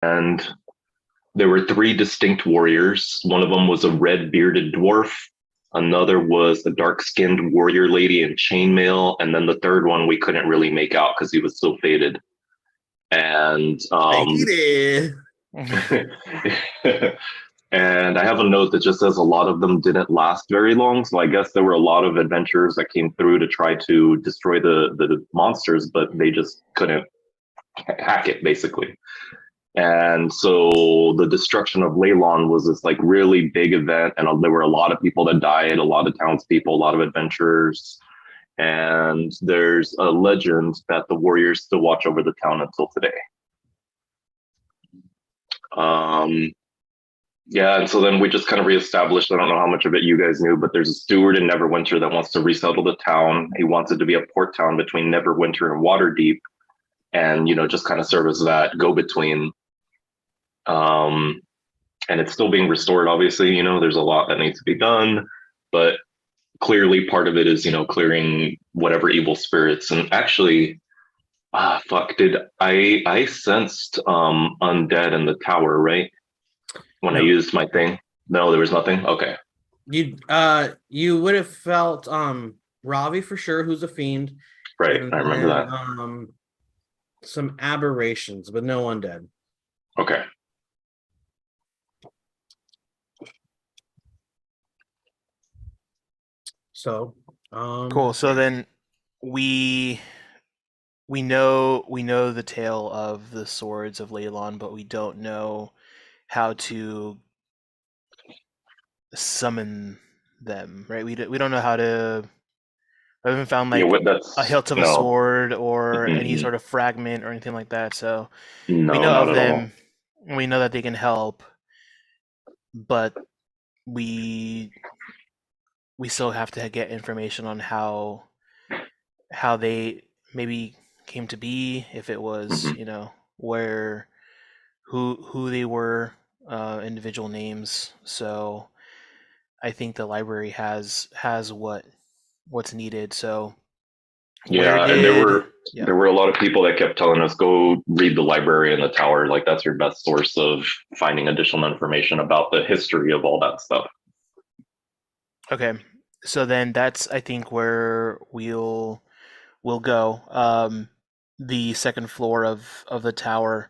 and there were three distinct warriors. One of them was a red bearded dwarf. Another was a dark skinned warrior lady in chainmail. And then the third one we couldn't really make out because he was so faded. And Faded. and I have a note that just says a lot of them didn't last very long. So I guess there were a lot of adventurers that came through to try to destroy the monsters, but they just couldn't hack it basically. And so the destruction of Leylon was this like really big event, and there were a lot of people that died, a lot of townspeople, a lot of adventurers. And there's a legend that the warriors still watch over the town until today. Yeah, and so then we just kind of reestablished. I don't know how much of it you guys knew, but there's a steward in Neverwinter that wants to resettle the town. He wants it to be a port town between Neverwinter and Waterdeep, and just kind of serve as that go-between. And it's still being restored. Obviously, there's a lot that needs to be done, but clearly part of it is clearing whatever evil spirits. And actually, did I sensed undead in the tower, right? When I used my thing? No, there was nothing? Okay. You would have felt Ravi for sure, who's a fiend. Right, I remember that. Some aberrations, but no undead. Okay. So cool. So then we know the tale of the swords of Leylon, but we don't know how to summon them, right? We don't know how to. I haven't found like a hilt of a sword or any sort of fragment or anything like that. So we know of them. We know that they can help, but we still have to get information on how they maybe came to be, if it was where who they were, individual names. So I think the library has what's needed. So yeah, and there were a lot of people that kept telling us, go read the library in the tower. Like that's your best source of finding additional information about the history of all that stuff. Okay, so then that's I think where we'll go. The second floor of the tower.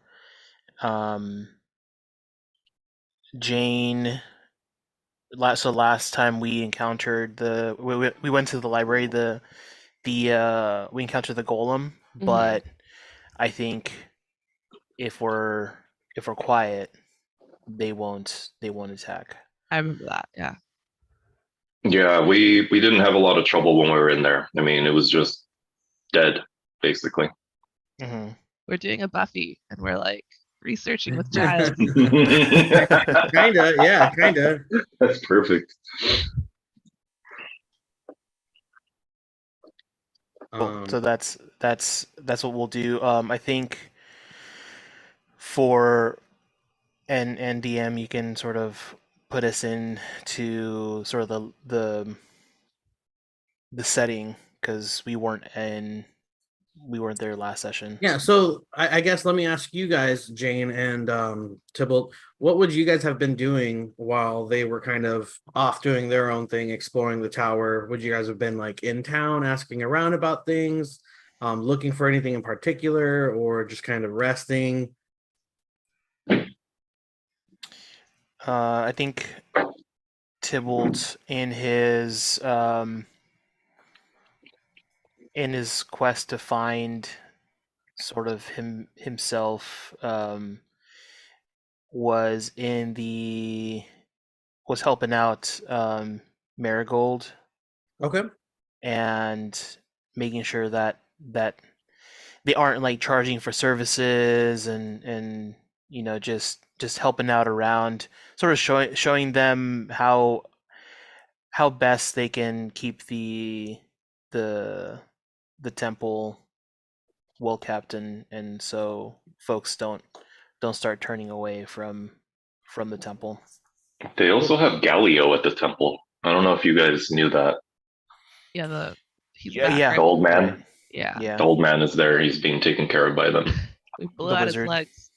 Jane. Last time we encountered we went to the library. We encountered the golem, but I think if we're quiet, they won't attack. I remember that. Yeah. Yeah, we didn't have a lot of trouble when we were in there. I mean, it was just dead, basically. Mm-hmm. We're doing a Buffy, and we're like researching with Giles. kinda. That's perfect. Cool. So that's what we'll do. I think for and DM, you can sort of put us in to sort of the setting, because we weren't there last session. Yeah, so I guess let me ask you guys, Jane and Tybalt, what would you guys have been doing while they were kind of off doing their own thing, exploring the tower? Would you guys have been like in town asking around about things, looking for anything in particular, or just kind of resting? I think Tybalt in his quest to find sort of himself was helping out Marigold. Okay. And making sure that they aren't like charging for services and just helping out around, sort of showing them how best they can keep the temple well kept, and so folks don't start turning away from the temple. They also have Galileo at the temple. I don't know if you guys knew that. Yeah, the old man. Yeah. The old man is there. He's being taken care of by them. We blew out his legs.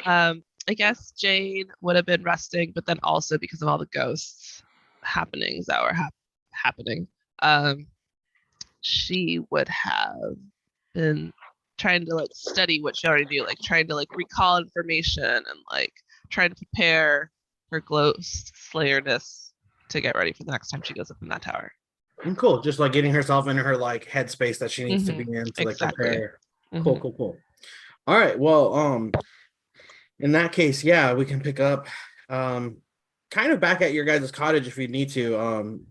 I guess Jane would have been resting, but then also because of all the ghosts happenings that were happening, she would have been trying to like study what she already knew, like trying to like recall information and like trying to prepare her ghost slayerness to get ready for the next time she goes up in that tower. Cool. Just like getting herself in her like headspace that she needs to be in to like prepare. Cool. All right. Well, in that case, yeah, we can pick up kind of back at your guys' cottage if you need to.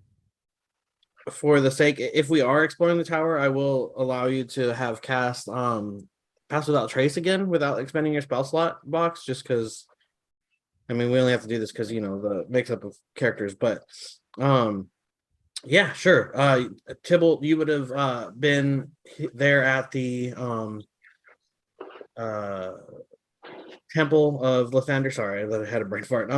For the sake, if we are exploring the tower, I will allow you to have cast Pass Without Trace again without expending your spell slot box, just because I mean we only have to do this because you know the mix up of characters, but yeah, sure. Tybalt, you would have been there at the Temple of Lathander. Sorry, I had a brain fart.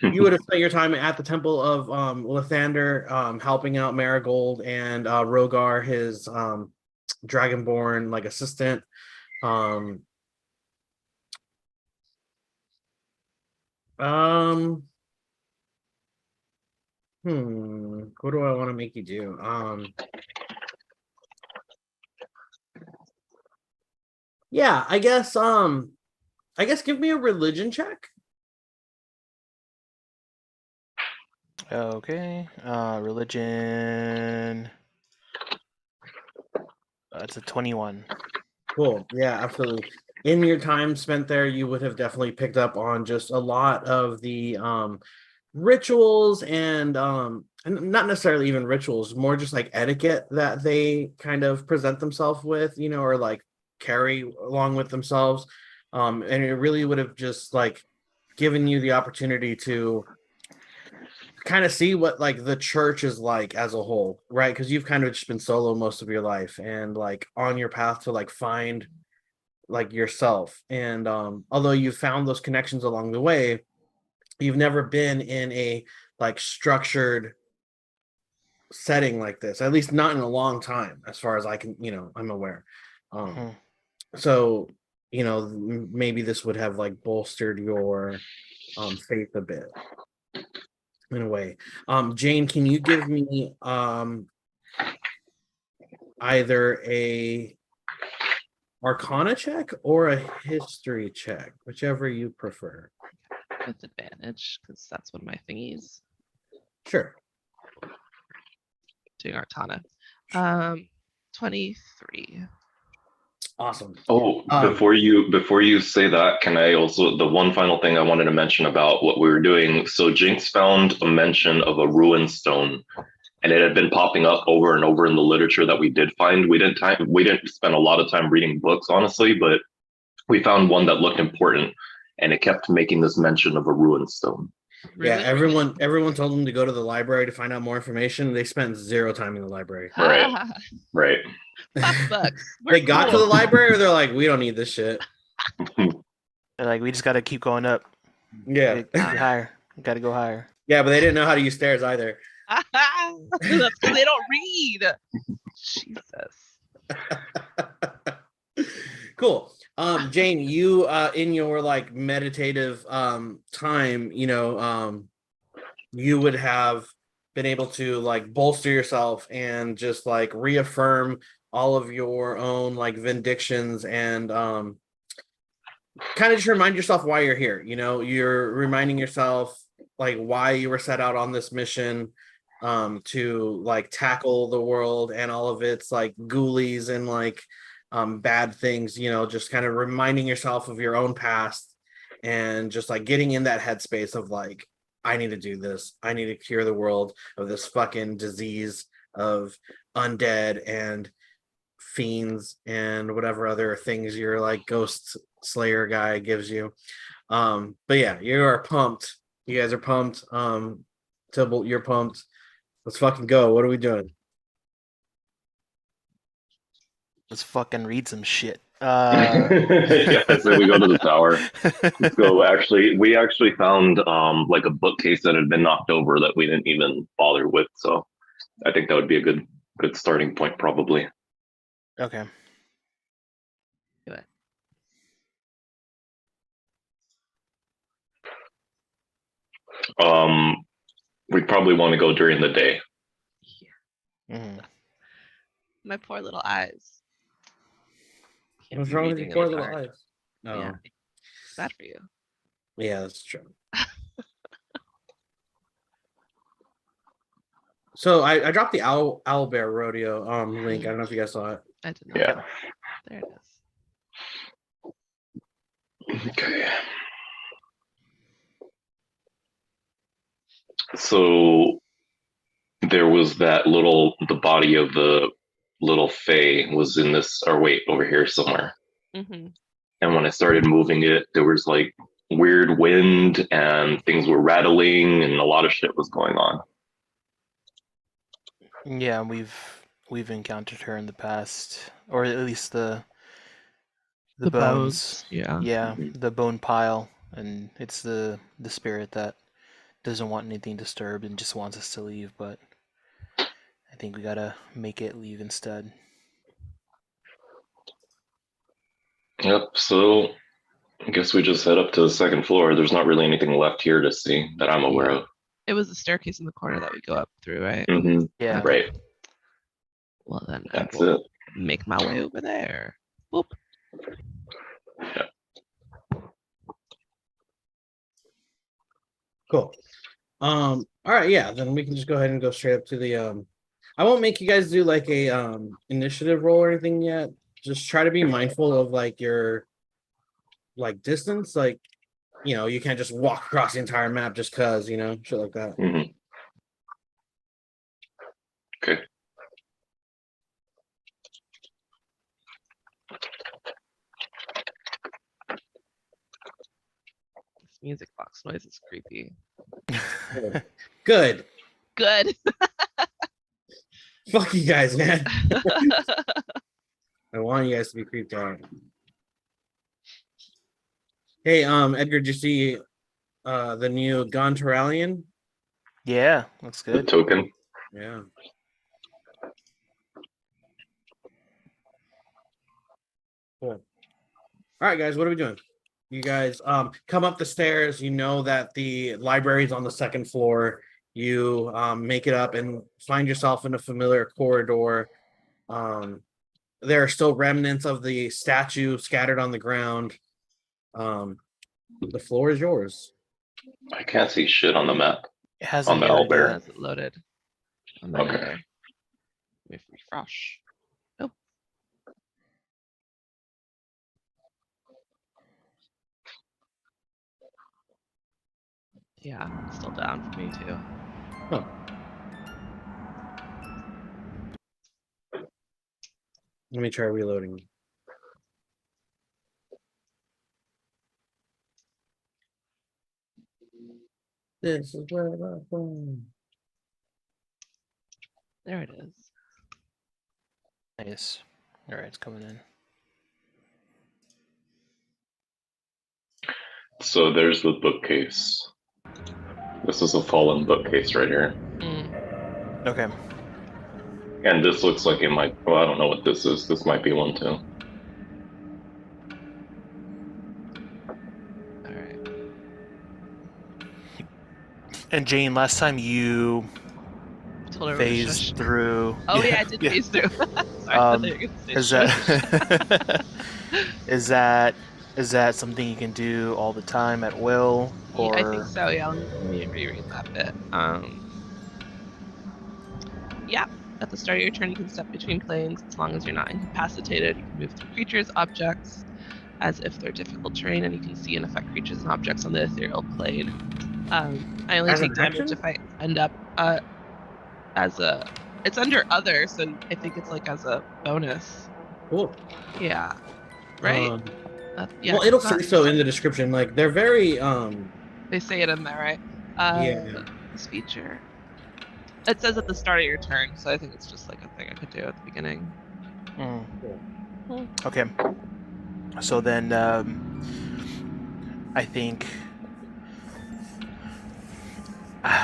You would have spent your time at the Temple of Lathander, helping out Marigold and Rogar, his Dragonborn like assistant. What do I want to make you do? Yeah, I guess give me a religion check. Okay. Religion. It's a 21. Cool. Yeah, absolutely. In your time spent there, you would have definitely picked up on just a lot of the rituals and not necessarily even rituals, more just like etiquette that they kind of present themselves with, you know, or like carry along with themselves. And it really would have just like given you the opportunity to kind of see what like the church is like as a whole, right? Because you've kind of just been solo most of your life and like on your path to like find like yourself. And although you've found those connections along the way, you've never been in a like structured setting like this, at least not in a long time, as far as I can, you know, I'm aware. So, you know, maybe this would have like bolstered your faith a bit in a way. Jane, can you give me either a Arcana check or a history check, whichever you prefer? With advantage, because that's one of my thingies. Sure. Doing Arcana. 23. Awesome. Oh, before you say that, can I also, the one final thing I wanted to mention about what we were doing. So Jinx found a mention of a ruin stone, and it had been popping up over and over in the literature that we did find. We didn't spend a lot of time reading books, honestly, but we found one that looked important, and it kept making this mention of a ruin stone. Really? Yeah, everyone told them to go to the library to find out more information. They spent 0 time in the library. Right. They got to the library, or they're like, we don't need this shit. They're like, we just got to keep going up. Yeah, higher. Got to go higher. Yeah, but they didn't know how to use stairs either. That's because they don't read. Jesus. Cool. Jane, you in your like meditative time, you know, you would have been able to like bolster yourself and just like reaffirm all of your own like vindictions and kind of just remind yourself why you're here. You know, you're reminding yourself like why you were set out on this mission to like tackle the world and all of its like ghoulies and like bad things, you know, just kind of reminding yourself of your own past and just like getting in that headspace of like, I need to do this. I need to cure the world of this fucking disease of undead and fiends and whatever other things your like ghost slayer guy gives you. But yeah, you are pumped. You guys are pumped. Tybalt, you're pumped. Let's fucking go. What are we doing? Let's fucking read some shit. Yeah, so we go to the tower. So we actually found like a bookcase that had been knocked over that we didn't even bother with. So I think that would be a good starting point, probably. Okay. We probably want to go during the day. My poor little eyes. What's wrong with your poor little eyes? No. Yeah. It's bad for you. Yeah, that's true. So I dropped the Owl Bear Rodeo link. I don't know if you guys saw it. I did not. Yeah. There it is. Okay. So there was the body of the little Fae was in this, or wait, over here somewhere. Mm-hmm. And when I started moving it, there was like weird wind and things were rattling and a lot of shit was going on. Yeah, we've encountered her in the past, or at least the bones. Yeah, the bone pile, and it's the spirit that doesn't want anything disturbed and just wants us to leave, but I think we gotta make it leave instead. Yep, so I guess we just head up to the second floor. There's not really anything left here to see that I'm aware of. It was the staircase in the corner that we go up through, right? Mm-hmm. Yeah. Right. Well, then That's it. Make my way over there. Whoop. Yeah. Cool. All right, yeah, then we can just go ahead and go straight up to the I won't make you guys do like a initiative roll or anything yet. Just try to be mindful of like your like distance, like you can't just walk across the entire map just cause, shit like that. Mm-hmm. Okay. This music box noise is creepy. Good. Fuck you guys, man. I want you guys to be creeped out. Hey, Edgar, did you see the new Gontaralian? Yeah, looks good. The token. Yeah. Cool. All right, guys, what are we doing? You guys come up the stairs. You know that the library is on the second floor. You make it up and find yourself in a familiar corridor. There are still remnants of the statue scattered on the ground. The floor is yours. I can't see shit on the map. It hasn't on the loaded. owlbear. It hasn't loaded. Okay. Let me refresh. Nope. Yeah, it's still down for me too. Huh. Let me try reloading. This is where I'm from. There it is. Nice. All right, it's coming in. So there's the bookcase. This is a fallen bookcase right here. Okay. And this looks like it might, well, I don't know what this is. This might be one too. All right. And Jane, last time you phased through. Oh yeah, I did phase through. Sorry, is that something you can do all the time at will? Or I think so. Yeah, let me reread that bit. Yeah. At the start of your turn, you can step between planes as long as you're not incapacitated. You can move through creatures, objects, as if they're difficult terrain, and you can see and affect creatures and objects on the ethereal plane. I only take damage if I end up it's under other, so I think it's like as a bonus. Cool. Yeah. Right? Yeah, well, it'll say so in the description. Like, they're very They say it in there, right? Yeah. This feature. It says at the start of your turn, so I think it's just like a thing I could do at the beginning. Cool. Okay. So then, I think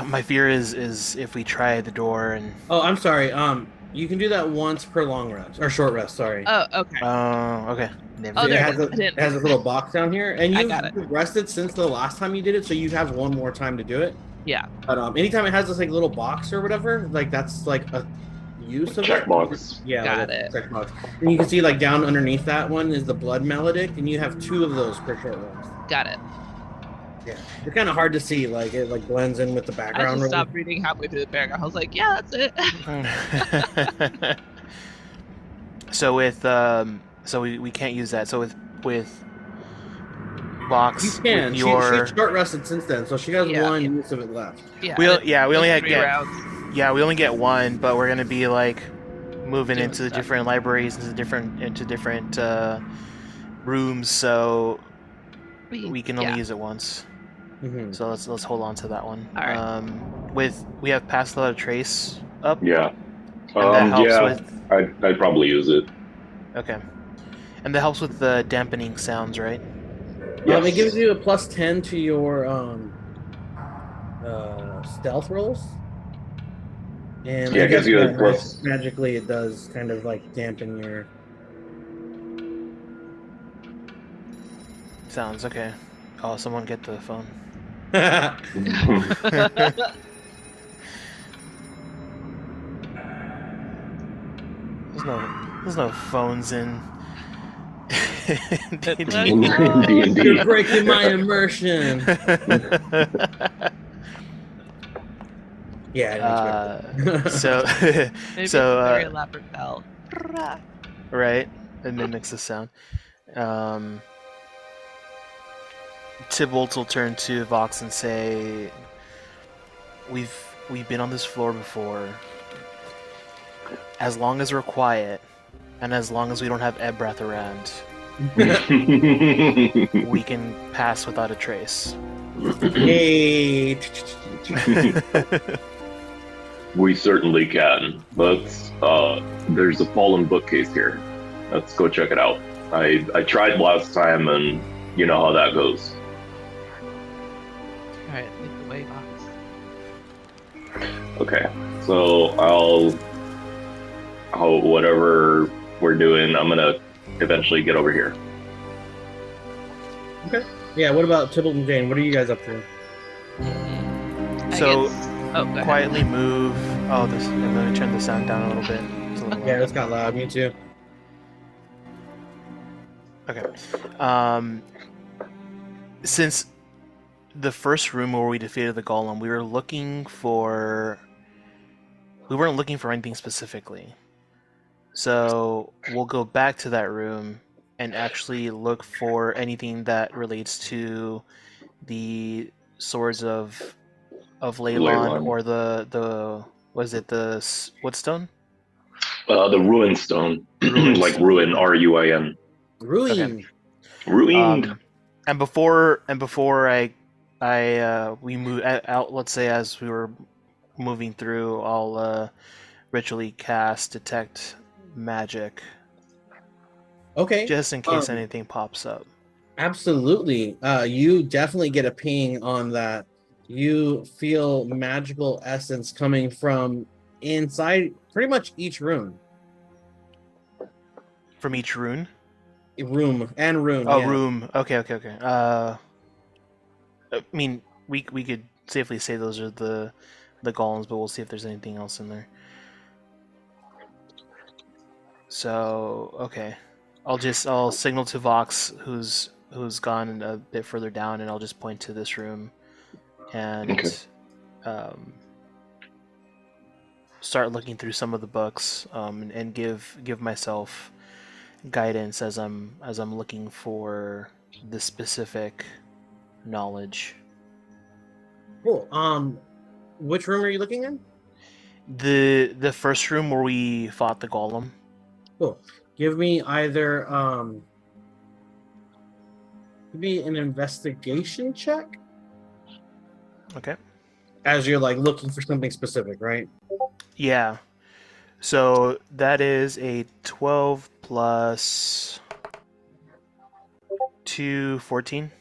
my fear is if we try the door and. Oh, I'm sorry. You can do that once per long rest or short rest. Sorry. Oh, okay. Okay. It has a little box down here, and I got it. you've rested since the last time you did it, so you have one more time to do it. Yeah. But anytime it has this like little box or whatever, like that's like a use of checkbox. Yeah, Got like it. checkbox. And you can see like down underneath that one is the blood maledict, and you have 2 of those per short rest. Got it. Yeah, it's kind of hard to see. Like it like blends in with the I background. just stopped reading halfway through the paragraph. I was like, yeah, that's it. So with so we can't use that. So with Vox, You can. with your... She's short rested since then, so she has Yeah. 1 use of it left. Yeah. We only had 3 get rounds. Yeah, we only get 1, but we're gonna be like moving Doing into stuff. different libraries, into different rooms, so we can only use it once. Mm-hmm. So let's hold on to that one. All right. We have passed without a trace up. Yeah. And that helps yeah, with... I'd probably use it. Okay. And that helps with the dampening sounds, right? Yes. It gives you a +10 to your stealth rolls. And Yeah, I it gives guess you a plus. magically it does kind of like dampen your Sounds okay. Oh, someone get the phone. There's no phones in. D&D. You're breaking my immersion. Yeah. So Maybe it's a very elaborate bell. Right, it mimics the sound. Tybalt will turn to Vox and say, "We've been on this floor before. As long as we're quiet, and as long as we don't have Ebrath around, we can pass without a trace." Hey. We certainly can. There's a fallen bookcase here. Let's go check it out. I tried last time, and you know how that goes. All right, lead the way, Vox. Okay, so whatever we're doing, I'm gonna eventually get over here. Okay. Yeah, what about Tybalt and Jane? What are you guys up to? So, go ahead. quietly move. Oh, let me turn the sound down a little bit. It's a little Yeah, loud. it's got loud. Me too. Okay. Since the first room where we defeated the golem, we weren't looking for anything specifically. So we'll go back to that room and actually look for anything that relates to the swords of Leylon, or the what stone? The ruin stone, like ruin, R-U-I-N. Ruined. Okay. Ruined. And before we move out, let's say as we were moving through, I'll ritually cast detect magic. Okay. Just in case anything pops up. Absolutely. You definitely get a ping on that. You feel magical essence coming from inside pretty much each room. From each rune? Room. Oh, Yeah. room. Okay. I mean, we could safely say those are the golems, but we'll see if there's anything else in there. So, okay. I'll signal to Vox, who's gone a bit further down, and I'll just point to this room and start looking through some of the books, and give myself guidance as I'm looking for the specific knowledge. Cool. Which room are you looking in? The first room where we fought the golem. Cool. Give me either an investigation check. Okay. As you're like looking for something specific, right? Yeah. So that is a 12 plus 2, 14.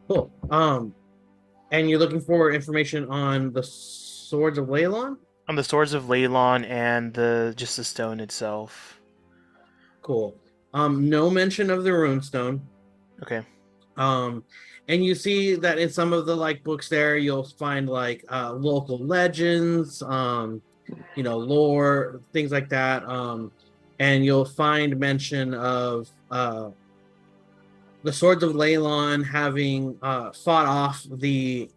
Cool. And you're looking for information on the swords of Leylon? On the swords of Leylon and just the stone itself. Cool. No mention of the rune stone. Okay. And you see that in some of the like books there, you'll find like local legends, lore, things like that. And you'll find mention of the Swords of Leylon having fought off the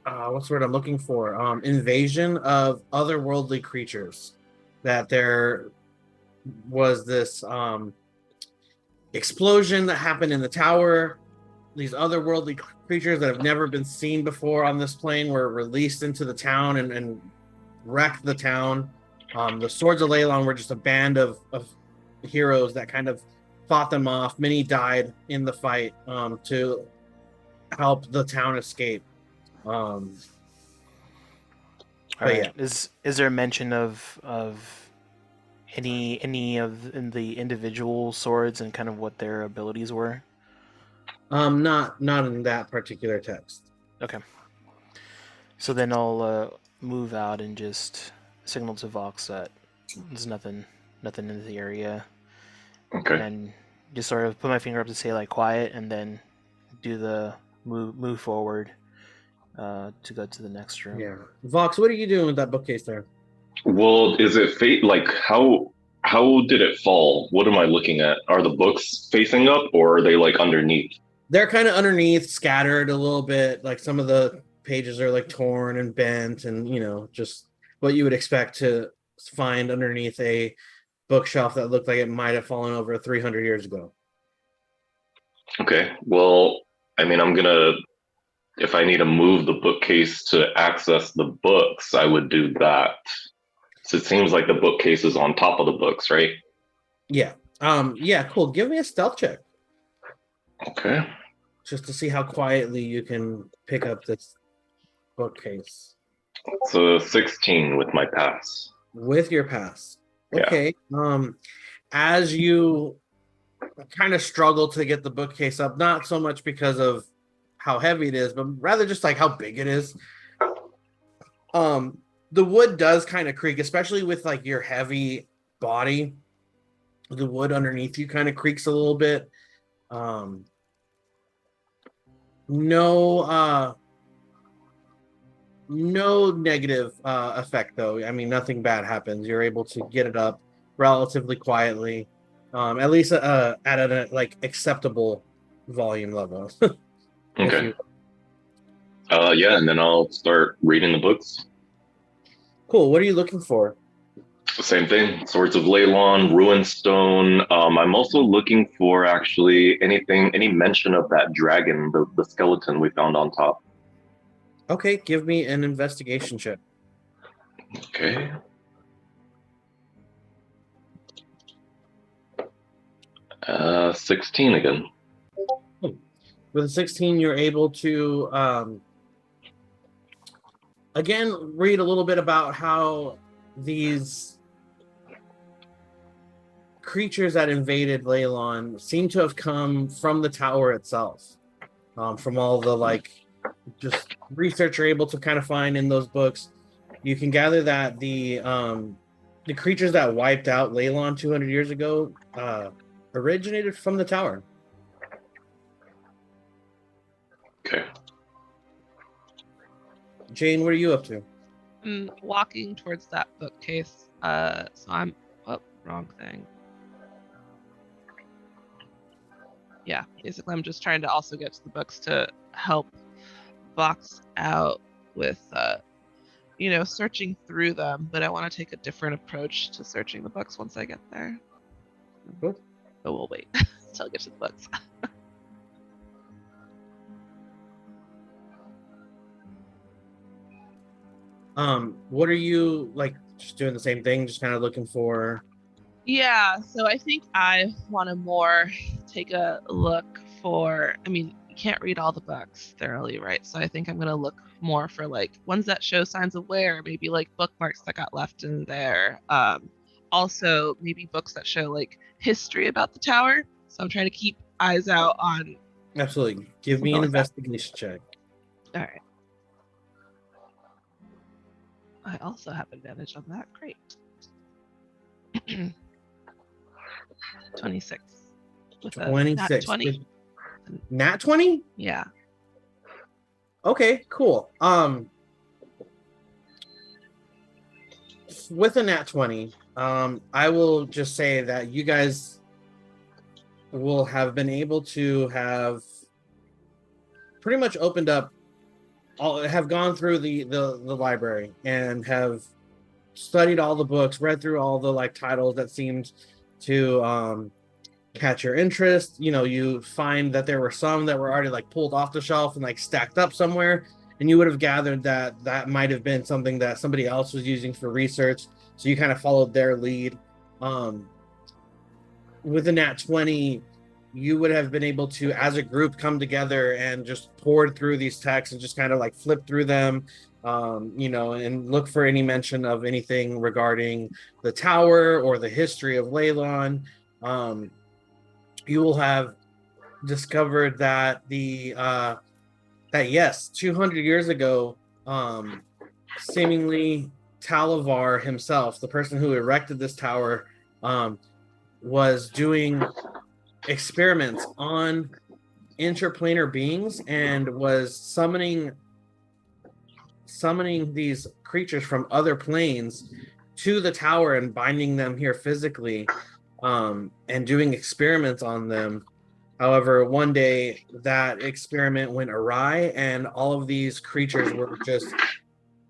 what's the word I'm looking for? Invasion of otherworldly creatures. That there was this explosion that happened in the tower. These otherworldly creatures that have never been seen before on this plane were released into the town and wrecked the town. The Swords of Leylon were just a band of heroes that kind of fought them off. Many died in the fight to help the town escape. But yeah, is there a mention of any of the individual swords and kind of what their abilities were? Not in that particular text. Okay. So then I'll move out and just signal to Vox that there's nothing in the area. Okay. And just sort of put my finger up to say like quiet, and then do the move forward to go to the next room. Yeah. Vox, what are you doing with that bookcase there? Well, is it like how did it fall? What am I looking at? Are the books facing up, or are they like underneath? They're kind of underneath, scattered a little bit. Like some of the pages are like torn and bent, and just what you would expect to find underneath a bookshelf that looked like it might have fallen over 300 years ago. Okay. Well, I mean, if I need to move the bookcase to access the books, I would do that. So it seems like the bookcase is on top of the books, right? Yeah. Yeah, cool. Give me a stealth check. Okay. Just to see how quietly you can pick up this bookcase. So 16 with my pass. With your pass. Okay. Yeah. As you kind of struggle to get the bookcase up, not so much because of how heavy it is, but rather just like how big it is. The wood does kind of creak, especially with like your heavy body. The wood underneath you kind of creaks a little bit. No negative effect though. I mean, nothing bad happens. You're able to get it up relatively quietly, at least at a like acceptable volume level. Okay. Yeah, and then I'll start reading the books. Cool. What are you looking for? Same thing. Swords of Leylon, Ruined Stone. I'm also looking for actually any mention of that dragon, the skeleton we found on top. Okay, give me an investigation check. Okay. Uh, 16 again. With a 16, you're able to again read a little bit about how these creatures that invaded Leylon seem to have come from the tower itself. From all the like just research you're able to kind of find in those books, you can gather that the creatures that wiped out Leylon 200 years ago originated from the tower. Okay. Jane, what are you up to? I'm walking towards that bookcase. So I'm wrong thing. Yeah, basically I'm just trying to also get to the books to help Vox out with searching through them, but I want to take a different approach to searching the books once I get there. Cool. But we'll wait until I get to the books. What are you like? Just doing the same thing, just kind of looking for. Yeah, so I think I want to more take a look for. I mean, you can't read all the books thoroughly, right? So I think I'm gonna look more for like ones that show signs of wear, maybe like bookmarks that got left in there. Also maybe books that show like history about the tower. So I'm trying to keep eyes out on. Absolutely. Give me an investigation check. All right. I also have advantage on that. Great. 26. with 26. a nat 20. Nat 20? Yeah. Okay, cool. With a nat 20, I will just say that you guys will have been able to have pretty much opened up, have gone through the library and have studied all the books, read through all the like titles that seemed to catch your interest. You know, you find that there were some that were already like pulled off the shelf and like stacked up somewhere, and you would have gathered that that might have been something that somebody else was using for research, so you kind of followed their lead. With the nat 20, you would have been able to, as a group, come together and just pour through these texts and just kind of like flip through them, you know, and look for any mention of anything regarding the tower or the history of Leylon. You will have discovered that that yes, 200 years ago, seemingly Thalivar himself, the person who erected this tower, was doing experiments on interplanar beings and was summoning these creatures from other planes to the tower and binding them here physically, and doing experiments on them. However, one day that experiment went awry and all of these creatures were just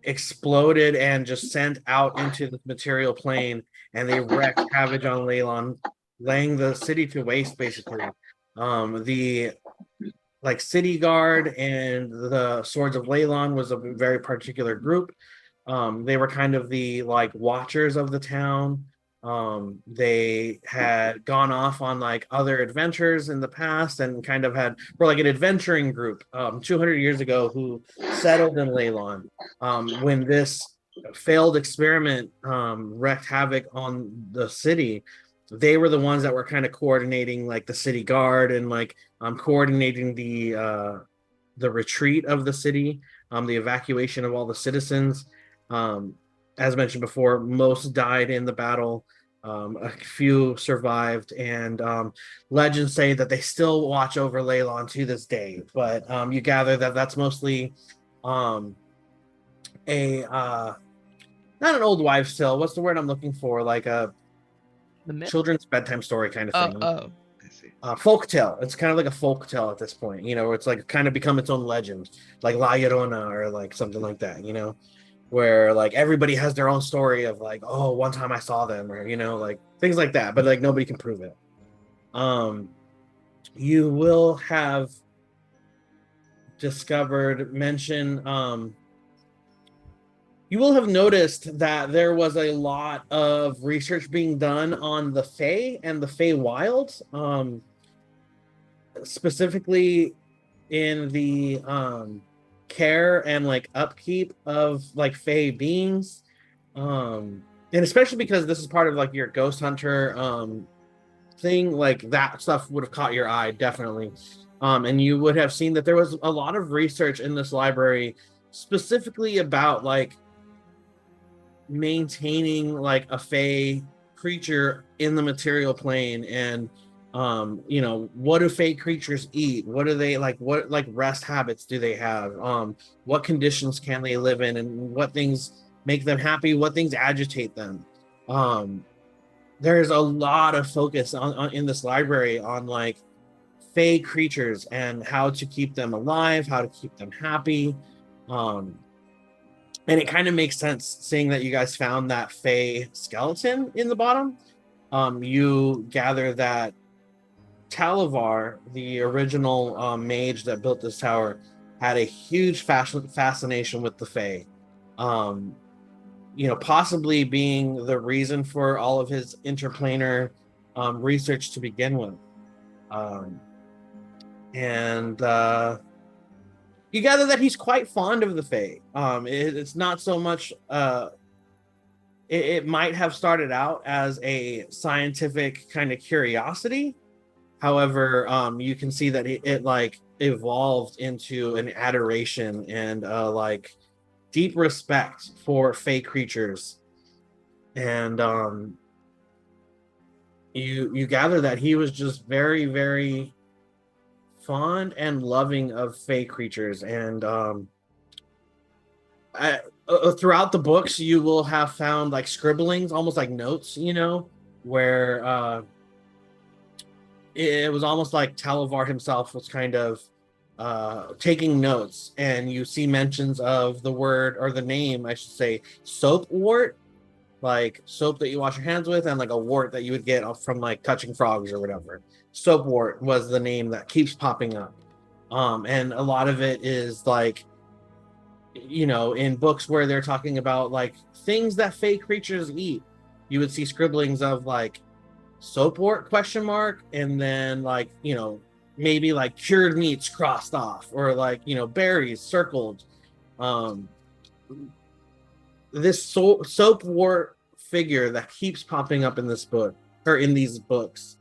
exploded and just sent out into the material plane, and they wreaked havoc on Leylon, laying the city to waste basically. The like city guard and the Swords of Leylon was a very particular group. They were kind of the like watchers of the town. They had gone off on like other adventures in the past and kind of were like an adventuring group 200 years ago who settled in Leylon. When this failed experiment wreaked havoc on the city, they were the ones that were kind of coordinating like the city guard and like coordinating the retreat of the city, the evacuation of all the citizens. As mentioned before, most died in the battle. A few survived, and legends say that they still watch over Leylon to this day. But you gather that that's mostly not an old wives' tale. What's the word I'm looking for? Like a children's bedtime story kind of thing. I see. Folk tale. It's kind of like a folk tale at this point, you know, where it's like kind of become its own legend, like La Llorona or like something like that, you know, where like everybody has their own story of like, oh, one time I saw them, or you know, like things like that, but like nobody can prove it. You will have you will have noticed that there was a lot of research being done on the Fae and the Fae Wild, specifically in the care and like upkeep of like Fae beings, and especially because this is part of like your ghost hunter thing, like that stuff would have caught your eye definitely. And you would have seen that there was a lot of research in this library specifically about like maintaining like a Fae creature in the material plane, and you know, what do Fae creatures eat, what do they like, what like rest habits do they have, what conditions can they live in, and what things make them happy, what things agitate them. There's a lot of focus on in this library on like Fae creatures and how to keep them alive, how to keep them happy. And it kind of makes sense seeing that you guys found that Fae skeleton in the bottom. You gather that Thalivar, the original mage that built this tower, had a huge fascination with the Fae. You know, possibly being the reason for all of his interplanar research to begin with. You gather that he's quite fond of the Fae. It's not so much. It might have started out as a scientific kind of curiosity. However, you can see that it like evolved into an adoration and like deep respect for Fae creatures. And you gather that he was just very, very fond and loving of fey creatures, and throughout the books you will have found like scribblings, almost like notes, where it was almost like Thalivar himself was kind of taking notes, and you see mentions of the word, or the name I should say, soapwort, like soap that you wash your hands with, and like a wart that you would get from like touching frogs or whatever. Soapwort was the name that keeps popping up, and a lot of it is like, in books where they're talking about like things that fey creatures eat, you would see scribblings of like soapwort ? And then like maybe like cured meats crossed off, or like berries circled. This soapwort figure that keeps popping up in this book, or in these books,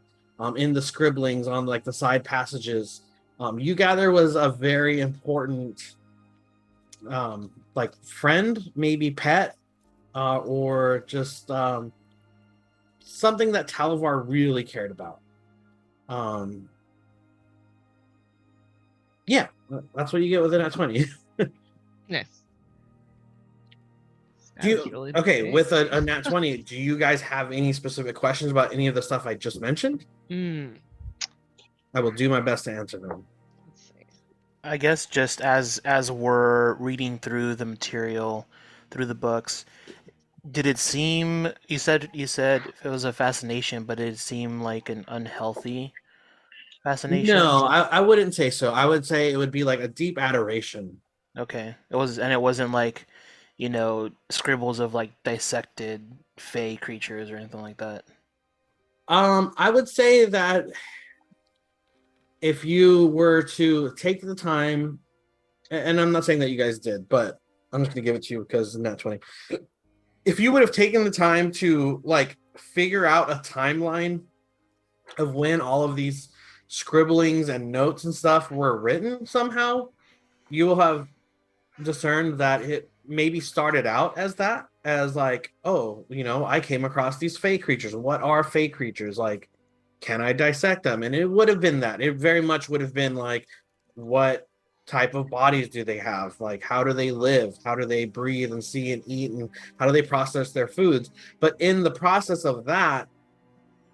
in the scribblings on like the side passages, you gather was a very important like friend, maybe pet, or just something that Thalivar really cared about. Yeah, that's what you get with a nat 20. Nice. With a nat 20, do you guys have any specific questions about any of the stuff I just mentioned? I will do my best to answer them. I guess just as we're reading through the material, through the books, did it seem, you said it was a fascination, but did it seem like an unhealthy fascination? No, I wouldn't say so. I would say it would be like a deep adoration. Okay. It wasn't like, scribbles of like dissected fey creatures or anything like that. I would say that if you were to take the time, and I'm not saying that you guys did, but I'm just gonna give it to you because it's nat 20. If you would have taken the time to like figure out a timeline of when all of these scribblings and notes and stuff were written somehow, you will have discerned that it maybe started out as that, as like, I came across these fey creatures. What are fey creatures? Like, can I dissect them? And it would have been that. It very much would have been like, what type of bodies do they have? Like, how do they live? How do they breathe and see and eat? And how do they process their foods? But in the process of that,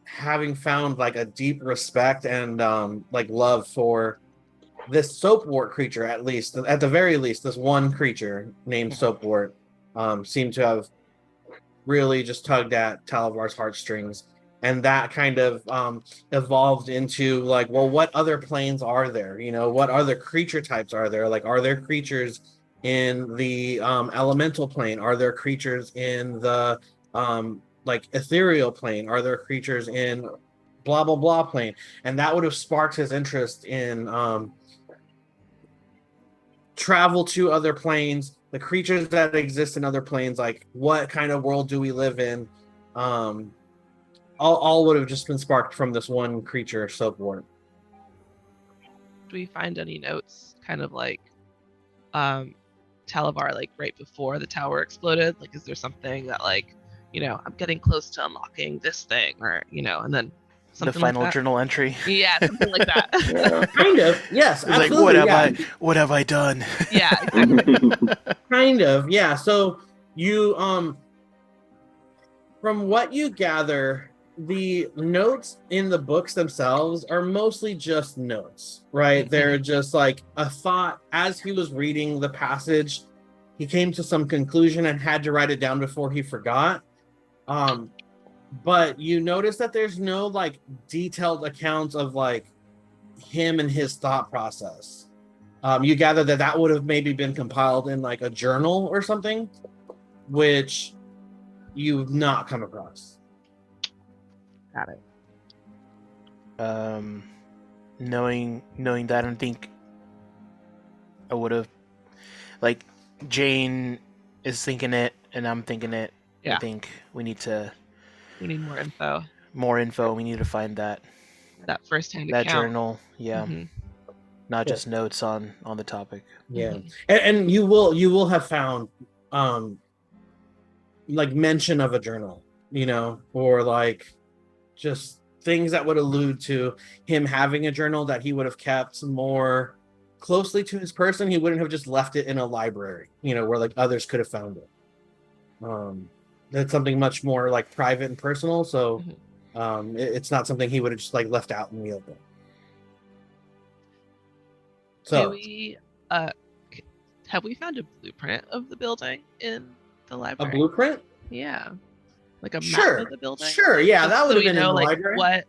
having found like a deep respect and like love for this soapwort creature, at the very least, this one creature named Soapwort seemed to have really just tugged at Thalivar's heartstrings. And that kind of evolved into like, well, what other planes are there? What other creature types are there? Like, are there creatures in the elemental plane? Are there creatures in the like ethereal plane? Are there creatures in blah, blah, blah plane? And that would have sparked his interest in travel to other planes, the creatures that exist in other planes, like what kind of world do we live in? All would have just been sparked from this one creature, Soapwort. Do we find any notes kind of like Thalivar, like right before the tower exploded? Like, is there something that like, I'm getting close to unlocking this thing, or, and then something the final like journal entry? Yeah, something like that. Yeah. Kind of, yes. It's absolutely, like, what have I done? Yeah, exactly. Kind of, yeah. So you, from what you gather, the notes in the books themselves are mostly just notes, right? Mm-hmm. They're just like a thought. As he was reading the passage, he came to some conclusion and had to write it down before he forgot. But you notice that there's no like detailed accounts of like him and his thought process. You gather that would have maybe been compiled in like a journal or something, which you've not come across. Got it. Knowing that, I think I would have, like, Jane is thinking it and I'm thinking it. Yeah. I think we need more info. We need to find that first-hand account. That journal. Yeah. Mm-hmm. Not just notes on the topic. Yeah. Mm-hmm. And you will have found like mention of a journal, or like just things that would allude to him having a journal that he would have kept more closely to his person. He wouldn't have just left it in a library, where like others could have found it. That's something much more like private and personal. So it's not something he would have just like left out in the open. So have we found a blueprint of the building in the library? A blueprint? Yeah. Like a map of the building? Sure, yeah, that would have been in the like library.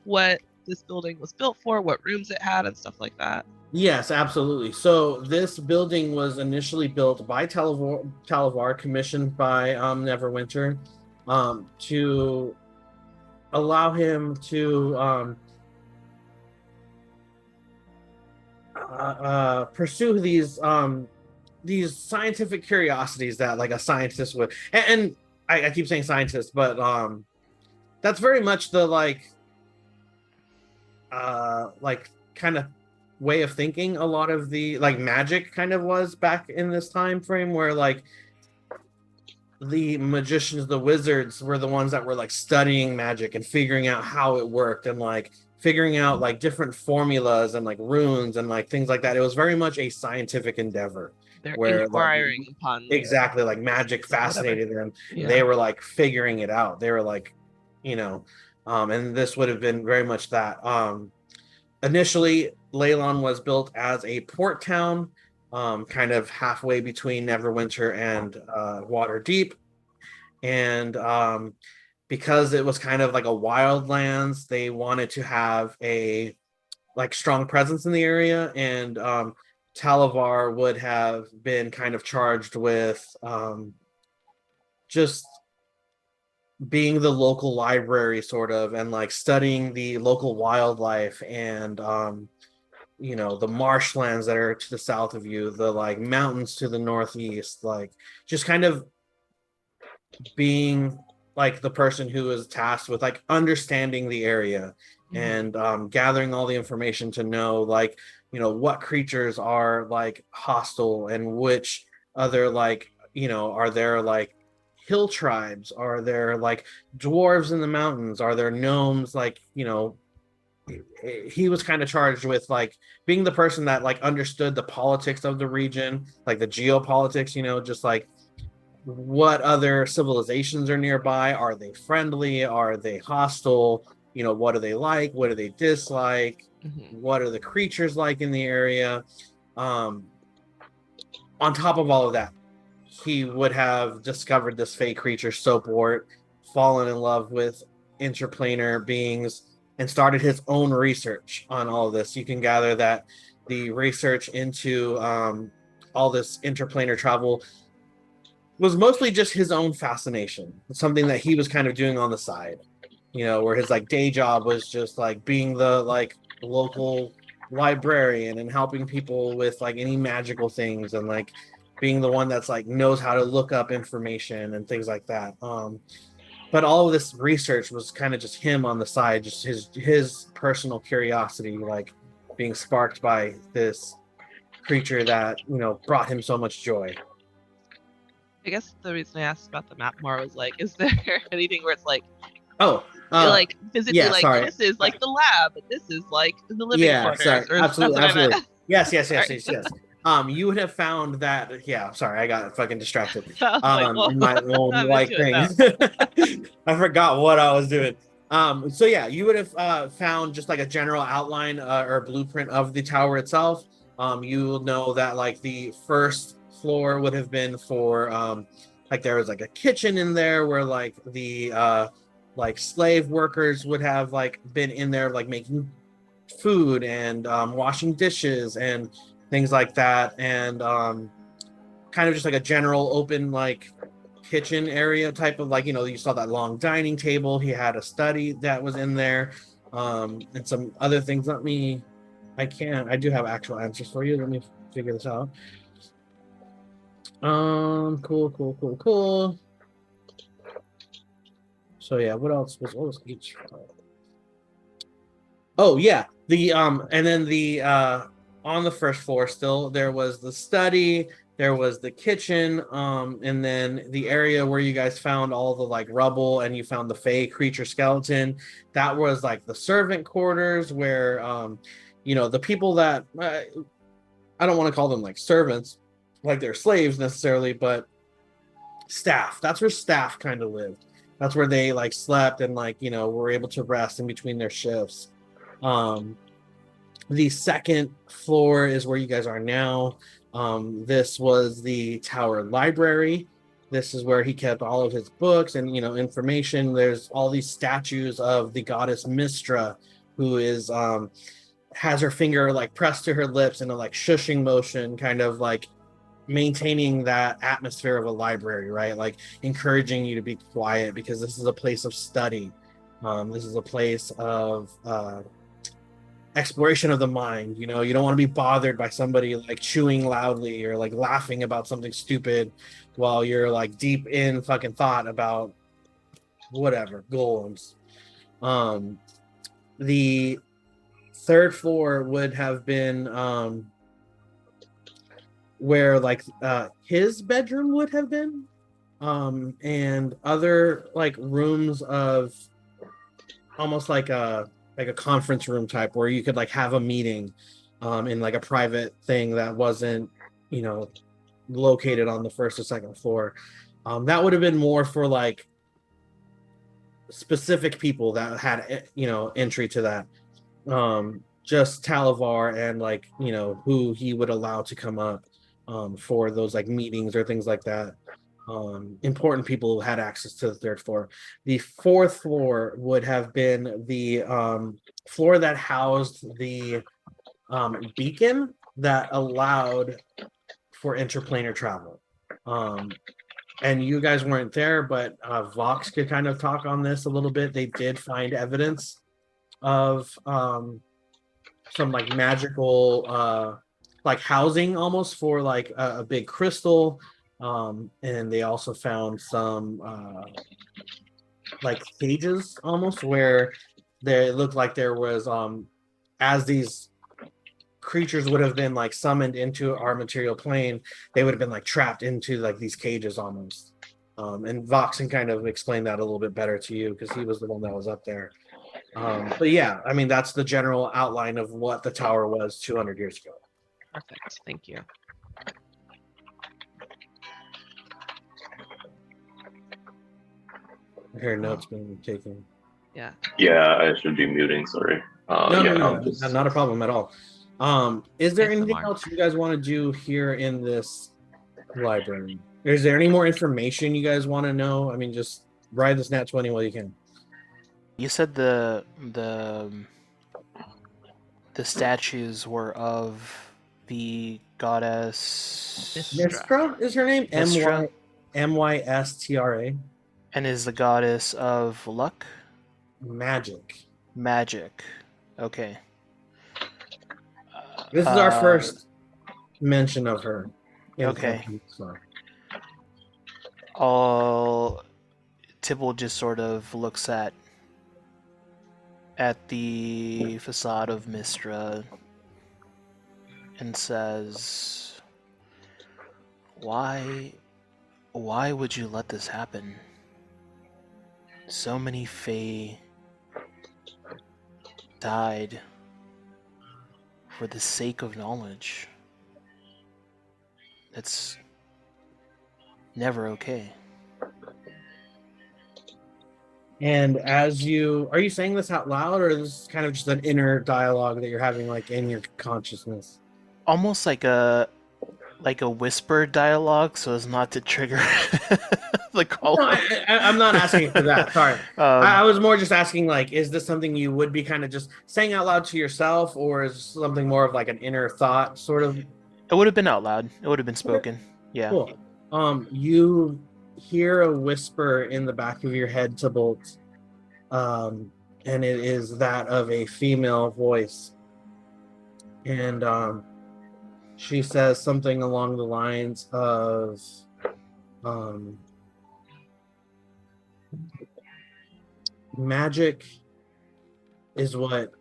What this building was built for, what rooms it had, and stuff like that. Yes, absolutely. So this building was initially built by Thalivar, commissioned by Neverwinter, to allow him to pursue these scientific curiosities that like a scientist would. And I keep saying scientist, but that's very much the like kind of way of thinking a lot of the like magic kind of was back in this time frame, where like the magicians, the wizards were the ones that were like studying magic and figuring out how it worked and like figuring out like different formulas and like runes and like things like that. It was very much a scientific endeavor. They're inquiring upon exactly like magic fascinated them. Yeah. They were like figuring it out. They were like, and this would have been very much that. Initially, Leylon was built as a port town, kind of halfway between Neverwinter and Waterdeep. And because it was kind of like a wildlands, they wanted to have a like strong presence in the area. And Thalivar would have been kind of charged with just being the local library sort of, and like studying the local wildlife and the marshlands that are to the south of you, the like mountains to the northeast, like just kind of being like the person who is tasked with like understanding the area and gathering all the information to know like what creatures are like hostile and which other like are there like hill tribes, are there like dwarves in the mountains, are there gnomes, like he was kind of charged with like being the person that like understood the politics of the region, like the geopolitics, just like what other civilizations are nearby, are they friendly, are they hostile, what do they like, what do they dislike, what are the creatures like in the area. On top of all of that, he would have discovered this fake creature, Soapwort, fallen in love with interplanar beings, and started his own research on all of this. You can gather that the research into all this interplanar travel was mostly just his own fascination. It's something that he was kind of doing on the side, where his like day job was just like being the like local librarian and helping people with like any magical things and like being the one that's like knows how to look up information and things like that. But all of this research was kind of just him on the side, just his personal curiosity, like being sparked by this creature that brought him so much joy. I guess the reason I asked about the map more was like, is there anything where it's like, like physically, like sorry. This is like the lab, and this is like the living quarters. Sorry. Absolutely. Yes. You would have found that. Yeah, sorry, I got fucking distracted. In my own like thing. I forgot what I was doing. So yeah, you would have found just like a general outline or blueprint of the tower itself. You will know that like the first floor would have been for like there was like a kitchen in there where like the like slave workers would have like been in there like making food and washing dishes and things like that, and kind of just like a general open like kitchen area type of like you saw that long dining table. He had a study that was in there, and some other things. I do have actual answers for you. Let me figure this out. Cool. So yeah, what was each? Oh yeah, the and then the on the first floor still there was the study, there was the kitchen, and then the area where you guys found all the like rubble and you found the Fey creature skeleton. That was like the servant quarters where, the people that I don't want to call them like servants, like they're slaves necessarily, but staff. That's where staff kind of lived. That's where they like slept and like, were able to rest in between their shifts. The second floor is where you guys are now. This was the Tower Library. This is where he kept all of his books and, information. There's all these statues of the goddess Mistra, who is, has her finger like pressed to her lips in a like shushing motion, kind of like maintaining that atmosphere of a library, right? Like encouraging you to be quiet because this is a place of study. This is a place of exploration of the mind. You don't want to be bothered by somebody like chewing loudly or like laughing about something stupid while you're like deep in fucking thought about whatever golems. The third floor would have been where like his bedroom would have been, and other like rooms of almost like a conference room type where you could like have a meeting in like a private thing that wasn't located on the first or second floor. That would have been more for like specific people that had entry to that, just Thalivar and like who he would allow to come up for those like meetings or things like that. Important people who had access to the third floor. The fourth floor would have been the floor that housed the beacon that allowed for interplanar travel. And you guys weren't there, but Vox could kind of talk on this a little bit. They did find evidence of some like magical like housing almost for like a big crystal. And they also found some like cages almost where it looked like there was as these creatures would have been like summoned into our material plane, they would have been like trapped into like these cages almost. And Vox can kind of explain that a little bit better to you because he was the one that was up there. But yeah, I mean, that's the general outline of what the tower was 200 years ago. Perfect. Thank you. I hear notes being taken. Yeah. Yeah, I should be muting. Sorry. No, not a problem at all. Is there Thanks, anything Lamar. else you guys want to do here in this library? Is there any more information you guys want to know? I mean, just ride this nat 20 while you can. You said the statues were of the goddess Mistra is her name. Mistra? Mystra. And is the goddess of luck? Magic. Okay. This is our first mention of her. Okay. Tybalt just sort of looks at the facade of Mistra and says, why would you let this happen? So many Fae died for the sake of knowledge. That's never okay. And are you saying this out loud, or is this kind of just an inner dialogue that you're having like in your consciousness? Almost like a whispered dialogue, so as not to trigger the call. No, I'm not asking for that. Sorry. I was more just asking, like, is this something you would be kind of just saying out loud to yourself, or is something more of like an inner thought sort of? It would have been out loud. It would have been spoken. Okay. Yeah. Cool. You hear a whisper in the back of your head, Tybalt, and it is that of a female voice. And she says something along the lines of, magic is what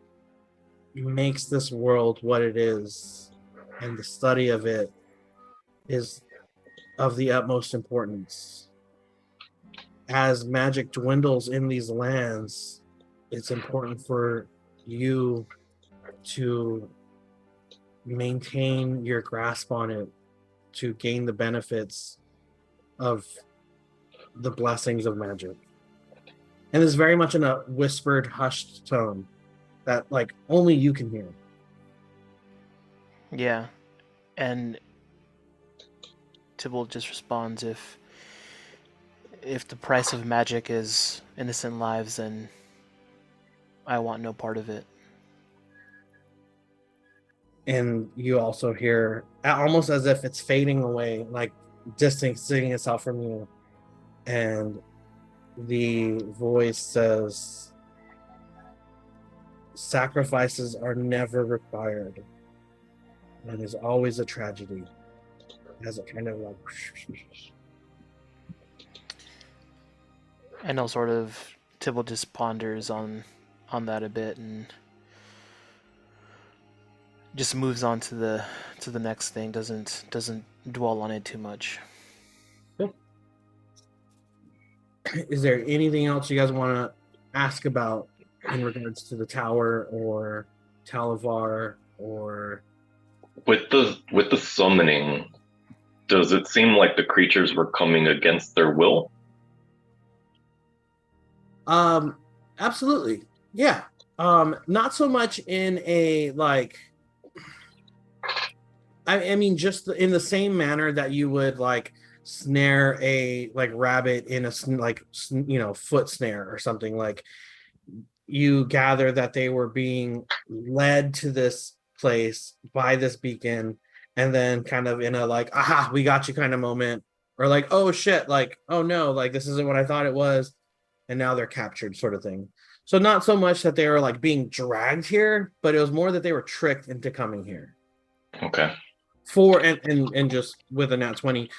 makes this world what it is, and the study of it is of the utmost importance. As magic dwindles in these lands, it's important for you to maintain your grasp on it to gain the benefits of the blessings of magic. And it's very much in a whispered, hushed tone that like only you can hear. Yeah. And Tybalt just responds, if the price of magic is innocent lives, then I want no part of it. And you also hear, almost as if it's fading away, like distancing itself from you. And the voice says, sacrifices are never required. And is always a tragedy. As it kind of like... And I'll sort of, Tybalt just ponders on that a bit and just moves on to the next thing, doesn't dwell on it too much. Cool. Is there anything else you guys want to ask about in regards to the tower or Thalivar or with the summoning? Does it seem like the creatures were coming against their will? Absolutely. Yeah. Not so much in a like I mean, just in the same manner that you would like snare a like rabbit in a like foot snare or something. Like you gather that they were being led to this place by this beacon, and then kind of in a like aha, we got you kind of moment, or like oh shit, like oh no, like this isn't what I thought it was, and now they're captured sort of thing. So not so much that they were like being dragged here, but it was more that they were tricked into coming here. Okay. For and just with a nat 20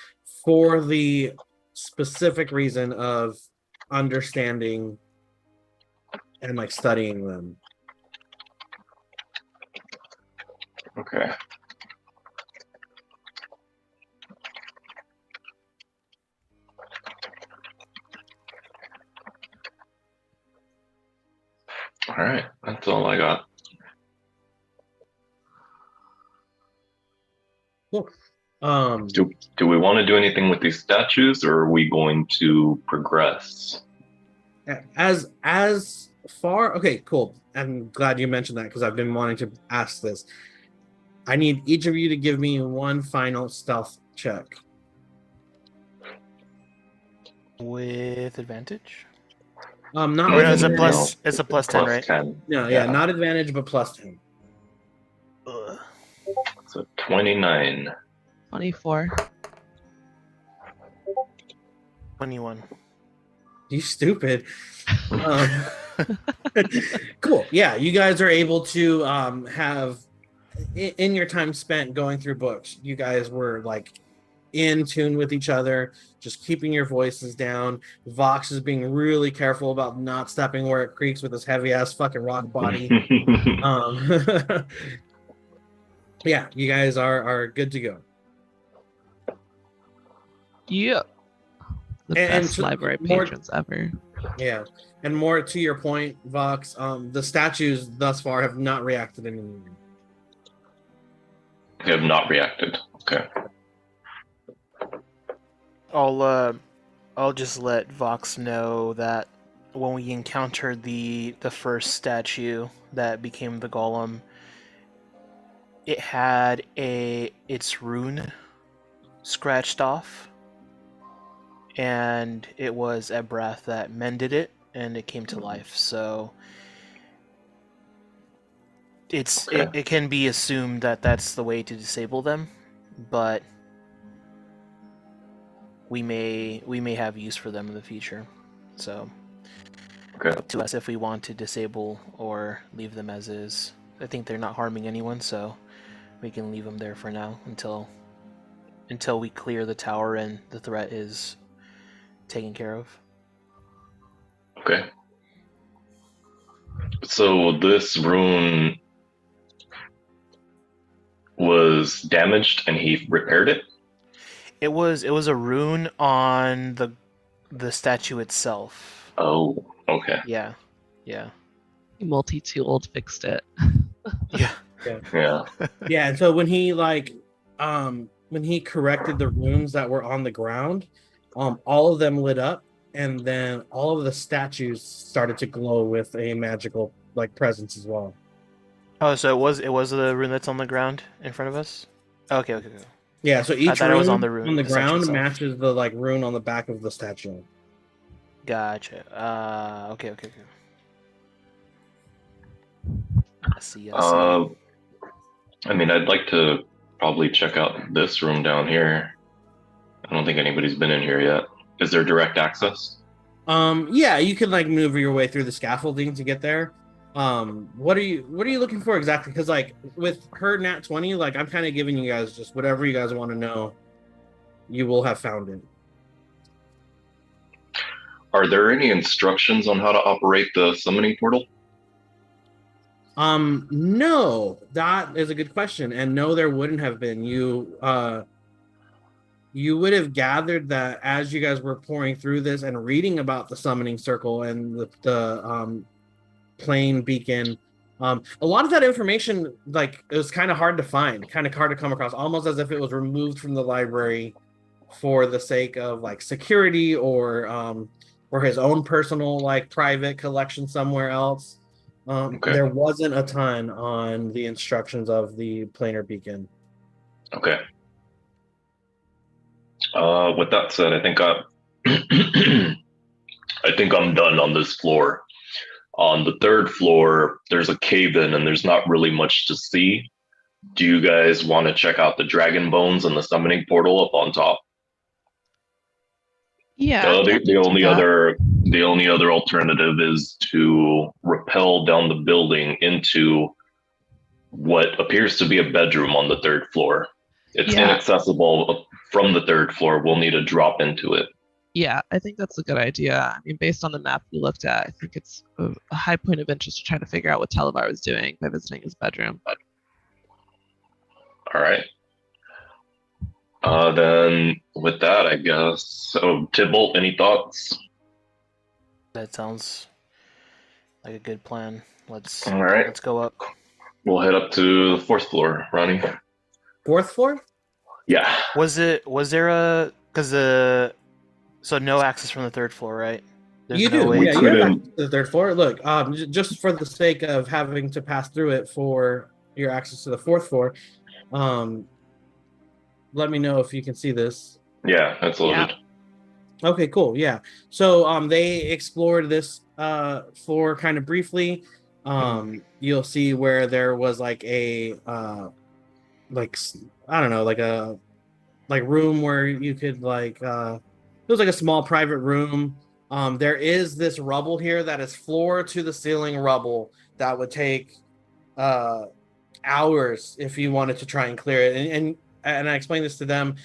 for the specific reason of understanding and like studying them. Okay. All right, that's all I got. Cool. Do we want to do anything with these statues, or are we going to progress? As far, okay, cool. I'm glad you mentioned that because I've been wanting to ask this. I need each of you to give me one final stealth check. With advantage? Not no, it's a plus. It's a plus 10, right? 10. No, yeah, not advantage, but plus 10. So 29. 24. 21. You stupid. Cool. Yeah, you guys are able to have in your time spent going through books, you guys were like in tune with each other, just keeping your voices down. Vox is being really careful about not stepping where it creaks with his heavy ass fucking rock body. Yeah, you guys are good to go. Yeah. The best library patrons ever. Yeah. And more to your point, Vox, the statues thus far have not reacted in any way. They have not reacted. Okay. I'll just let Vox know that when we encountered the first statue that became the golem, it had its rune scratched off, and it was a breath that mended it, and it came to life. So it can be assumed that that's the way to disable them, but we may have use for them in the future. So up to us if we want to disable or leave them as is. I think they're not harming anyone, so we can leave them there for now until we clear the tower and the threat is taken care of. Okay. So this rune was damaged and he repaired it? It was a rune on the statue itself. Oh, okay. Yeah. Multi-tooled fixed it. Yeah. Yeah, and so when he corrected the runes that were on the ground, all of them lit up, and then all of the statues started to glow with a magical presence as well. Oh, so it was the rune that's on the ground in front of us? Okay. Yeah, so each rune it was on the ground matches the rune on the back of the statue. Gotcha. Okay. I see. I mean, I'd like to probably check out this room down here. I don't think anybody's been in here yet. Is there direct access? Yeah, you can maneuver your way through the scaffolding to get there. What are you looking for exactly? Because with her nat 20, I'm kind of giving you guys just whatever you guys want to know. You will have found it. Are there any instructions on how to operate the summoning portal? No, that is a good question, and no, there wouldn't have been. You would have gathered that as you guys were pouring through this and reading about the summoning circle and the plane beacon. A lot of that information, it was kind of hard to find, kind of hard to come across, almost as if it was removed from the library for the sake of security or his own personal private collection somewhere else. Okay. There wasn't a ton on the instructions of the planar beacon. Okay. With that said, I think I'm done on this floor. On the third floor, there's a cave-in and there's not really much to see. Do you guys want to check out the dragon bones and the summoning portal up on top? Yeah. The only other alternative is to rappel down the building into what appears to be a bedroom on the third floor. It's inaccessible from the third floor. We'll need to drop into it. Yeah, I think that's a good idea. I mean, based on the map we looked at, I think it's a high point of interest to try to figure out what Thalivar was doing by visiting his bedroom. All right. Then with that, I guess. So, Tybalt, any thoughts? That sounds like a good plan. Let's go up. We'll head up to the fourth floor, Ronnie. Fourth floor? Yeah. So no access from the third floor, right? There's you do. Yeah, you have access to the third floor. Look, just for the sake of having to pass through it for your access to the fourth floor, let me know if you can see this. Yeah, that's loaded. Yeah. Okay, cool. Yeah. So they explored this floor kind of briefly. You'll see where there was a room where you could it was a small private room. There is this rubble here that is floor to the ceiling rubble that would take hours if you wanted to try and clear it. And I explained this to them.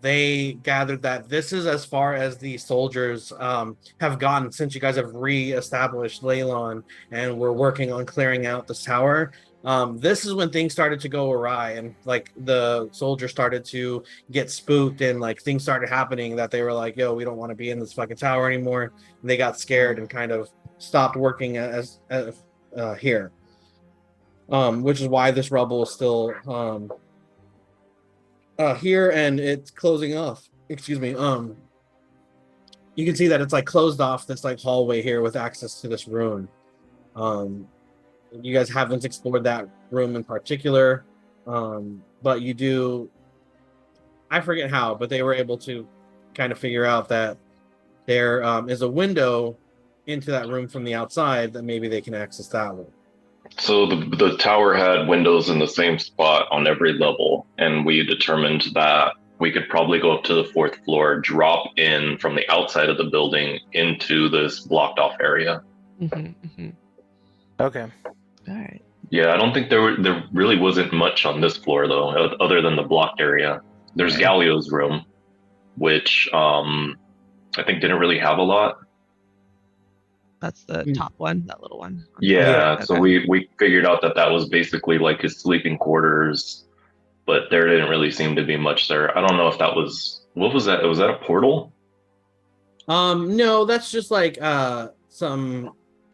They gathered that this is as far as the soldiers have gotten since you guys have re-established Leylon and we're working on clearing out this tower. This is when things started to go awry and the soldiers started to get spooked and things started happening that they were yo, we don't want to be in this fucking tower anymore. And they got scared and kind of stopped working as here, which is why this rubble is still here and it's closing off. Excuse me. You can see that it's closed off this hallway here with access to this room. You guys haven't explored that room in particular, but you do. I forget how, but they were able to kind of figure out that there is a window into that room from the outside that maybe they can access that way. So the tower had windows in the same spot on every level, and we determined that we could probably go up to the fourth floor, drop in from the outside of the building into this blocked off area. Okay. All right. Yeah, I don't think there really wasn't much on this floor though, other than the blocked area. There's Galio's room, which I think didn't really have a lot. That's the top one, that little one. Yeah, okay. So we figured out that was basically his sleeping quarters, but there didn't really seem to be much there. I don't know if that was, what was that? Was that a portal? No, that's just like some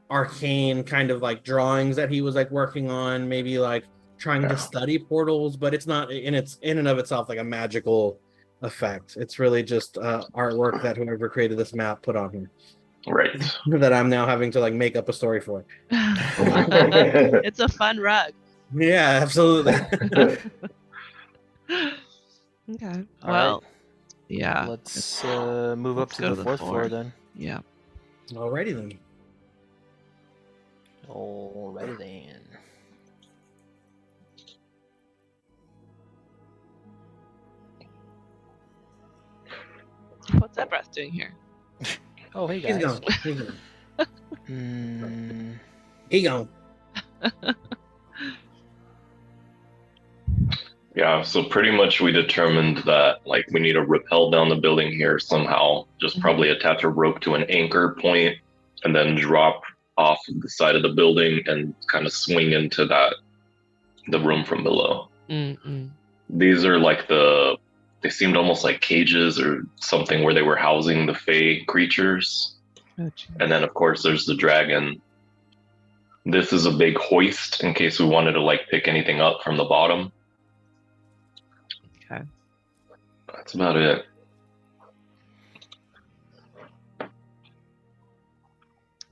arcane kind of like drawings that he was like working on, maybe like trying to study portals, but it's not in and of itself like a magical effect. It's really just artwork that whoever created this map put on here. Right. That I'm now having to like make up a story for. It's a fun rug. Yeah, absolutely. Okay. All Well, right. yeah. Let's move up let's to go the to the fourth floor. floor then. Yeah. Alrighty then. Alrighty then. What's that breath doing here? Oh, hey He's guys. gone. He's gone. He gone. Yeah, so pretty much we determined that like we need to rappel down the building here somehow, just probably attach a rope to an anchor point and then drop off the side of the building and kind of swing into the room from below. These are like they seemed almost like cages or something where they were housing the Fae creatures. Oh, and then of course there's the dragon. This is a big hoist in case we wanted to like pick anything up from the bottom. Okay. That's about it.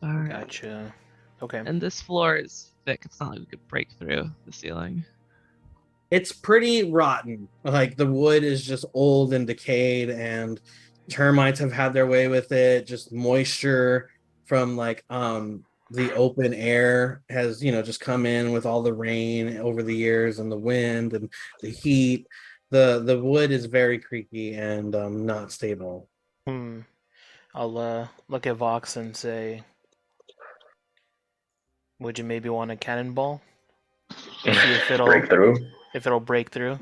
All right. Gotcha. Okay. And this floor is thick. It's not like we could break through the ceiling. It's pretty rotten. Like the wood is just old and decayed, and termites have had their way with it. Just moisture from like the open air has just come in with all the rain over the years and the wind and the heat. The wood is very creaky and not stable. I'll look at Vox and say, would you maybe want a cannonball? See if it'll break through. If it'll break through.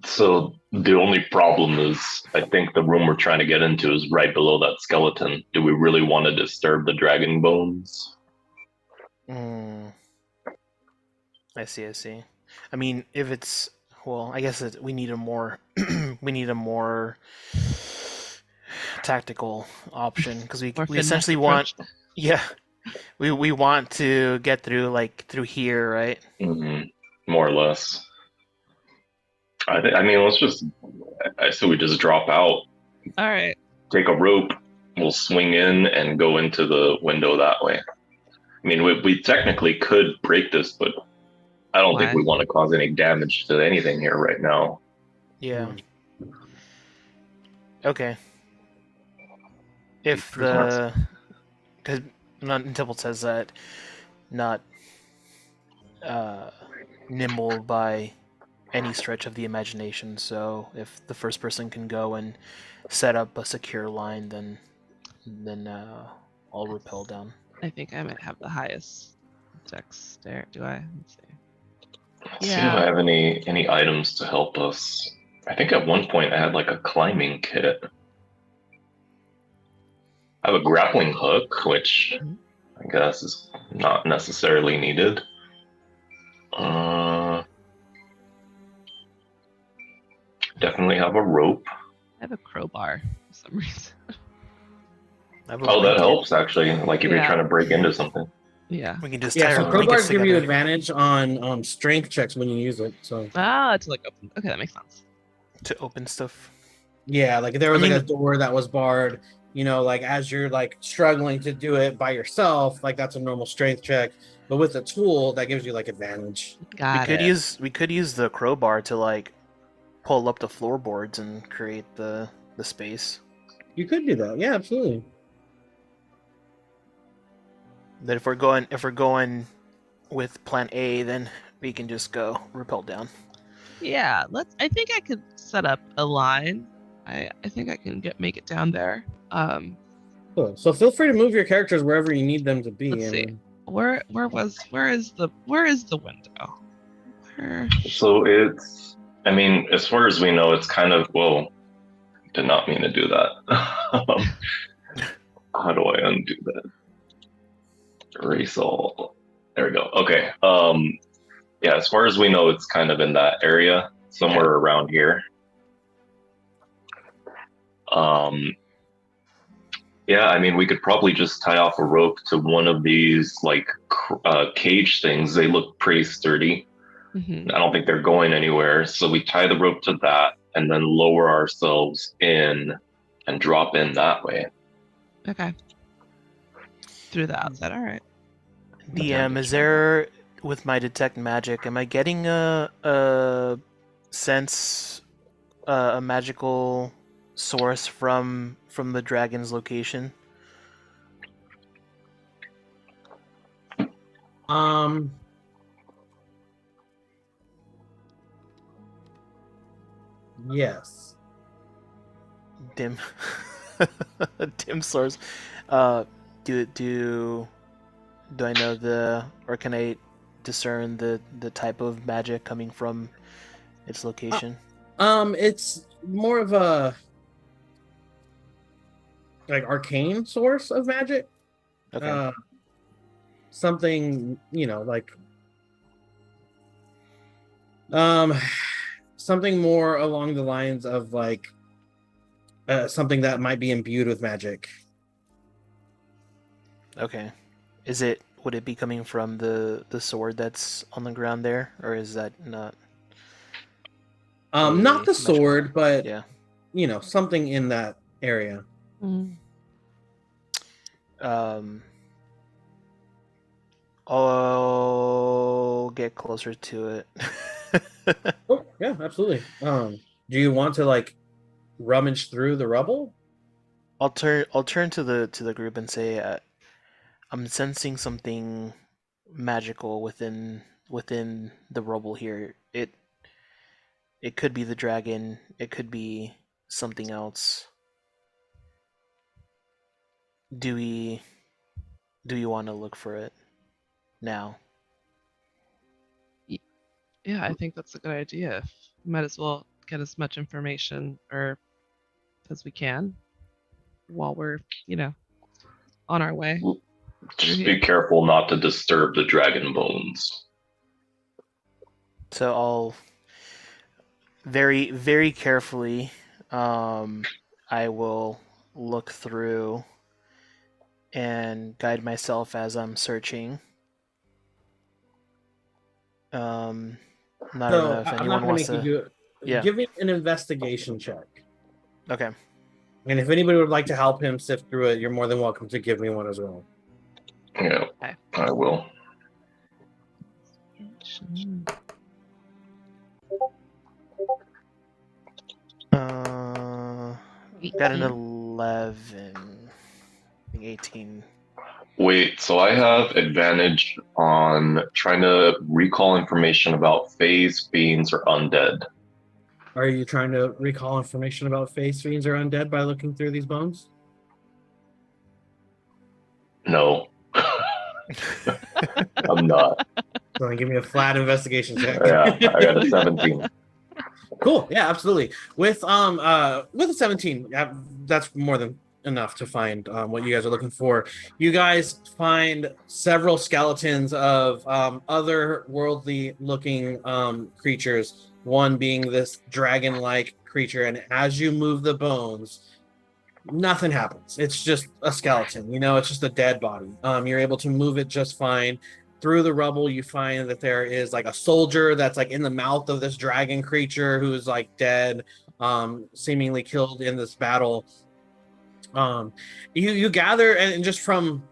So the only problem is, I think the room we're trying to get into is right below that skeleton. Do we really want to disturb the dragon bones? I see. I mean, if it's I guess we need a more tactical option because we essentially want we want to get through through here, right? More or less. I mean, I say we just drop out. All right. Take a rope. We'll swing in and go into the window that way. I mean, we technically could break this, but I don't think we want to cause any damage to anything here right now. Yeah. Okay. If because Tybalt says that not nimble by any stretch of the imagination, so if the first person can go and set up a secure line, then I'll rappel down. I think I might have the highest dexterity. Do I? Let's see. Let's see if I have any items to help us. I think at one point I had like a climbing kit. I have a grappling hook, which I guess is not necessarily needed. Definitely have a rope. I have a crowbar for some reason. That helps actually. Like if you're trying to break into something. Yeah. We can just so crowbars give you advantage on strength checks when you use it. So to like open. Okay, that makes sense. To open stuff. Yeah, like if there was like a door that was barred, like as you're like struggling to do it by yourself, like that's a normal strength check. But with a tool, that gives you like advantage. We could use the crowbar to like pull up the floorboards and create the space. You could do that. Yeah, absolutely. That if we're going with plan A, then we can just go rappel down. Yeah, I think I could set up a line. I think I can make it down there. Cool. So feel free to move your characters wherever you need them to be. Let's see. Where is the window? So it's, I mean, as far as we know, it's kind of, did not mean to do that. How do I undo that? Erase all. There we go. Okay. Yeah, as far as we know, it's kind of in that area, somewhere around here. Yeah, I mean, we could probably just tie off a rope to one of these like cage things. They look pretty sturdy. I don't think they're going anywhere. So we tie the rope to that and then lower ourselves in and drop in that way. Okay. Through the outside, all right. DM, is there, with my detect magic, am I getting a sense, a magical source from the dragon's location? Yes. Dim source. Do I know or can I discern the type of magic coming from its location? It's more of a like arcane source of magic. Okay. Something, like something more along the lines of like something that might be imbued with magic. Okay. Would it be coming from the sword that's on the ground there, or is that not? Not the sword, but yeah, something in that area. I'll get closer to it. Oh, yeah, absolutely. Do you want to like rummage through the rubble? I'll turn to the group and say, I'm sensing something magical within the rubble here. It could be the dragon. It could be something else. Do we want to look for it now? Yeah, I think that's a good idea. Might as well get as much information as we can while we're, on our way. Just be careful not to disturb the dragon bones. So I'll very, very carefully, I will look through and guide myself as I'm searching. Not know if anyone wants to do it. Yeah. Give me an investigation check. Okay. And if anybody would like to help him sift through it, you're more than welcome to give me one as well. Yeah, okay. I will. Got an 11. I think 18. Wait, so I have advantage on trying to recall information about phase, fiends, or undead. Are you trying to recall information about phase, fiends, or undead by looking through these bones? No. I'm not. So give me a flat investigation check. Yeah, I got a 17. Cool. Yeah, absolutely. With a 17, that's more than enough to find what you guys are looking for. You guys find several skeletons of otherworldly looking creatures, one being this dragon-like creature, and as you move the bones, nothing happens. It's just a skeleton, it's just a dead body. You're able to move it just fine. Through the rubble, you find that there is like a soldier that's like in the mouth of this dragon creature who is like dead, seemingly killed in this battle. You gather, and just from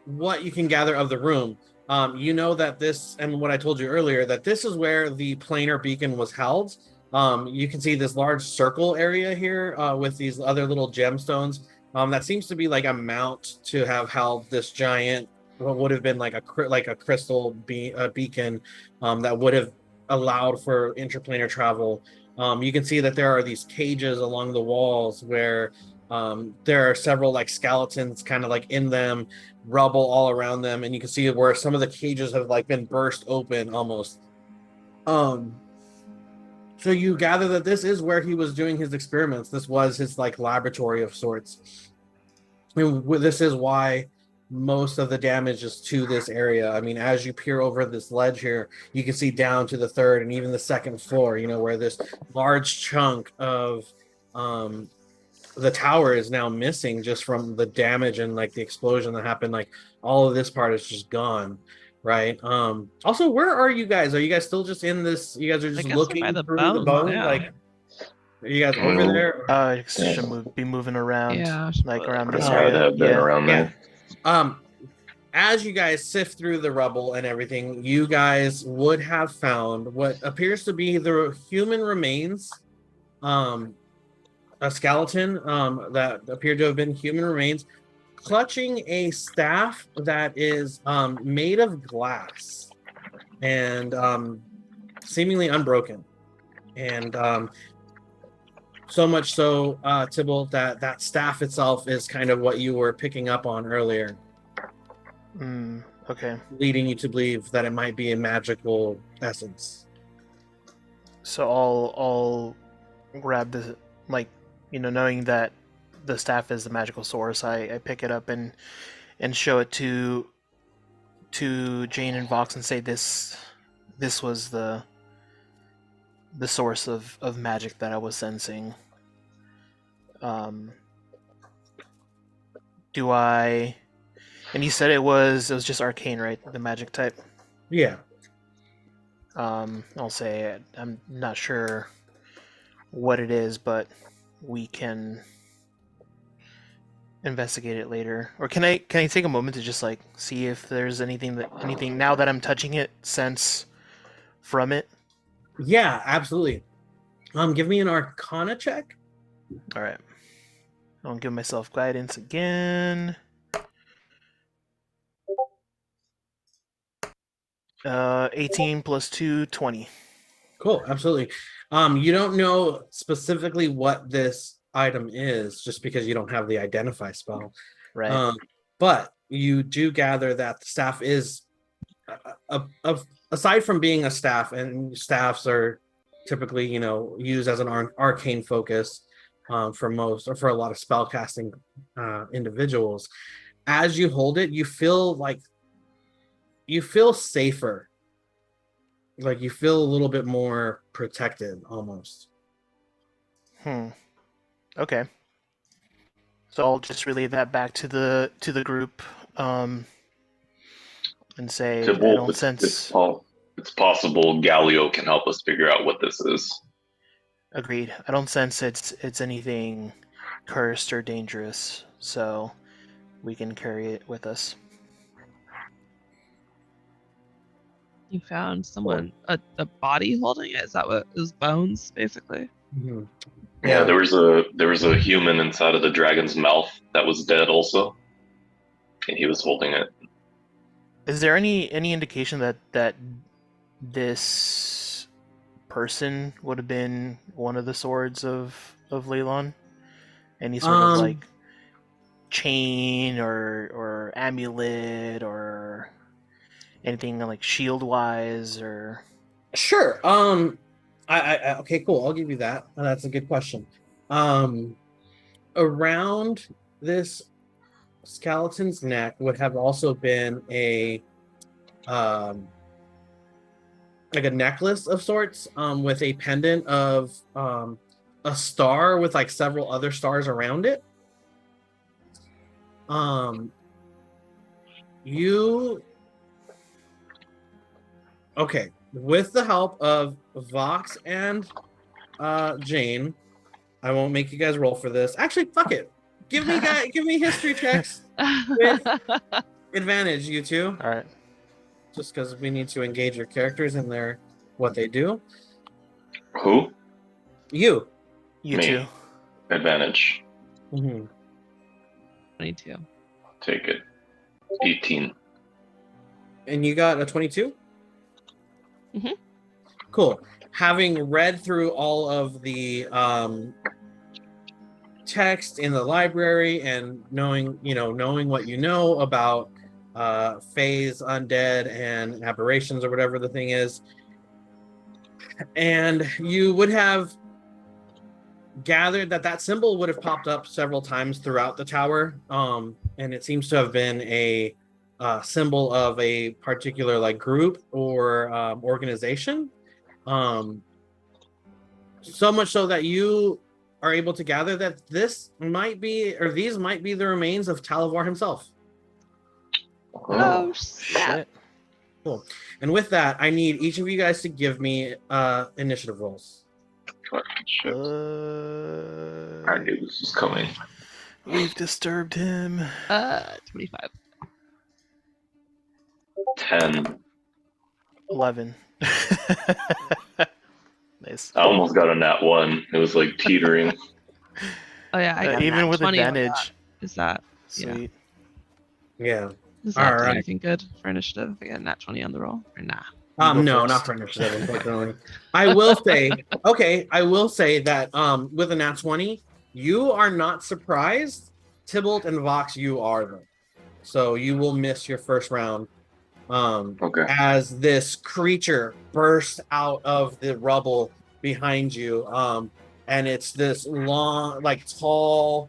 what you can gather of the room, that this, and what I told you earlier, that this is where the planar beacon was held. You can see this large circle area here with these other little gemstones. That seems to be like a mount to have held this giant, what would have been like a crystal beacon that would have allowed for interplanar travel. You can see that there are these cages along the walls where there are several like skeletons kind of like in them, rubble all around them, and you can see where some of the cages have like been burst open almost. So you gather that this is where he was doing his experiments. This was his like laboratory of sorts. And this is why most of the damage is to this area. I mean, as you peer over this ledge here, you can see down to the third and even the second floor, where this large chunk of the tower is now missing just from the damage and like the explosion that happened. Like all of this part is just gone. Right. Also, where are you guys? Are you guys still just in this? You guys are just looking through the bone? Yeah. Like, are you guys over there? Should be moving around. Yeah, like around this I'd area. have been around there. As you guys sift through the rubble and everything, you guys would have found what appears to be the human remains, a skeleton that appeared to have been human remains, clutching a staff that is made of glass and seemingly unbroken. And so much so, Tybalt, that staff itself is kind of what you were picking up on earlier. Okay. Leading you to believe that it might be a magical essence. So I'll grab the, knowing that the staff is the magical source, I pick it up and show it to Jane and Vox and say this was the source of magic that I was sensing. Do I? And you said it was just arcane, right? The magic type. Yeah. I'll say I'm not sure what it is, but we can investigate it later. Or can I take a moment to just see if there's anything now that I'm touching it, sense from it? Yeah, absolutely. Give me an Arcana check. All right. I'll give myself guidance again. 18 plus 2, 20. Cool, absolutely. You don't know specifically what this item is just because you don't have the identify spell. Right. But you do gather that the staff is aside from being a staff, and staffs are typically, used as an arcane focus for most, or for a lot of spellcasting individuals. As you hold it, you feel safer. Like you feel a little bit more protected almost. Okay. So I'll just relay that back to the group and say I don't sense it's possible Galio can help us figure out what this is. Agreed. I don't sense it's anything cursed or dangerous, so we can carry it with us. You found someone, a body holding it? Is that what it was? Bones, basically? Mm-hmm. Yeah, there was a human inside of the dragon's mouth that was dead also, and he was holding it. Is there any indication that this person would have been one of the swords of Leylon? Any sort of chain or amulet or anything shield wise or? Sure. I okay, cool. I'll give you that. That's a good question. Around this skeleton's neck would have also been a necklace of sorts, with a pendant of a star with several other stars around it. Okay, with the help of Vox and Jane, I won't make you guys roll for this. Actually, fuck it. Give me history checks with advantage, you two. All right. Just because we need to engage your characters in what they do. Who? You. You Me. too. Advantage. 22. Take it. 18. And you got a 22? Mm-hmm. Cool. Having read through all of the text in the library and knowing what you know about fays, undead, and aberrations, or whatever the thing is, and you would have gathered that symbol would have popped up several times throughout the tower, and it seems to have been a symbol of a particular like group or organization. So much so that you are able to gather that this might be, or these might be the remains of Thalivar himself. Oh, shit. Cool. And with that, I need each of you guys to give me initiative rolls. I knew this was coming. We've disturbed him. 25. 10. 11. Nice. I almost got a nat 1. It was like teetering. Oh yeah, I got even with 20 advantage. Is that Sweet. Yeah. Is that All right. anything good for initiative? I got a nat 20 on the roll or nah? No, first. not for initiative, unfortunately. I will say that with a nat 20, you are not surprised. Tybalt and Vox, you are though. So you will miss your first round. Okay. As this creature bursts out of the rubble behind you. And it's this long, like tall,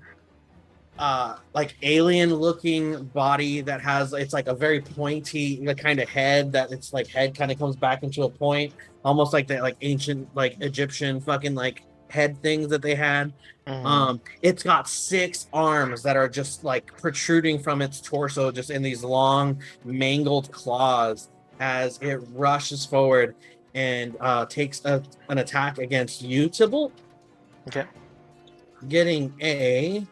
like alien looking body that has, it's like a very pointy kind of head that it's like head kind of comes back into a point, almost like the like ancient like Egyptian fucking like head things that they had. It's got 6 arms that are just like protruding from its torso, just in these long mangled claws as it rushes forward and takes an attack against you, Tybalt. Okay. Getting a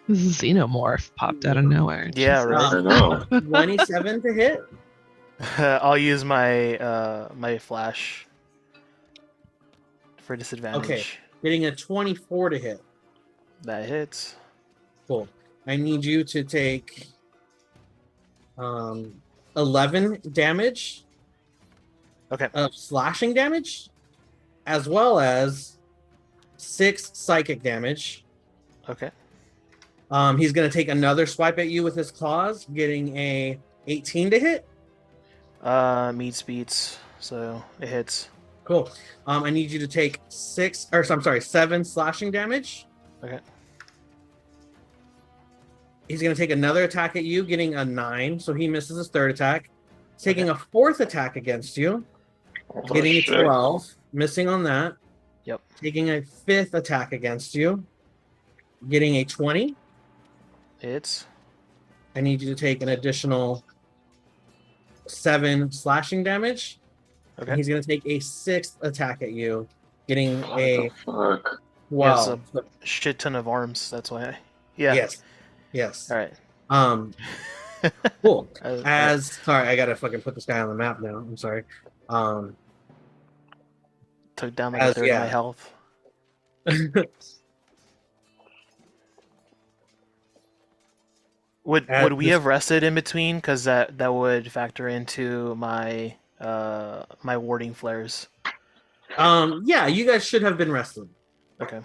Xenomorph popped out of nowhere. Yeah, Jesus. right. I know. 27 to hit. I'll use my my flash for disadvantage. Okay. Getting a 24 to hit. That hits. Cool. I need you to take 11 damage. Okay. Of slashing damage, as well as 6 psychic damage. Okay. He's going to take another swipe at you with his claws, getting a 18 to hit. Meets beats, so it hits. Cool. I need you to take 7 slashing damage. Okay. He's going to take another attack at you, getting a 9, so he misses his third attack. Taking a 4th attack against you, getting a 12, missing on that. Yep. Taking a 5th attack against you, getting a 20. Hits. I need you to take an additional 7 slashing damage. Okay. He's going to take a 6th attack at you, getting a 12. A shit ton of arms. That's why. Yes. All right. Cool. Sorry, I gotta fucking put this guy on the map now. I'm sorry. Took down like a third of my health. Would we have rested in between? Because that would factor into my my warding flares. Yeah, you guys should have been rested. Okay.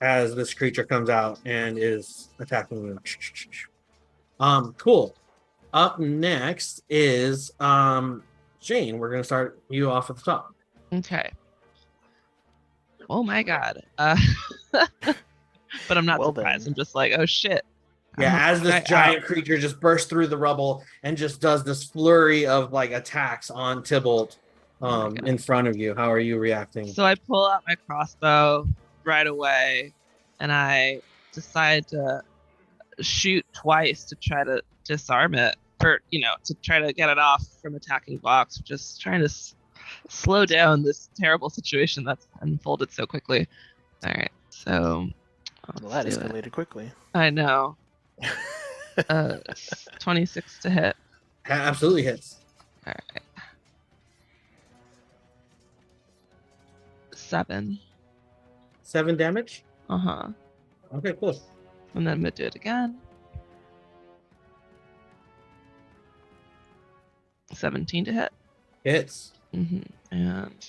As this creature comes out and is attacking you. Cool. Up next is Jane. We're gonna start you off at the top. Okay. Oh my god. But I'm not surprised. I'm just like, oh shit. Yeah, as this giant creature just bursts through the rubble and just does this flurry of like attacks on Tybalt in front of you. How are you reacting? So I pull out my crossbow right away and I decide to shoot twice to try to disarm it, or to try to get it off from attacking Vox, just trying to slow down this terrible situation that's unfolded so quickly. All right, so well, that escalated quickly. I know. 26 to hit. Absolutely hits. All right. 7 damage. Okay, cool. And then I'm gonna do it again. 17 to hit. Hits. And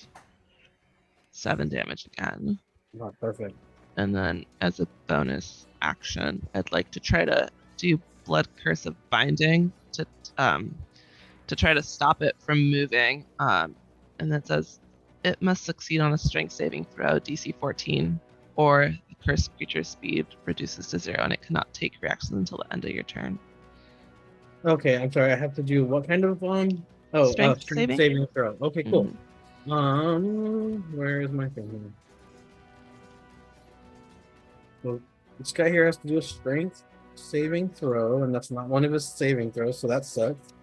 7 damage again. Oh, perfect. And then as a bonus action, I'd like to try to do Blood Curse of Binding to try to stop it from moving. and that says it must succeed on a strength saving throw DC 14, or the cursed creature's speed reduces to 0 and it cannot take reactions until the end of your turn. Okay, I'm sorry. I have to do what kind of strength saving throw. Okay, cool. Where is my thing here? Well, this guy here has to do a strength saving throw, and that's not one of his saving throws, so that sucks.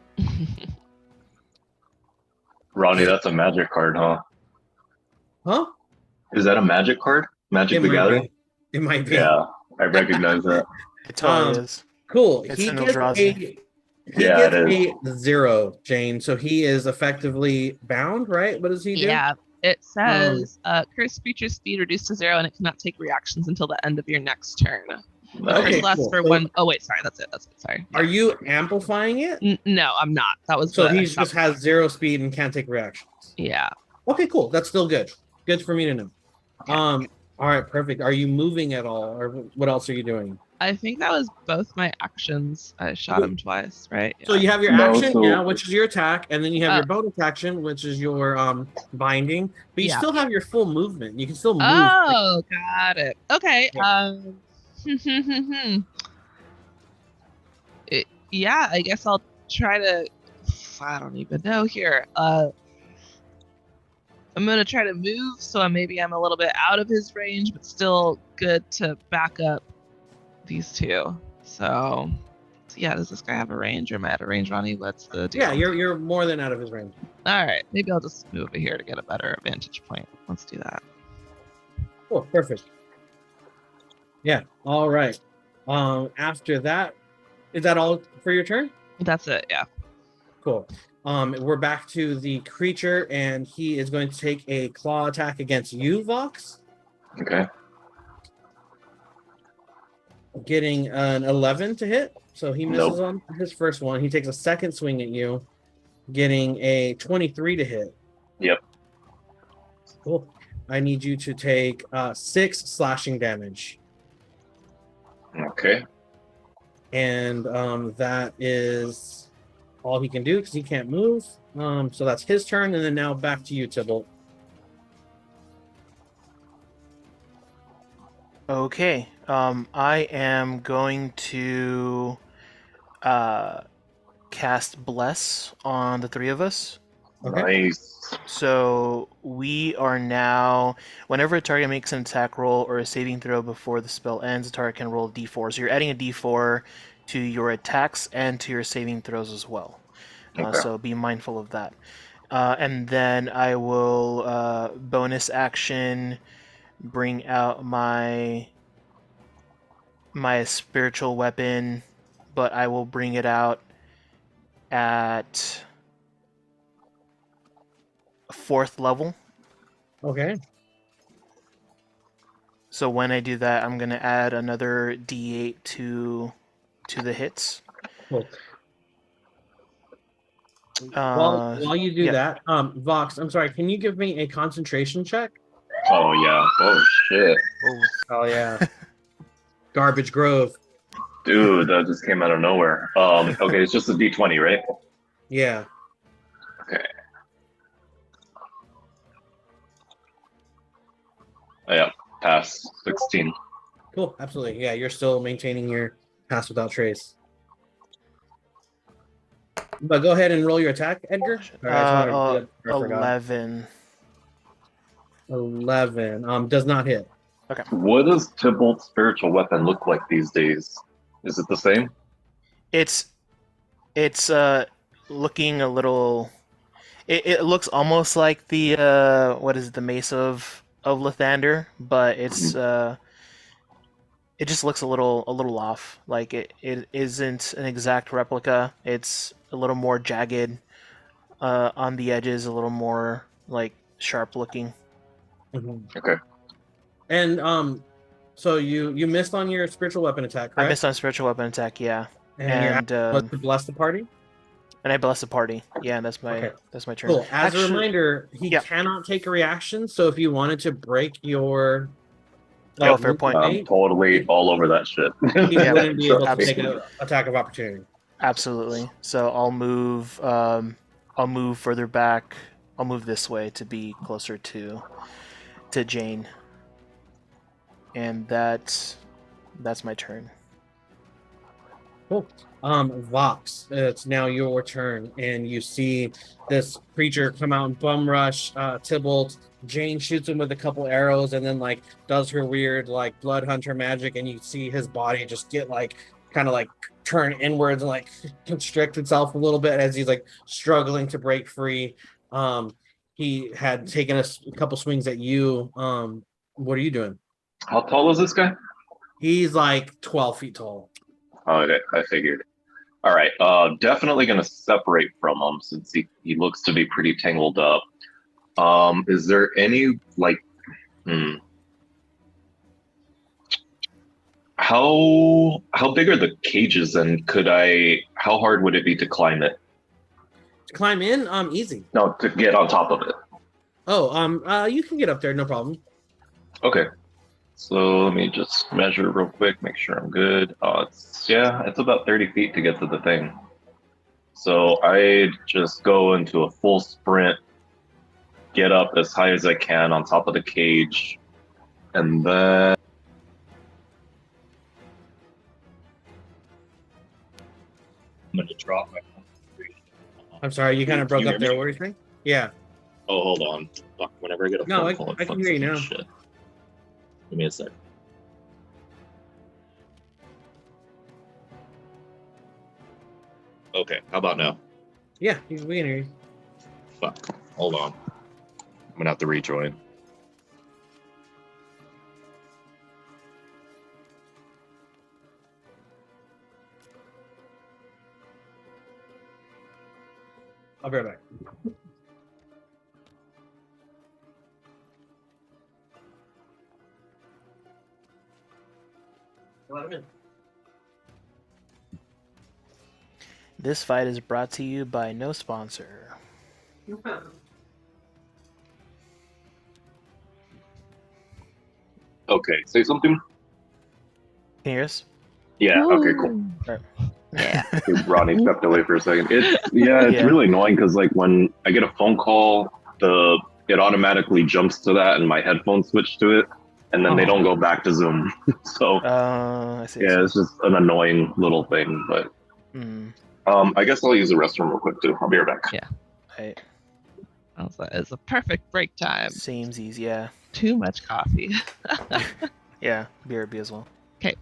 Ronnie, that's a magic card, huh? Huh? Is that a magic card? Magic the Gathering? It might be. Yeah, I recognize that. It totally is. Cool. It's He an gets Eldrazi. a 0, Jane. So he is effectively bound, right? What does he do? Yeah, it says cursed creature's speed reduced to 0 and it cannot take reactions until the end of your next turn. Okay, lasts for one. Oh wait, sorry, that's it. Sorry. Are you amplifying it? No, I'm not. That was so he just has 0 speed and can't take reactions. Yeah. Okay, cool. That's still good. Good for me to know. Okay. All right, perfect. Are you moving at all, or what else are you doing? I think that was both my actions. I shot him twice, right? So you have your action, which is your attack, and then you have your bonus action, which is your binding. But you still have your full movement. You can still move. Oh, got it. Okay. Yeah. I guess I'll try to. I don't even know here. I'm gonna try to move, so maybe I'm a little bit out of his range, but still good to back up these two. So yeah, does this guy have a range, or am I out of range, Ronnie? What's the deal? Yeah, you're more than out of his range. All right, maybe I'll just move over here to get a better vantage point. Let's do that. Cool, perfect. Yeah, all right. After that, is that all for your turn? That's it, yeah. Cool. We're back to the creature, and he is going to take a claw attack against you, Vox. Okay. Getting an 11 to hit, so he misses on his first one. He takes a second swing at you, getting a 23 to hit. Yep. Cool. I need you to take 6 slashing damage. Okay. And that is all he can do because he can't move. So that's his turn, and then now back to you, Tybalt. Okay. I am going to cast Bless on the 3 of us. Okay. Nice. So we are now, whenever a target makes an attack roll or a saving throw before the spell ends, the target can roll a d4. So you're adding a d4 to your attacks and to your saving throws as well. Okay. So be mindful of that. And then I will bonus action bring out my spiritual weapon, but I will bring it out at 4th level. Okay. So when I do that, I'm going to add another d8 to the hits. Cool. While you do that, Vox, I'm sorry, can you give me a concentration check? Oh, yeah. Oh, shit. Oh, yeah. Garbage Grove. Dude, that just came out of nowhere. Okay, it's just a d20, right? Yeah. Okay. Oh, yeah, pass 16. Cool, absolutely. Yeah, you're still maintaining your pass without trace. But go ahead and roll your attack, Edgar. 11. 11. Does not hit. Okay. What does Tybalt's spiritual weapon look like these days? Is it the same? It's looking a little. It looks almost like the the Mace of Lathander, but it's it just looks a little off. Like it isn't an exact replica. It's a little more jagged on the edges, a little more like sharp looking. Mm-hmm. Okay. And so you missed on your spiritual weapon attack, correct? I missed on spiritual weapon attack, yeah. And was to bless the party? And I bless the party. Yeah, that's my turn. Cool. As a reminder, he cannot take a reaction, so if you wanted to break your fair point. I'm totally all over that shit. He wouldn't be able to take an attack of opportunity. Absolutely. So I'll move further back I'll move this way to be closer to Jane. And that's my turn. Cool. Vox, it's now your turn, and you see this creature come out and bum rush Tybalt. Jane shoots him with a couple arrows and then like does her weird like blood hunter magic, and you see his body just get like kind of like turn inwards and like constrict itself a little bit as he's like struggling to break free. He had taken a couple swings at you. What are you doing? How tall is this guy? He's like 12 feet tall. Oh, okay, I figured. All right, definitely going to separate from him since he looks to be pretty tangled up. Is there any, like, how big are the cages, and how hard would it be to climb it? To climb in? Easy. No, to get on top of it. Oh, you can get up there, no problem. Okay. So let me just measure real quick, make sure I'm good. It's about 30 feet to get to the thing. So I just go into a full sprint, get up as high as I can on top of the cage, and then I'm going to drop my concentration. I'm sorry, you kind of broke up there. What were you saying? Yeah. Oh, hold on. Fuck, whenever I get a phone call, I can hear you now. Shit. Give me a sec. Okay, how about now? Yeah, we can hear you. Fuck, hold on. I'm gonna have to rejoin. I'll be right back. Let him in. This fight is brought to you by no sponsor. Okay, say something. Can you hear us? Yeah. Ooh. Okay. Cool. Right. Yeah. Ronnie stepped away for a second. It's really annoying because like when I get a phone call, it automatically jumps to that, and my headphones switch to it, and then they don't go back to Zoom. So I see. yeah, it's just an annoying little thing. But I guess I'll use the restroom real quick too. I'll be right back. Yeah. Right. It's a perfect break time. Seems easy, yeah. Too much coffee. Yeah, BRB as well. Okay.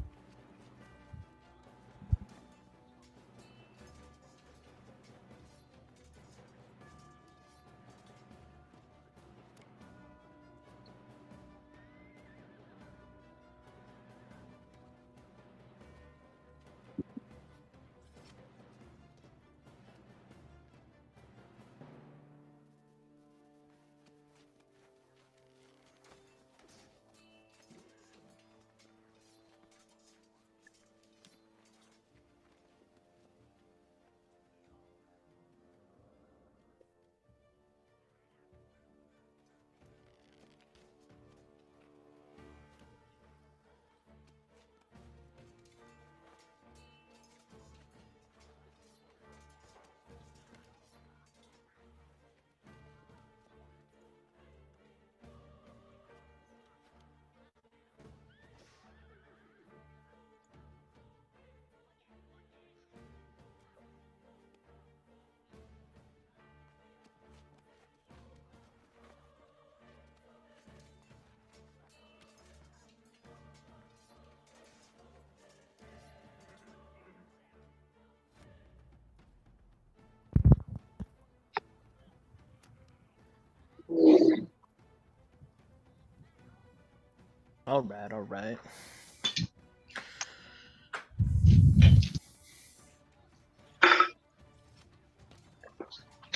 All right.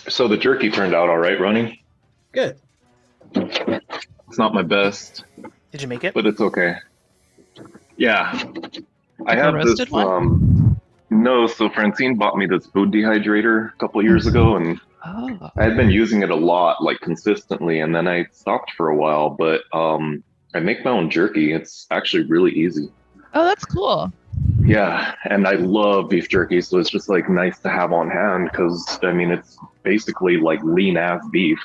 So the jerky turned out all right, Ronnie. Good. It's not my best. Did you make it? But it's okay. Yeah. I Like a have roasted this one? No, so Francine bought me this food dehydrator a couple years ago, and Oh. I had been using it a lot, like consistently, and then I stopped for a while, but I make my own jerky. It's actually really easy. Oh, that's cool. Yeah, and I love beef jerky, so it's just like nice to have on hand because I mean it's basically like lean ass beef.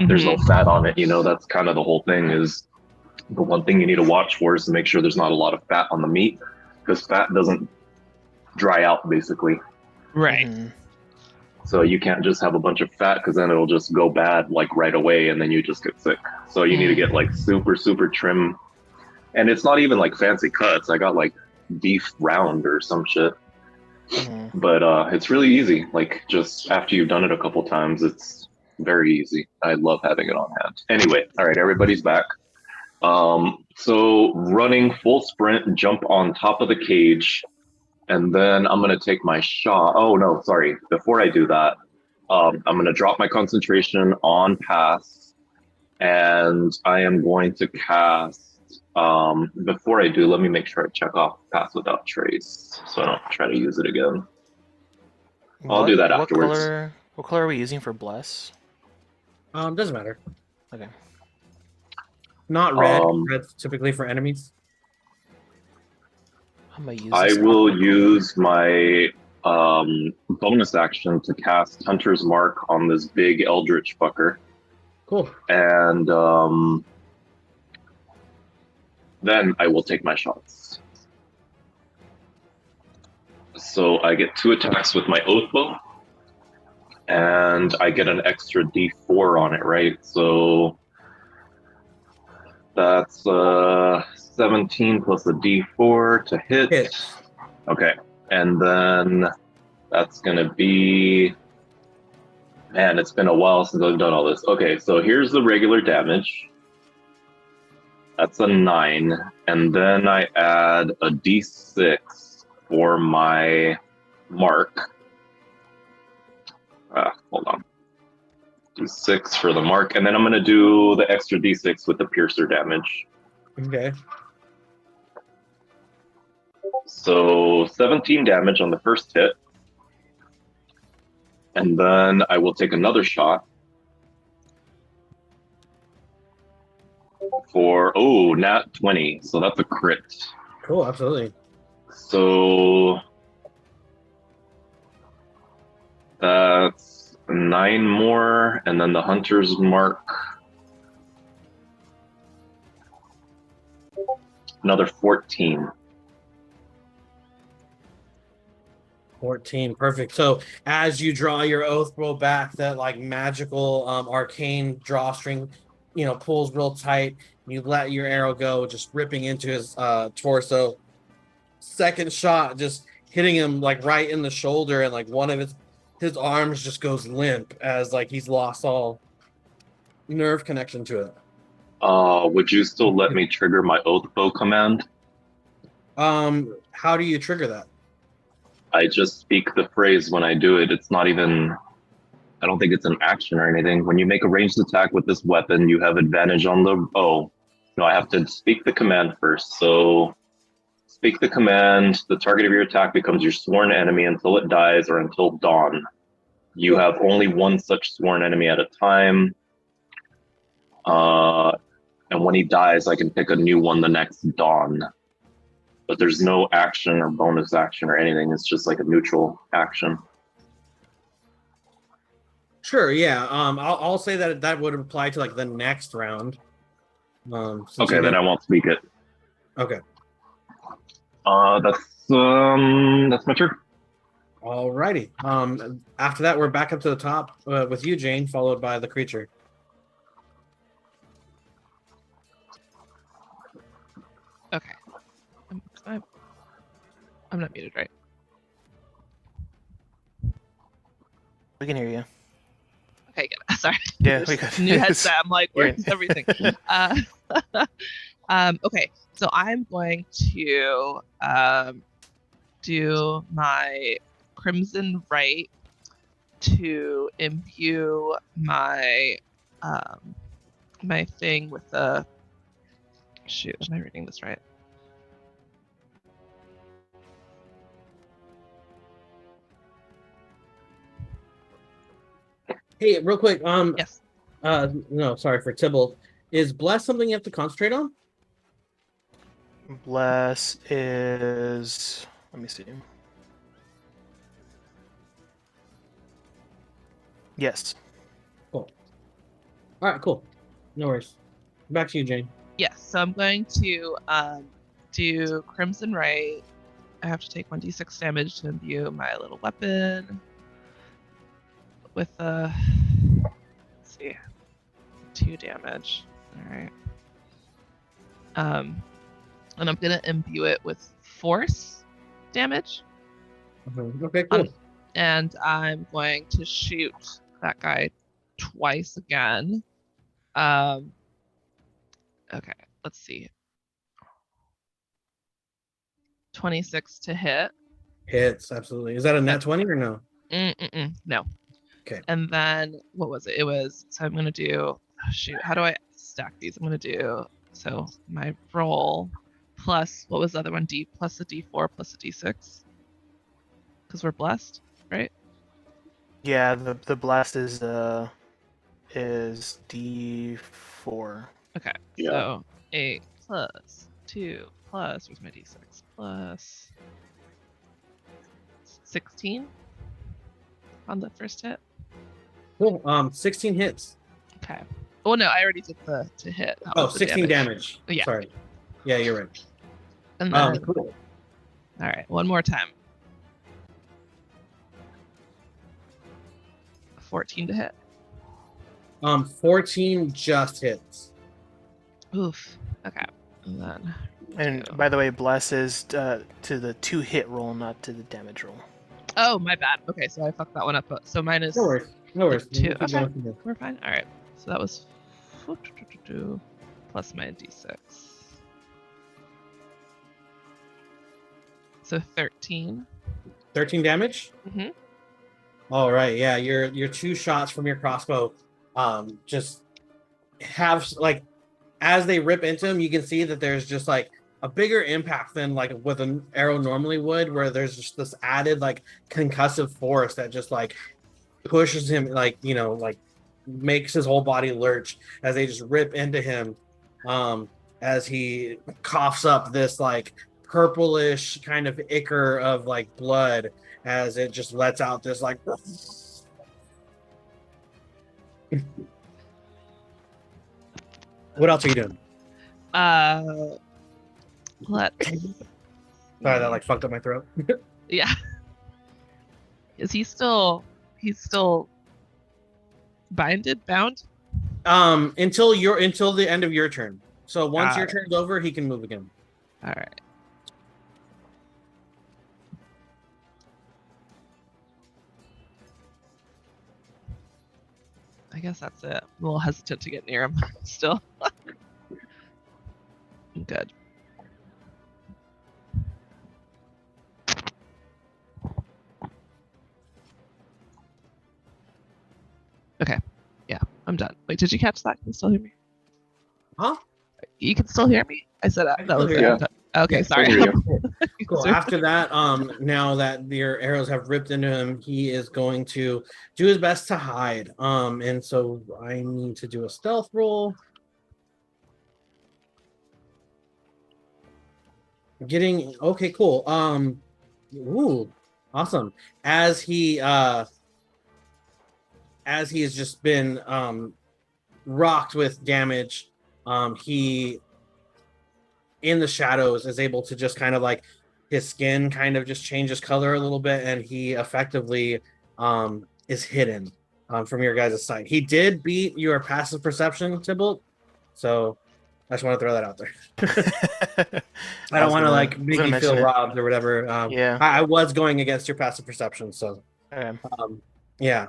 There's no fat on it, that's kind of the whole thing. Is the one thing you need to watch for is to make sure there's not a lot of fat on the meat, because fat doesn't dry out basically. Right. So you can't just have a bunch of fat, because then it'll just go bad like right away and then you just get sick. So you need to get like super, super trim. And it's not even like fancy cuts. I got like beef round or some shit. But it's really easy. Like just after you've done it a couple times, it's very easy. I love having it on hand. Anyway, all right, everybody's back. So running full sprint, jump on top of the cage, and then I'm going to take my shot. Oh, no, sorry. Before I do that, I'm going to drop my concentration on pass, and I am going to cast. Before I do, let me make sure I check off pass without trace, so I don't try to use it again. I'll do that afterwards. What color are we using for bless? Doesn't matter. Okay. Not red. Red's typically for enemies. I will use my bonus action to cast Hunter's Mark on this big Eldritch fucker. Cool. And then I will take my shots. So I get 2 attacks with my Oath Bow, and I get an extra D4 on it, right? So that's 17 plus a D4 to hit. Okay, and then that's gonna be, man, it's been a while since I've done all this. Okay, so here's the regular damage. That's a 9, and then I add a D6 for my mark. Hold on. D6 for the mark, and then I'm gonna do the extra D6 with the piercer damage. Okay. So 17 damage on the first hit. And then I will take another shot for, nat 20. So that's a crit. Cool, absolutely. So that's 9 more, and then the Hunter's Mark. Another 14. 14, perfect. So as you draw your Oath Bow back, that like magical arcane drawstring, pulls real tight. You let your arrow go, just ripping into his torso. Second shot, just hitting him like right in the shoulder, and like one of his arms just goes limp as like he's lost all nerve connection to it. Would you still let me trigger my Oath Bow command? How do you trigger that? I just speak the phrase when I do it. It's not even, I don't think it's an action or anything. When you make a ranged attack with this weapon, you have advantage on the, I have to speak the command first. So speak the command, the target of your attack becomes your sworn enemy until it dies or until dawn. You have only one such sworn enemy at a time. And when he dies, I can pick a new one the next dawn. But there's no action or bonus action or anything. It's just like a neutral action. Sure, yeah. I'll say that would apply to like the next round. Okay, then I won't speak it. Okay. That's my turn. Alrighty. After that, we're back up to the top with you, Jane, followed by the creature. Okay. I'm not muted, right? We can hear you. Okay, good. Sorry. Yeah, we got new headset. I'm like, where's everything? Okay, so I'm going to do my Crimson Right to imbue my my thing with the shoot. Am I reading this right? Hey, real quick. Yes. No, sorry for Tybalt. Is bless something you have to concentrate on? Bless is Let me see. Yes. Cool. All right, cool. No worries. Back to you, Jane. Yes, so I'm going to do Crimson Right. I have to take 1d6 damage to imbue my little weapon with let's see, 2 damage. All right. And I'm gonna imbue it with force damage. Okay, cool. And I'm going to shoot that guy twice again. Okay, let's see. 26 to hit. Hits, absolutely. Is that a nat 20 or no? No. Okay. And then what was it? It was, so I'm gonna do, shoot, how do I stack these? I'm gonna do, so my roll plus, what was the other one? D plus a D4 plus a D6. Because we're blessed, right? Yeah, the blast is D4. Okay. Yeah. So 8 plus 2 plus, where's my D6? Plus 16 on the first hit. Cool. 16 hits. Okay. Oh no, I already did the to hit. That was the 16 damage. Yeah. Sorry. Yeah, you're right. And then, Cool. all right, one more time. 14 to hit. 14 just hits. Oof. Okay. And then. And by the way, bless is to the 2-hit roll, not to the damage roll. Oh, my bad. Okay, so I fucked that one up. So mine is. No worries. No worries. 2. Okay. We're fine. All right. So that was plus my d6. So 13. 13 damage? Mm-hmm. All right. Yeah, your 2 shots from your crossbow just have, like, as they rip into him, you can see that there's just like a bigger impact than like with an arrow normally would, where there's just this added like concussive force that just like pushes him, like, you know, like makes his whole body lurch as they just rip into him, as he coughs up this like purplish kind of ichor of like blood as it just lets out this like What else are you doing? Sorry, that like fucked up my throat. Yeah. Is he still? He's still bound? Until the end of your turn. So once your turn's over, he can move again. All right. I guess that's it. I'm a little hesitant to get near him still. Good. Okay. Yeah, I'm done. Wait, did you catch that? Can you still hear me? Huh? You can still hear me? I said that was it. Yeah. Okay, Yeah, sorry. Cool. After that, now that your arrows have ripped into him, he is going to do his best to hide. And so I need to do a stealth roll. Okay, cool. Ooh, awesome. As he has just been rocked with damage, he in the shadows is able to just kind of like his skin kind of just changes color a little bit, and he effectively is hidden from your guys' sight. He did beat your passive perception, Tybalt, so I just want to throw that out there. I don't want to like make you feel robbed or whatever. Yeah, I was going against your passive perception, so yeah.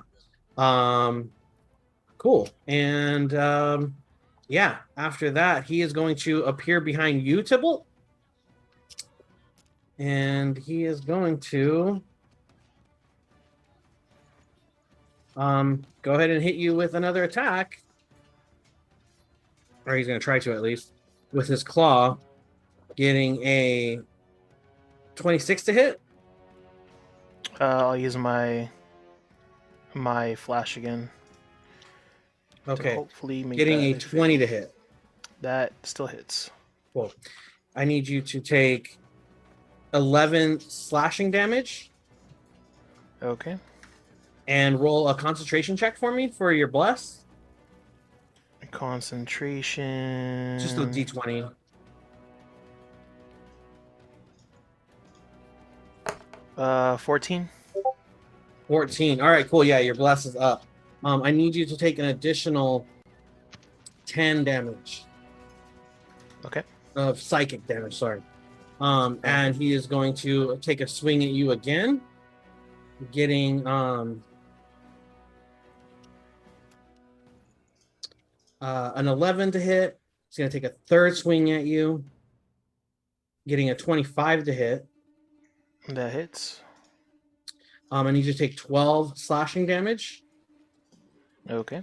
Cool. And yeah, after that, he is going to appear behind you, Tybalt. And he is going to go ahead and hit you with another attack. Or he's going to try to, at least, with his claw, getting a 26 to hit. I'll use my flash again. Okay. Hopefully getting a 20 to hit. That still hits. Cool. I need you to take 11 slashing damage. Okay. And roll a concentration check for me for your bless. Concentration. Just a d20. 14. 14. All right, cool. Yeah, your bless is up. I need you to take an additional 10 damage. Okay. Of psychic damage, sorry. And he is going to take a swing at you again, getting an 11 to hit. He's going to take a third swing at you, getting a 25 to hit. That hits. I need you to take 12 slashing damage. Okay.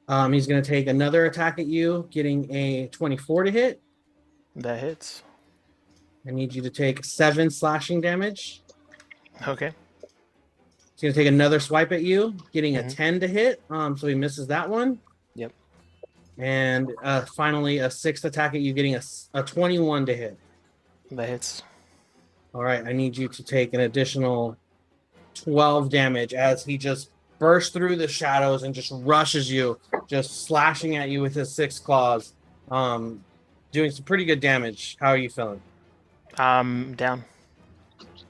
He's going to take another attack at you, getting a 24 to hit. That hits. I need you to take 7 slashing damage. Okay. He's going to take another swipe at you, getting a 10 to hit. So he misses that one. Yep. And finally, a 6th attack at you, getting a 21 to hit. That hits. All right. I need you to take an additional 12 damage as he just bursts through the shadows and just rushes you, just slashing at you with his 6 claws, doing some pretty good damage. How are you feeling? Down.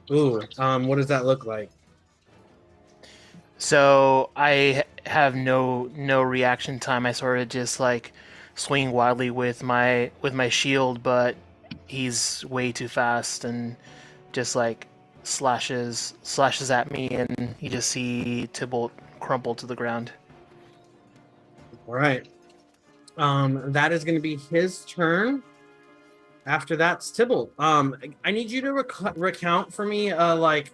Ooh, what does that look like? So I have no reaction time. I sort of just like swing wildly with my shield, but he's way too fast and just like slashes at me, and you just see Tybalt crumple to the ground. All right. That is going to be his turn. After that's Tybalt. I need you to recount for me like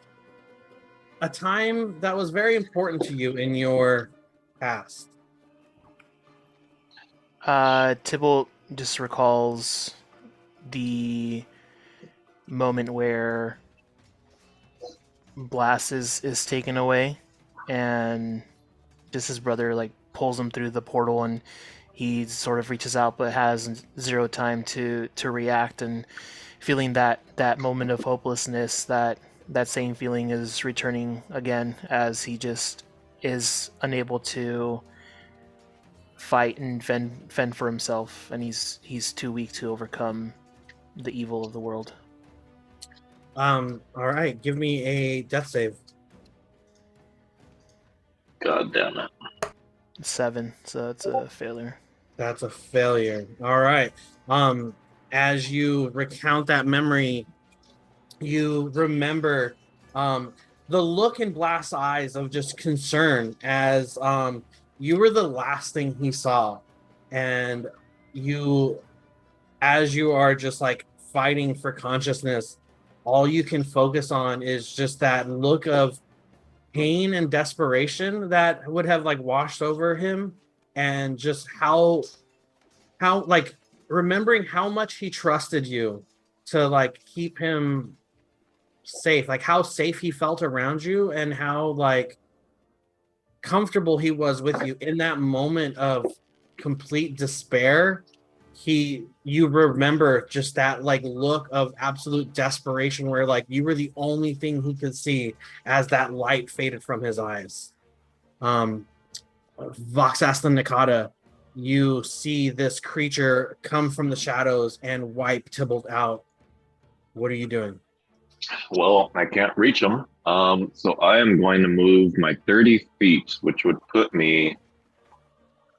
a time that was very important to you in your past. Tybalt just recalls the moment where Blast is taken away, and just his brother like pulls him through the portal, and he sort of reaches out but has 0 time to react, and feeling that moment of hopelessness, that same feeling is returning again as he just is unable to fight and fend for himself, and he's too weak to overcome the evil of the world. All right, give me a death save. God damn it. 7, so it's a failure. That's a failure. All right. As you recount that memory, you remember the look in Blast's eyes of just concern as you were the last thing he saw, and as you are just like fighting for consciousness, all you can focus on is just that look of pain and desperation that would have like washed over him, and just how like remembering how much he trusted you to like keep him safe, like how safe he felt around you and how like comfortable he was with you in that moment of complete despair. You remember just that like look of absolute desperation where like you were the only thing he could see as that light faded from his eyes. Vox Aston Nikata, you see this creature come from the shadows and wipe Tybalt out. What are you doing? Well, I can't reach him. So I am going to move my 30 feet, which would put me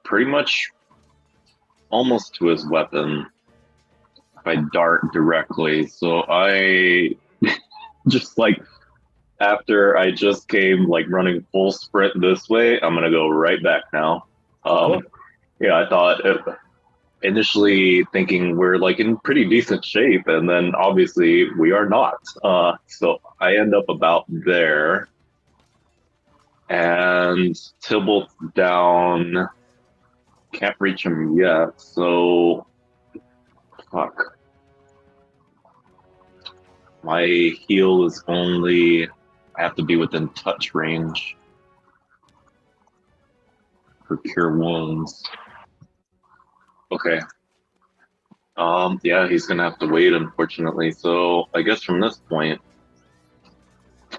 pretty much almost to his weapon if I dart directly. So I just like after I just came like running full sprint this way, I'm gonna go right back now. Cool. Yeah, I thought initially thinking we're like in pretty decent shape, and then obviously we are not. So I end up about there, and Tybalt's down. Can't reach him yet, so fuck. My heal is only, I have to be within touch range for cure wounds. Okay. Yeah, he's gonna have to wait, unfortunately. So I guess from this point,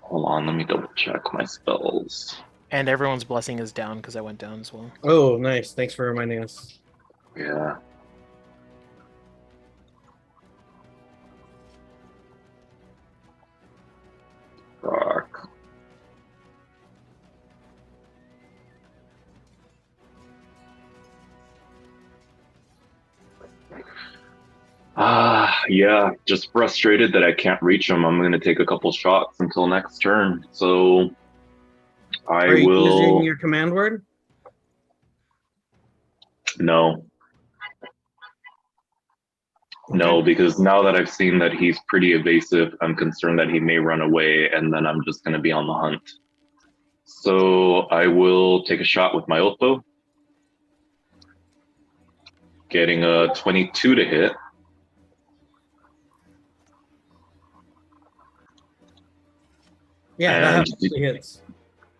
hold on, let me double check my spells. And everyone's blessing is down because I went down as well. Oh, nice. Thanks for reminding us. Yeah. Fuck. Yeah, just frustrated that I can't reach him. I'm going to take a couple shots until next turn. So Are you using your command word? No. Okay. No, because now that I've seen that he's pretty evasive, I'm concerned that he may run away, and then I'm just going to be on the hunt. So I will take a shot with my Ulfo. Getting a 22 to hit. Yeah, that hits.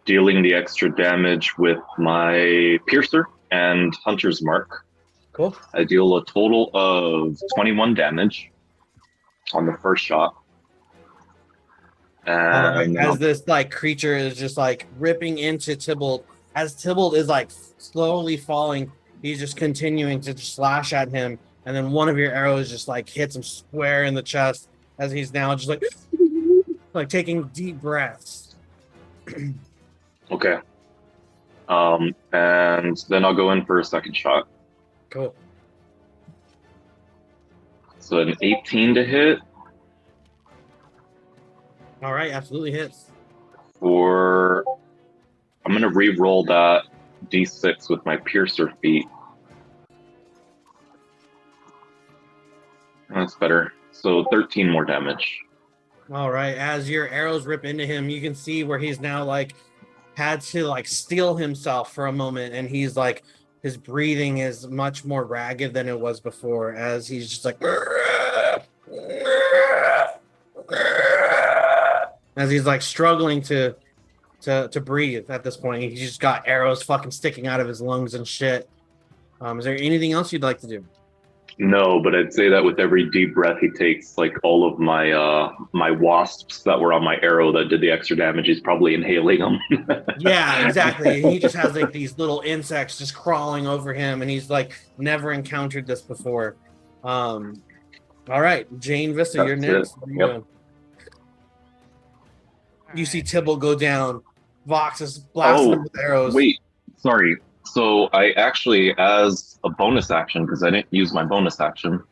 Dealing the extra damage with my Piercer and Hunter's Mark. Cool. I deal a total of 21 damage on the first shot. And as this like creature is just like ripping into Tybalt, as Tybalt is like slowly falling, he's just continuing to slash at him, and then one of your arrows just like hits him square in the chest as he's now just like taking deep breaths. Okay. And then I'll go in for a second shot. Cool. So an 18 to hit. All right, absolutely hits. I'm going to re-roll that D6 with my Piercer feat. That's better. So 13 more damage. All right, as your arrows rip into him, you can see where he's now like had to like steel himself for a moment, and he's like his breathing is much more ragged than it was before, as he's just like as he's like struggling to breathe at this point. He's just got arrows fucking sticking out of his lungs and shit. Is there anything else you'd like to do? No, but I'd say that with every deep breath he takes, like all of my my wasps that were on my arrow that did the extra damage, he's probably inhaling them. Yeah, exactly. He just has like these little insects just crawling over him, and he's like never encountered this before. All right, Jane Vista, you're next. What are you doing? You see Tybalt go down. Vox is blasting him with arrows. Wait, sorry. So I actually, as a bonus action, because I didn't use my bonus action,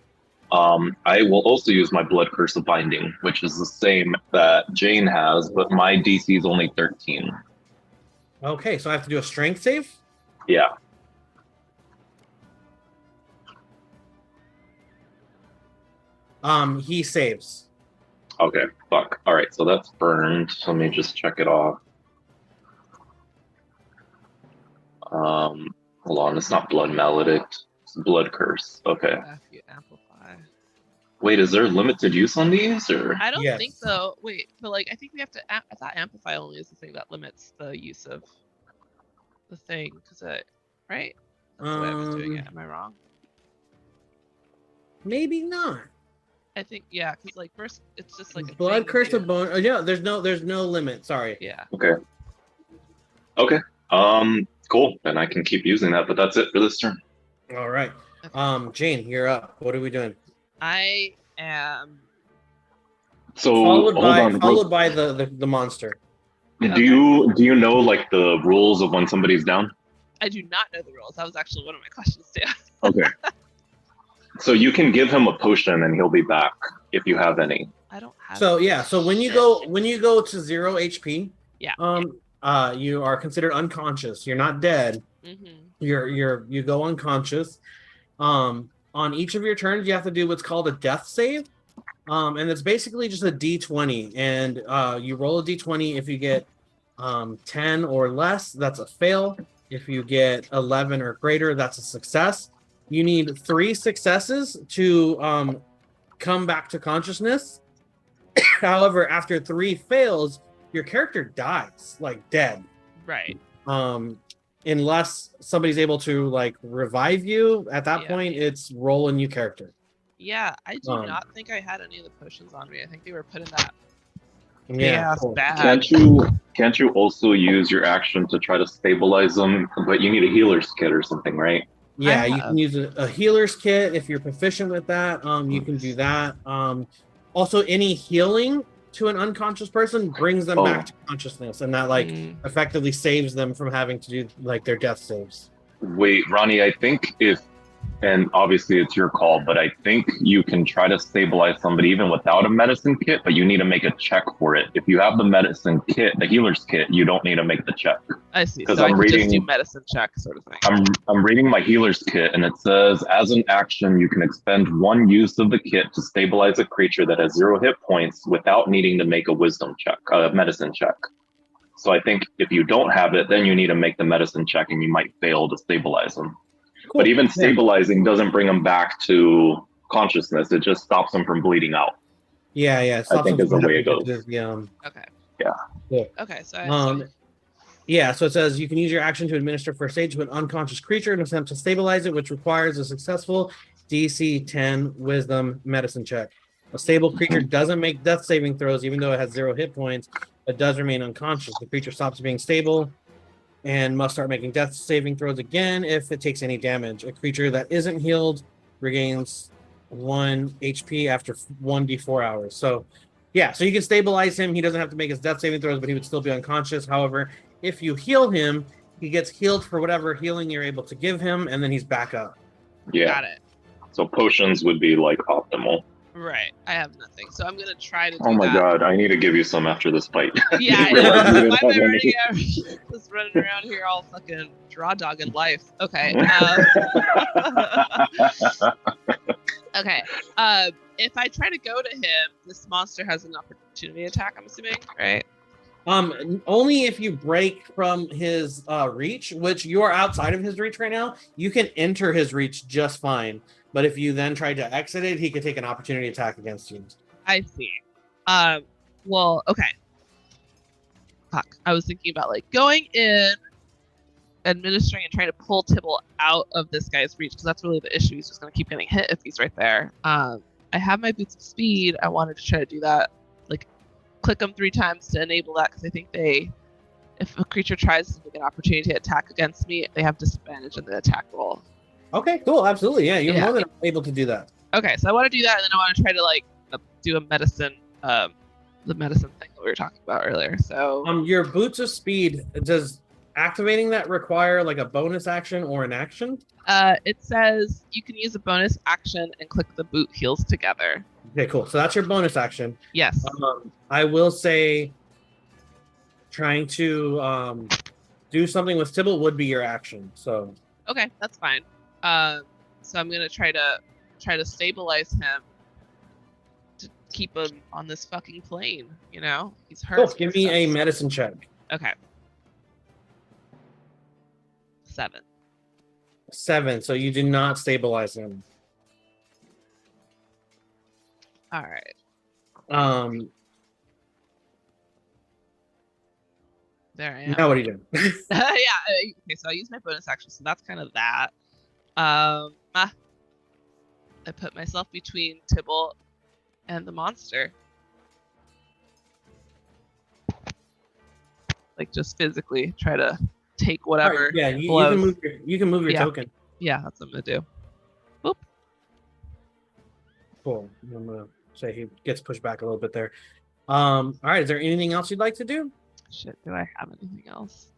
I will also use my Blood Curse of Binding, which is the same that Jane has, but my DC is only 13. Okay, so I have to do a strength save? Yeah. He saves. Okay, fuck. All right, so that's burned. Let me just check it off. Hold on, it's not Blood Maledict, it's Blood Curse. Okay. Amplify. Wait, is there limited use on these, or? I don't think so. Wait, but like I think we have to. I thought Amplify only is the thing that limits the use of the thing, because right? That's the way I was doing it. Am I wrong? Maybe not. I think because like first it's just like a Blood Curse of Bone. Oh yeah, there's no limit. Sorry. Yeah. Okay. Okay. Cool. Then I can keep using that, but that's it for this turn. All right. Okay. Jane, you're up. What are we doing? I am. So followed by the monster. Do you know like the rules of when somebody's down? I do not know the rules. That was actually one of my questions too. Okay. So you can give him a potion and he'll be back if you have any. I don't have. So yeah. So when you go to 0 HP, you are considered unconscious. You're not dead. Mm-hmm. You go unconscious. On each of your turns, you have to do what's called a death save. And it's basically just a D20, and you roll a D20. If you get 10 or less, that's a fail. If you get 11 or greater, that's a success. You need 3 successes to come back to consciousness. However, after 3 fails, your character dies, like dead. Right. Unless somebody's able to like revive you. At that point, it's roll a new character. Yeah, I do not think I had any of the potions on me. I think they were put in that chaos bag. Can't you also use your action to try to stabilize them? But you need a healer's kit or something, right? Yeah, you can use a healer's kit if you're proficient with that. You can do that. Also, any healing to an unconscious person brings them back to consciousness, and that effectively saves them from having to do like their death saves. Wait, Ronnie, I think and obviously it's your call, but I think you can try to stabilize somebody even without a medicine kit, but you need to make a check for it. If you have the medicine kit, the healer's kit, you don't need to make the check. I see. So I can just do medicine check sort of thing. I'm reading my healer's kit, and it says, as an action, you can expend one use of the kit to stabilize a creature that has 0 hit points without needing to make a wisdom check, a medicine check. So I think if you don't have it, then you need to make the medicine check, and you might fail to stabilize them. Cool. But even stabilizing doesn't bring them back to consciousness. It just stops them from bleeding out. Yeah. I think is the way it goes. Okay. Yeah. Okay. So yeah, so it says you can use your action to administer first aid to an unconscious creature and attempt to stabilize it, which requires a successful DC 10 Wisdom medicine check. A stable creature doesn't make death saving throws, even though it has 0 hit points, but does remain unconscious. The creature stops being stable and must start making death saving throws again if it takes any damage. A creature that isn't healed regains 1 HP after 1d4 hours. So, yeah, so you can stabilize him. He doesn't have to make his death saving throws, but he would still be unconscious. However, if you heal him, he gets healed for whatever healing you're able to give him, and then he's back up. Yeah. Got it. So potions would be like optimal. Right. I have nothing. So I'm going to try to do Oh my god, I need to give you some after this fight. Yeah, I know. Why am I already just running around here all fucking draw dogging life? Okay. Okay. If I try to go to him, this monster has an opportunity attack, I'm assuming, right? Only if you break from his reach, which you are outside of his reach right now. You can enter his reach just fine. But if you then try to exit it, he could take an opportunity attack against you. I see. Well, okay. Fuck. I was thinking about like going in, administering, and trying to pull Tybalt out of this guy's reach, because that's really the issue. He's just going to keep getting hit if he's right there. I have my boots of speed. I wanted to try to do that. Like, click them 3 times to enable that, because I think if a creature tries to make an opportunity to attack against me, they have disadvantage in the attack roll. Okay, cool. Absolutely. Yeah, you're more than able to do that. Okay, so I want to do that, and then I want to try to like do a medicine, the medicine thing that we were talking about earlier. So your boots of speed, does activating that require like a bonus action or an action? It says you can use a bonus action and click the boot heals together. Okay, cool. So that's your bonus action. Yes. I will say trying to do something with Tybalt would be your action. So okay, that's fine. So I'm gonna try to stabilize him to keep him on this fucking plane. You know, he's hurt. Cool. Give me a medicine check. Okay. 7. So you do not stabilize him. All right. There I am. Now what are you doing? Yeah. Okay. So I use my bonus action. So that's kind of that. I put myself between Tybalt and the monster. Like, just physically try to take whatever. Right, yeah, you can move your token. Yeah, that's what I'm gonna do. Boop. Cool. I'm gonna say he gets pushed back a little bit there. All right. Is there anything else you'd like to do? Shit. Do I have anything else?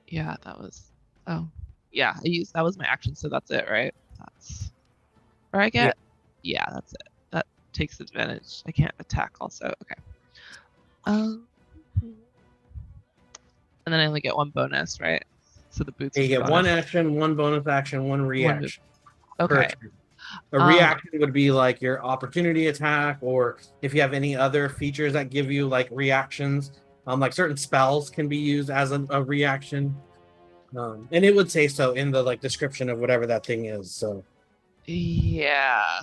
Yeah, that was. Oh, yeah. That was my action, so that's it, right? That's where I get. Yeah, that's it. That takes advantage. I can't attack. Also, okay. And then I only get 1 bonus, right? So the boots. You get bonus. 1 action, 1 bonus action, 1 reaction. Okay. A reaction would be like your opportunity attack, or if you have any other features that give you like reactions. Like certain spells can be used as a reaction, and it would say so in the like description of whatever that thing is. So, yeah.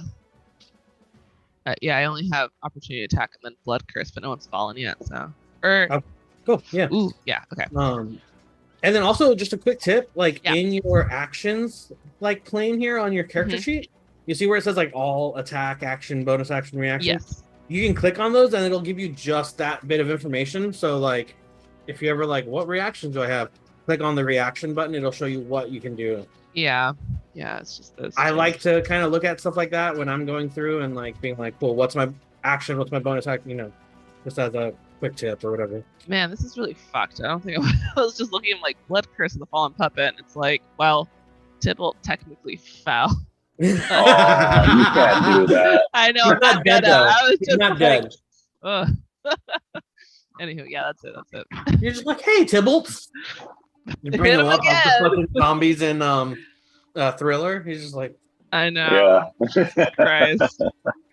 Yeah, I only have opportunity attack and then blood curse, but no one's fallen yet. So, or cool. Yeah. Ooh, yeah. Okay. And then also just a quick tip, like in your actions, like plane here on your character sheet, you see where it says like all attack, action, bonus action, reaction. Yes. You can click on those and it'll give you just that bit of information. So like, if you ever like, what reactions do I have? Click on the reaction button. It'll show you what you can do. Yeah. Yeah. It's just those. I like to kind of look at stuff like that when I'm going through and like being like, cool, what's my action? What's my bonus action? You know, just as a quick tip or whatever. Man, this is really fucked. I don't think I was just looking at like blood curse of the fallen puppet, and it's like, well, Tybalt technically fell. Oh, you can't do that. I know. He's not dead though. I was just not dead. Anywho, yeah, that's it. You're just like, hey, Tybalt. You bring him up the fucking zombies in Thriller. He's just like, I know. Yeah. Christ.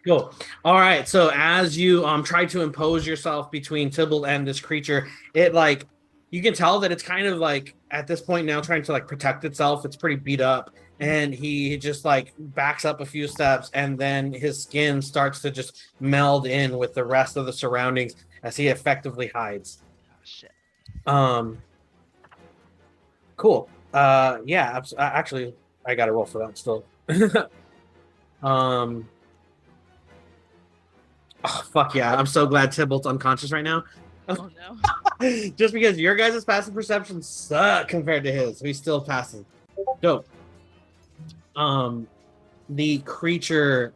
Cool. All right. So as you try to impose yourself between Tybalt and this creature, it like you can tell that it's kind of like at this point now trying to like protect itself. It's pretty beat up, and he just like backs up a few steps, and then his skin starts to just meld in with the rest of the surroundings as he effectively hides. Oh, shit. Cool. Yeah. Actually, I got to roll for that still. Oh, fuck yeah. I'm so glad Tybalt's unconscious right now. Oh no. Just because your guys' passive perception suck compared to his. He's still passive. Dope. The creature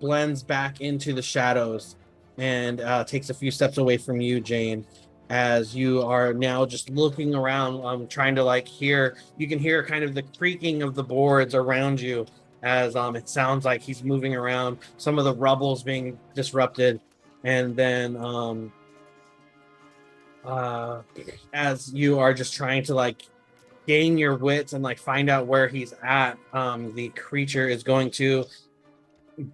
blends back into the shadows and takes a few steps away from you, Jane, as you are now just looking around, trying to like hear, you can hear kind of the creaking of the boards around you as it sounds like he's moving around, some of the rubble's being disrupted, and then as you are just trying to like gain your wits and like find out where he's at, the creature is going to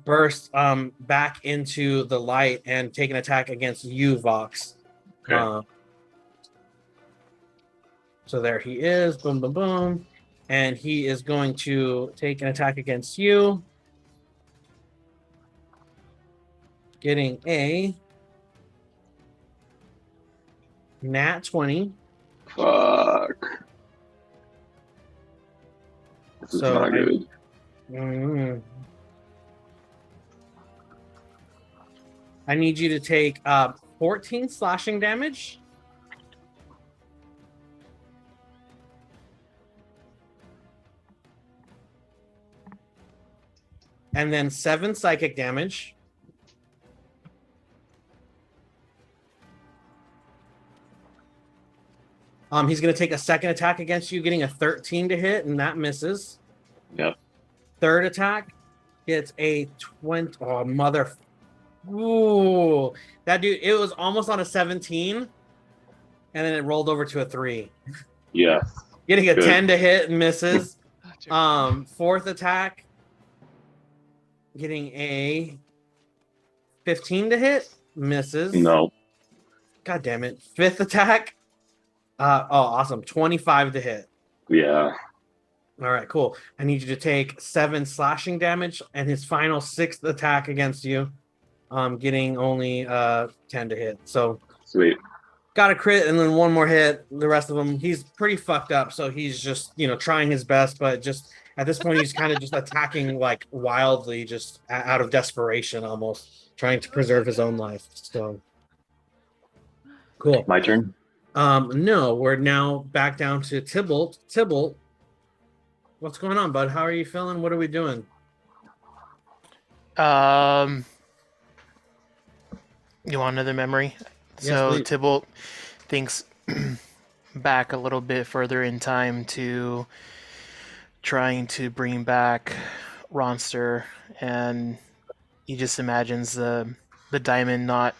burst back into the light and take an attack against you, Vox. Okay. So there he is, boom, boom, boom. And he is going to take an attack against you. Getting a nat 20. Fuck. This is not good. I need you to take 14 slashing damage. And then 7 psychic damage. He's going to take a second attack against you, getting a 13 to hit, and that misses. Yep. Third attack gets a 20. Oh, mother. Ooh. That dude, it was almost on a 17, and then it rolled over to a 3. Yeah. Getting a 10 to hit and misses. Fourth attack, getting a 15 to hit, misses. No. God damn it. Fifth attack. Awesome. 25 to hit. Yeah. All right, cool. I need you to take 7 slashing damage, and his final 6th attack against you, getting only 10 to hit. So sweet. Got a crit and then 1 more hit. The rest of them, he's pretty fucked up, so he's just, trying his best, but just at this point he's kind of just attacking like wildly, just out of desperation, almost trying to preserve his own life. So cool. My turn. No, we're now back down to Tybalt. Tybalt, what's going on, bud? How are you feeling? What are we doing? You want another memory? Yes, so please. Tybalt thinks back a little bit further in time to trying to bring back Ronster, and he just imagines the diamond not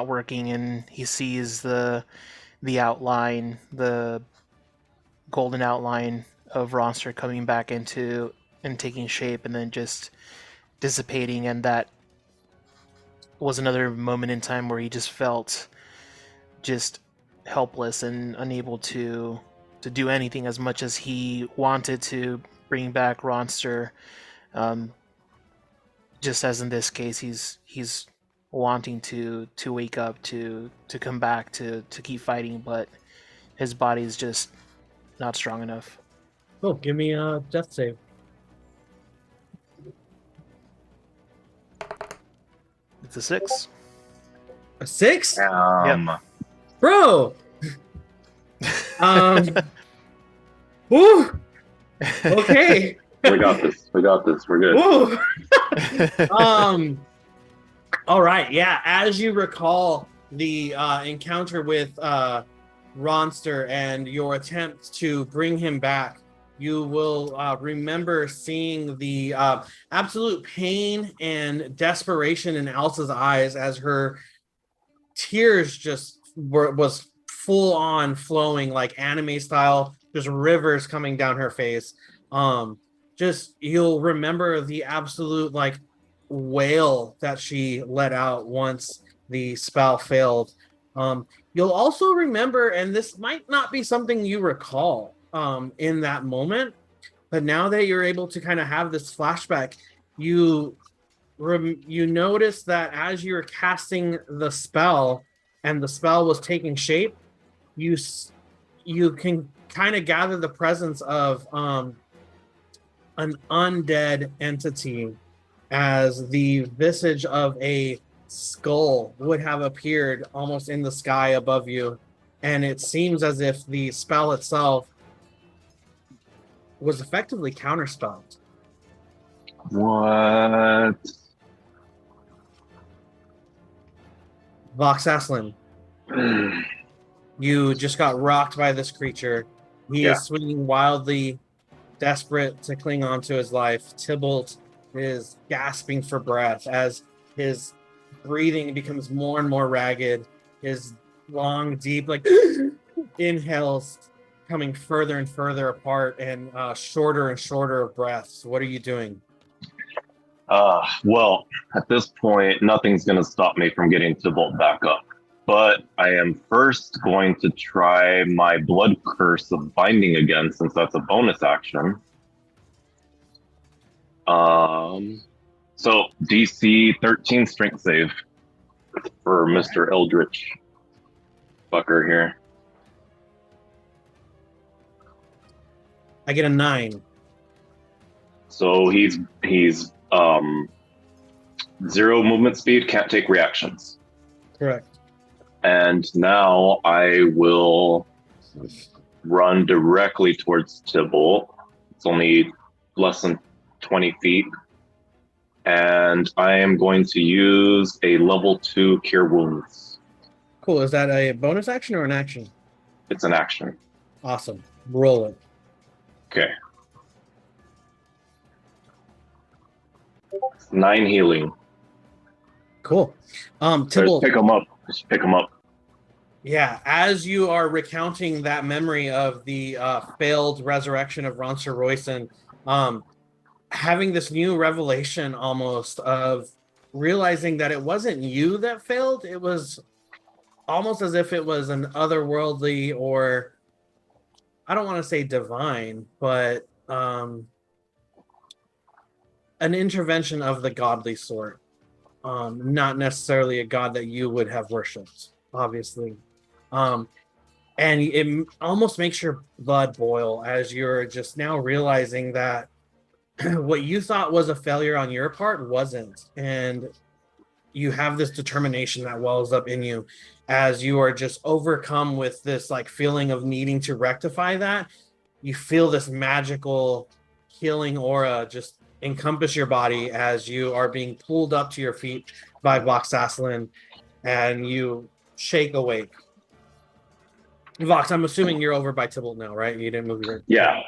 working, and he sees the outline, the golden outline of Ronster coming back into and taking shape and then just dissipating, and that was another moment in time where he just felt just helpless and unable to do anything as much as he wanted to bring back Ronster. just as in this case, he's wanting to wake up, to come back, to keep fighting, but his body's just not strong enough. Cool. Give me a death save. It's a 6. A 6? Yep. Bro. Woo. Okay. We got this. We're good. Woo. All right. Yeah. As you recall the encounter with Ronster and your attempt to bring him back, you will remember seeing the absolute pain and desperation in Elsa's eyes as her tears just was full on flowing like anime style, just rivers coming down her face. Just you'll remember the absolute like wail that she let out once the spell failed. You'll also remember, and this might not be something you recall in that moment, but now that you're able to kind of have this flashback, you notice that as you're casting the spell and the spell was taking shape, you can kind of gather the presence of an undead entity, as the visage of a skull would have appeared almost in the sky above you, and it seems as if the spell itself was effectively counterspelled. What? Vox Aslan, you just got rocked by this creature. He is swinging wildly, desperate to cling on to his life. Tybalt is gasping for breath as his breathing becomes more and more ragged. His long, deep, like inhales coming further and further apart, and shorter and shorter of breaths. What are you doing? Well, at this point, nothing's going to stop me from getting Tybalt back up. But I am first going to try my Blood Curse of Binding again, since that's a bonus action. So DC 13 strength save for Mr. Eldritch fucker here. I get a 9. So he's 0 movement speed, can't take reactions. Correct. And now I will run directly towards Tybalt. It's only less than 20 feet. And I am going to use a level 2 Cure Wounds. Cool. Is that a bonus action or an action? It's an action. Awesome. Roll it. Okay. 9 healing. Cool. Tybalt, pick him up. Just pick him up. Yeah, as you are recounting that memory of the failed resurrection of Ronster Royson, having this new revelation almost of realizing that it wasn't you that failed, it was almost as if it was an otherworldly, or I don't want to say divine, but an intervention of the godly sort. Not necessarily a god that you would have worshipped, obviously. And it almost makes your blood boil as you're just now realizing that what you thought was a failure on your part wasn't. And you have this determination that wells up in you as you are just overcome with this like feeling of needing to rectify that. You feel this magical healing aura just encompass your body as you are being pulled up to your feet by Vox Aslan, and you shake awake. Vox, I'm assuming you're over by Tybalt now, right? You didn't move your... Yeah,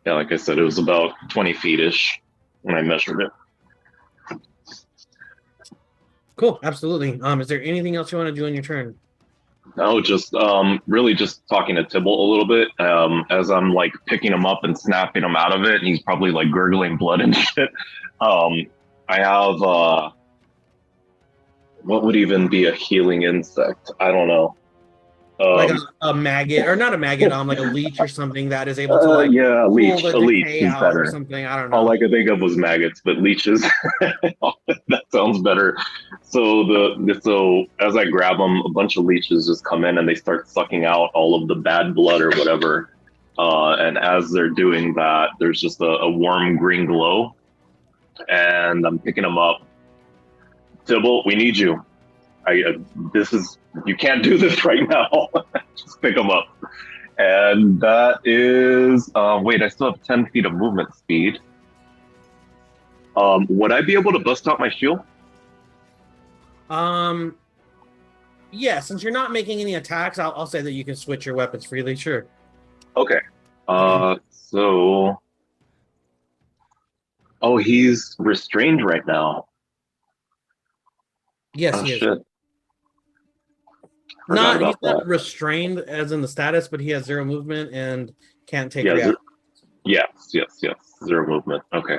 like I said, it was about 20 feet-ish when I measured it. Cool, absolutely. Is there anything else you want to do on your turn? No, just really just talking to Tybalt a little bit as I'm like picking him up and snapping him out of it, and he's probably like gurgling blood and shit. I have what would even be a healing insect? I don't know. Like a maggot, or not a maggot, like a leech or something that is able to like yeah, a leech. pull the decay out better. Or something. I don't know. All I could think of was maggots, but leeches. That sounds better. So as I grab them, a bunch of leeches just come in and they start sucking out all of the bad blood or whatever. And as they're doing that, there's just a warm green glow, and I'm picking them up. Tybalt, we need you. You can't do this right now. Just pick them up. And that is, wait, I still have 10 feet of movement speed. Would I be able to bust out my shield? Yeah, since you're not making any attacks, I'll say that you can switch your weapons freely, sure. Okay. So, he's restrained right now. Yes, he is. He's not restrained as in the status, but he has 0 movement and can't take reaction. Yes. 0 movement. Okay.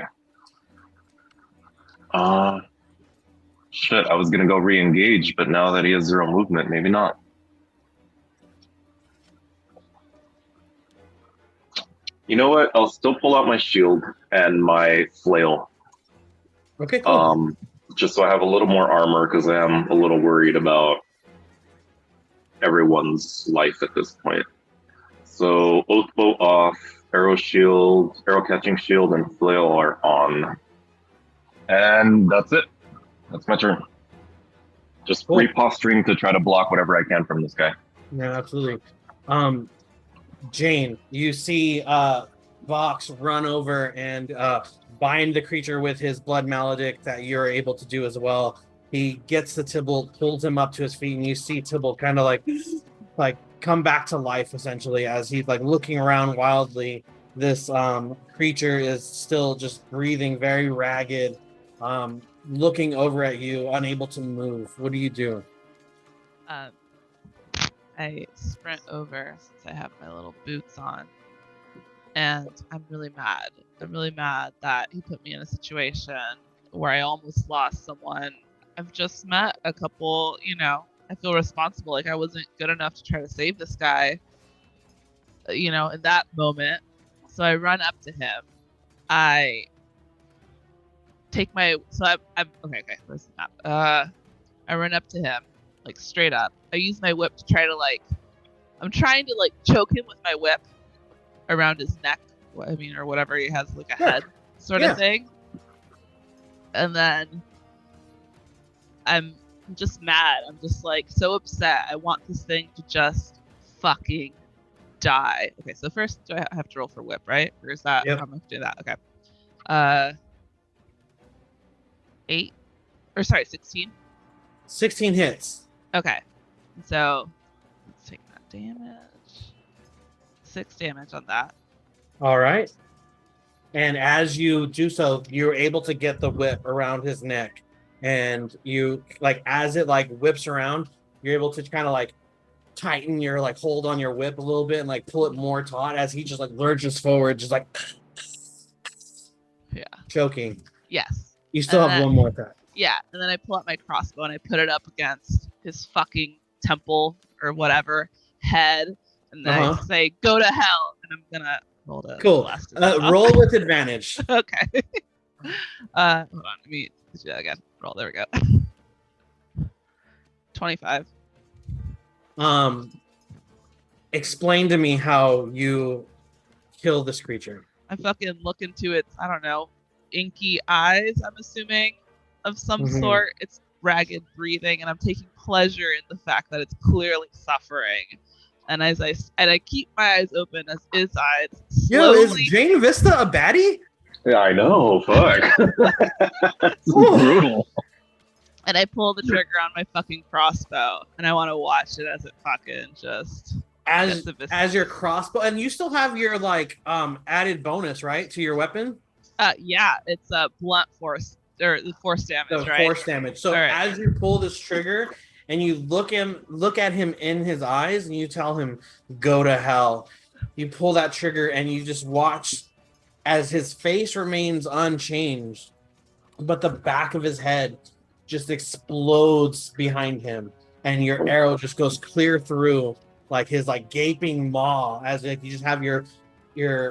Shit, I was gonna go re-engage, but now that he has 0 movement, maybe not. You know what? I'll still pull out my shield and my flail. Okay, cool. Just so I have a little more armor, because I am a little worried about everyone's life at this point. So oath bow off, arrow catching shield, and flail are on. And that's it. That's my turn. Just reposturing to try to block whatever I can from this guy. Yeah, absolutely. Jane, you see Vox run over and bind the creature with his blood maledict that you're able to do as well. He gets the Tybalt, pulls him up to his feet, and you see Tybalt kind of like come back to life essentially as he's like looking around wildly. This creature is still just breathing very ragged, looking over at you, unable to move. What do you do? I sprint over since I have my little boots on, and I'm really mad. I'm really mad that he put me in a situation where I almost lost someone I've just met a couple, I feel responsible. Like I wasn't good enough to try to save this guy, in that moment. So I run up to him. I take my, I'm okay. Where's the map? I run up to him, like straight up. I use my whip to try to I'm trying to choke him with my whip around his neck. Or whatever he has, like a head sort of thing. And then I'm just mad. I'm just so upset. I want this thing to just fucking die. Okay, so first, do I have to roll for whip, right? Or is that how much do that? Okay. 16. 16 hits. Okay. So let's take that damage. 6 damage on that. All right. And as you do so, you're able to get the whip around his neck. And you, as it, whips around, you're able to kind of, tighten your, hold on your whip a little bit and, pull it more taut as he just, lurches forward, just, choking. Yes. You still have one more attack. Yeah. And then I pull out my crossbow and I put it up against his fucking temple or whatever head. And then I say, go to hell. And I'm going to roll to cool. Roll with advantage. Okay. Hold on. Let me do that again. Roll. There we go. 25. Explain to me how you kill this creature. I fucking look into its, I don't know, inky eyes, I'm assuming, of some sort. It's ragged breathing, and I'm taking pleasure in the fact that it's clearly suffering. And I keep my eyes open as his eyes slowly... Yo, is Jane Vista a baddie? Yeah, I know. Fuck. That's brutal. And I pull the trigger on my fucking crossbow, and I want to watch it as it fucking just... As your crossbow, and you still have your added bonus, right, to your weapon? Yeah, it's a blunt force or the force damage, right? Force damage. So as you pull this trigger and you look at him in his eyes and you tell him, "Go to hell." You pull that trigger and you just watch as his face remains unchanged, but the back of his head just explodes behind him, and your arrow just goes clear through like his like gaping maw, as if you just have your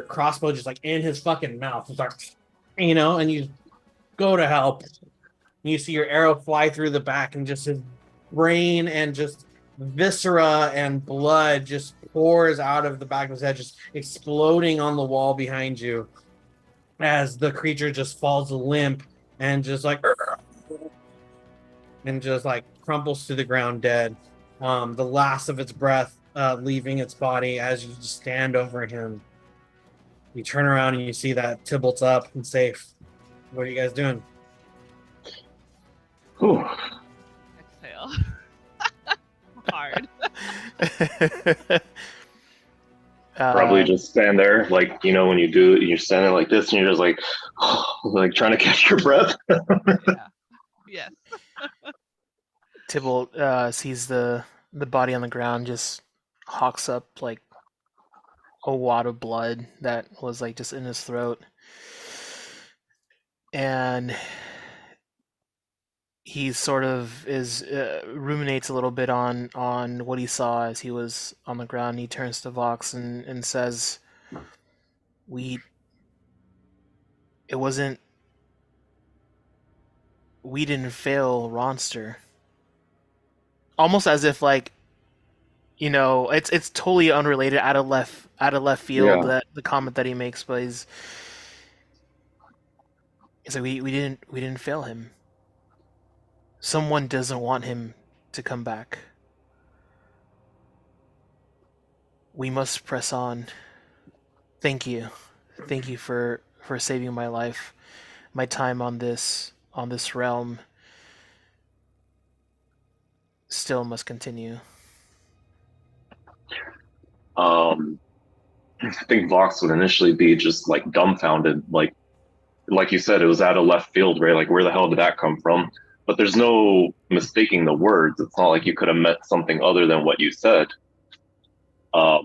crossbow just like in his fucking mouth. It's like, and you go to help. And you see your arrow fly through the back, and just his brain and just viscera and blood just pours out of the back of his head, just exploding on the wall behind you as the creature just falls limp and just like crumples to the ground dead. The last of its breath leaving its body as you just stand over him. You turn around and you see that Tybalt's up and safe. What are you guys doing? Exhale. Hard. Probably just stand there, like, when you do, you're standing like this and you're just like, like trying to catch your breath. Yeah. Yes. Tybalt sees the body on the ground, just hawks up like a wad of blood that was like just in his throat, and he sort of ruminates a little bit on what he saw as he was on the ground. He turns to Vox and says, we didn't fail Ronster. Almost as if like, it's totally unrelated, out of left field, that the comment that he makes, but he's like, we didn't fail him. Someone doesn't want him to come back. We must press on. Thank you for saving my life. My time on this realm still must continue. I think Vox would initially be just like dumbfounded, like you said, it was out of left field, right? Like, where the hell did that come from? But there's no mistaking the words. It's not like you could have meant something other than what you said. So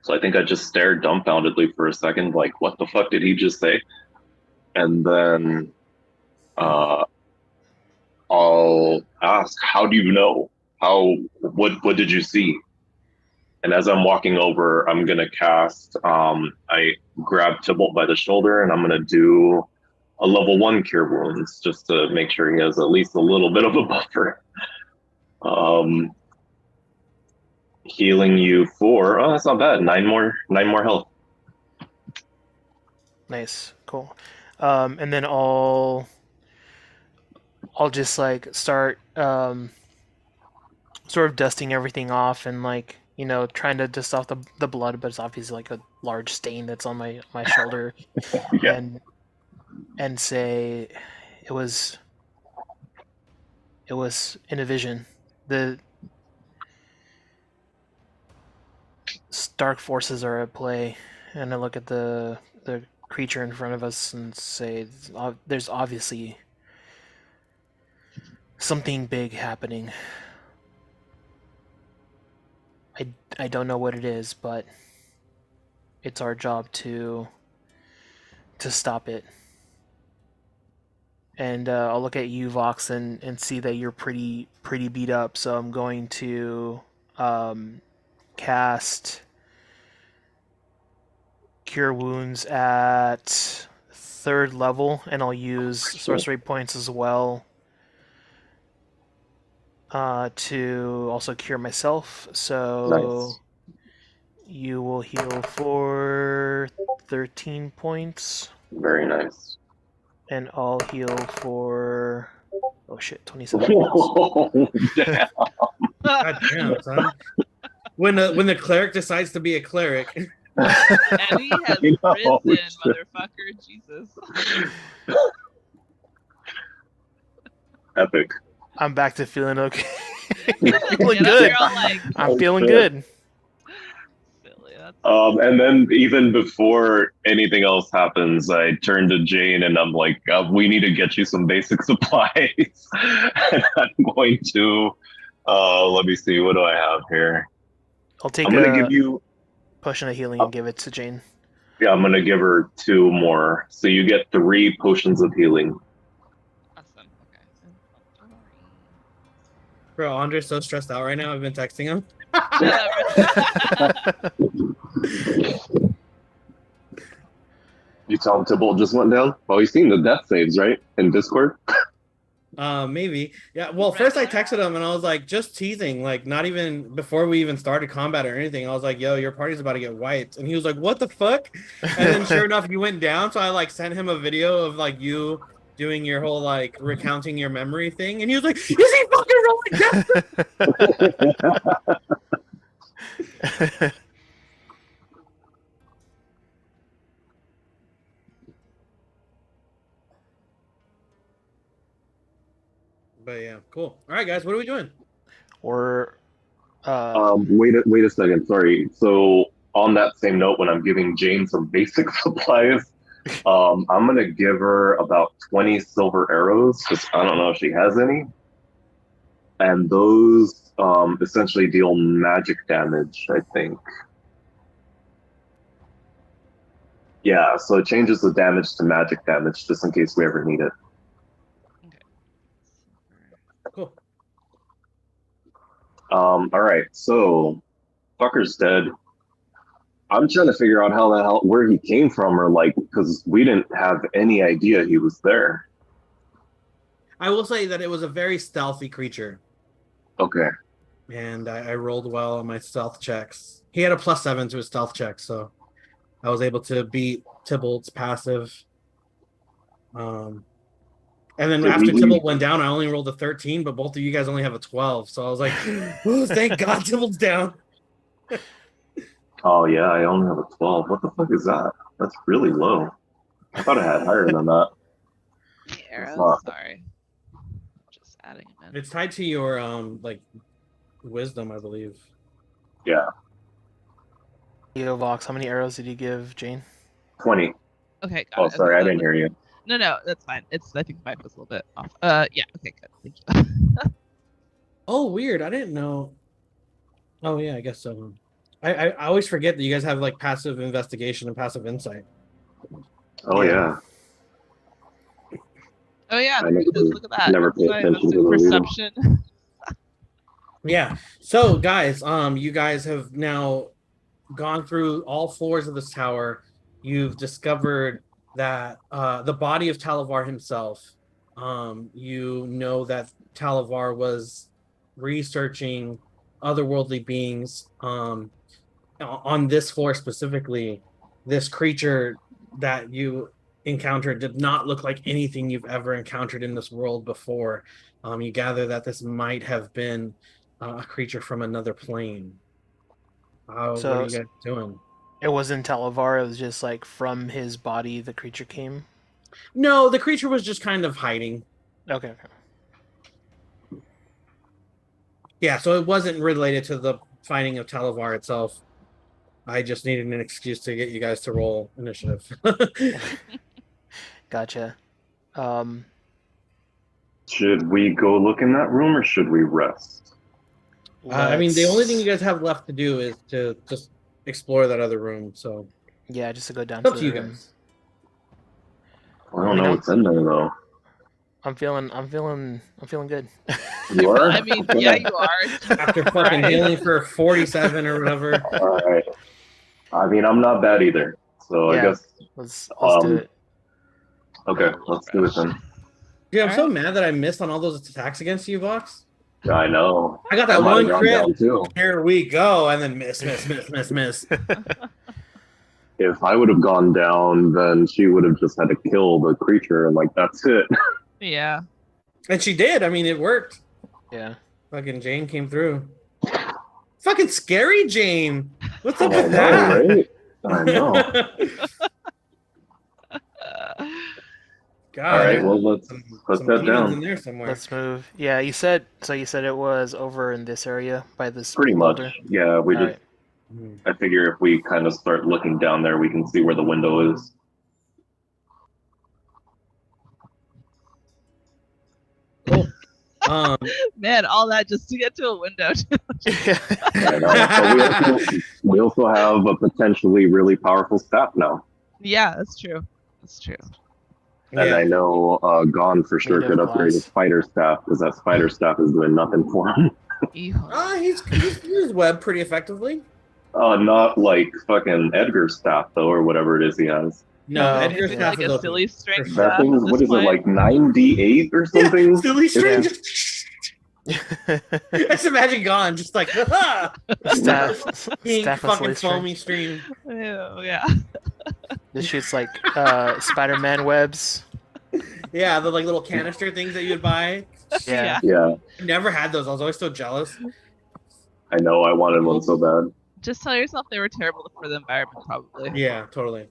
I think I just stared dumbfoundedly for a second, like, what the fuck did he just say? And then I'll ask, how do you know? What did you see? And as I'm walking over, I'm going to cast, I grab Tybalt by the shoulder, and I'm going to do a level 1 cure wounds, just to make sure he has at least a little bit of a buffer. Healing you for, that's not bad, 9 more health. Nice, cool. And then I'll just like start sort of dusting everything off and like, trying to dust off the blood, but it's obviously like a large stain that's on my shoulder. Yeah. And say it was in a vision. The dark forces are at play, and I look at the creature in front of us and say, there's obviously something big happening. I don't know what it is, but it's our job to stop it. And I'll look at you, Vox, and see that you're pretty beat up. So I'm going to cast Cure Wounds at 3rd level, and I'll use sorcery points as well to also cure myself. So nice. You will heal for 13 points. Very nice. And I'll heal for 27 points. Oh, damn. God damn, son. When the cleric decides to be a cleric. And he has risen, motherfucker. Jesus. Epic. I'm back to feeling okay. Feeling good. I'm feeling good. And then even before anything else happens, I turn to Jane and I'm like, we need to get you some basic supplies. And I'm going to, let me see, what do I have here? I'm going to give you potion of healing and give it to Jane. Yeah, I'm going to give her 2 more. So you get 3 potions of healing. Awesome. Okay. Bro, Andre's so stressed out right now. I've been texting him. You tell him Tybalt just went down? Well, you've seen the death saves, right? In Discord? Maybe. Yeah, well, first I texted him and I was like, just teasing, like not even before we even started combat or anything. I was like, yo, your party's about to get wiped. And he was like, what the fuck? And then sure enough, you went down. So I like sent him a video of like you doing your whole like recounting your memory thing. And he was like, is he fucking rolling death? But yeah, cool. All right, guys, what are we doing? Or wait a second. Sorry. So on that same note, when I'm giving Jane some basic supplies, I'm gonna give her about 20 silver arrows because I don't know if she has any, and those essentially deal magic damage, I think. Yeah, so it changes the damage to magic damage just in case we ever need it. Cool. All right, so fucker's dead. I'm trying to figure out where he came from, or like, because we didn't have any idea he was there. I will say that it was a very stealthy creature. Okay. And I rolled well on my stealth checks. He had a +7 to his stealth check, so I was able to beat Tybalt's passive. And then after Tybalt went down, I only rolled a 13, but both of you guys only have a 12. So I was like, oh, thank God Tybalt's down. Oh, yeah, I only have a 12. What the fuck is that? That's really low. I thought I had higher than that. The arrows? Sorry. Just adding them in. It's tied to your, like, wisdom, I believe. Yeah. Yo, Vox, how many arrows did you give Jane? 20. Okay, got it. Oh, sorry, I didn't hear you. No, that's fine. I think mine was a little bit off. Yeah, okay, good. Thank you. Oh, weird. I didn't know. Oh, yeah, I guess so. I always forget that you guys have like passive investigation and passive insight. Oh, yeah. Oh, yeah. Look at that. Never pay attention to the perception. Yeah. So, guys, you guys have now gone through all floors of this tower. You've discovered that the body of Thalivar himself, you know that Thalivar was researching otherworldly beings. On this floor specifically, this creature that you encountered did not look like anything you've ever encountered in this world before. You gather that this might have been a creature from another plane. What are you guys doing? It wasn't Thalivar, it was just like from his body the creature came? No, the creature was just kind of hiding. Okay. Yeah, so it wasn't related to the finding of Thalivar itself. I just needed an excuse to get you guys to roll initiative. Gotcha. Should we go look in that room or should we rest? I mean, the only thing you guys have left to do is to just explore that other room. So yeah, just to go down to the you room. guys. I don't know what's in there though. I'm feeling good. You are? I mean, yeah, you are. After fucking healing for 47 or whatever. All right. I mean, I'm not bad either. So yeah, I guess let's do it. Okay, let's do it then. Dude, I'm so mad that I missed on all those attacks against you, Vox. I know. I got that one crit. Here we go, and then miss. If I would have gone down, then she would have just had to kill the creature, and like that's it. Yeah. And she did. I mean, it worked. Yeah. Fucking Jane came through. Fucking scary Jane. What's up with that? Right? I know. God. All right, well let's head down. In there somewhere. Let's move. Yeah, you said it was over in this area by this. Pretty much. Boulder. Yeah, we just. Right. I figure if we kind of start looking down there, we can see where the window is. Cool. Man, all that just to get to a window. I know. So we also have a potentially really powerful staff now. Yeah, that's true. And I know Gon for sure could upgrade his spider staff because that spider staff is doing nothing for him. He's used web pretty effectively. Not like fucking Edgar's staff though, or whatever it is he has. No, Edgar's Is it staff like is a okay. silly string That staff thing at is, what this is it, point? like 9d8 or something? Yeah, silly string. Yeah. Just imagine gone, just like pink fucking foamy stream. Yeah. This shoots like Spider-Man webs. Yeah, the like little canister things that you'd buy. Yeah. Never had those. I was always so jealous. I know, I wanted one so bad. Just tell yourself they were terrible for the environment, probably. Yeah, totally.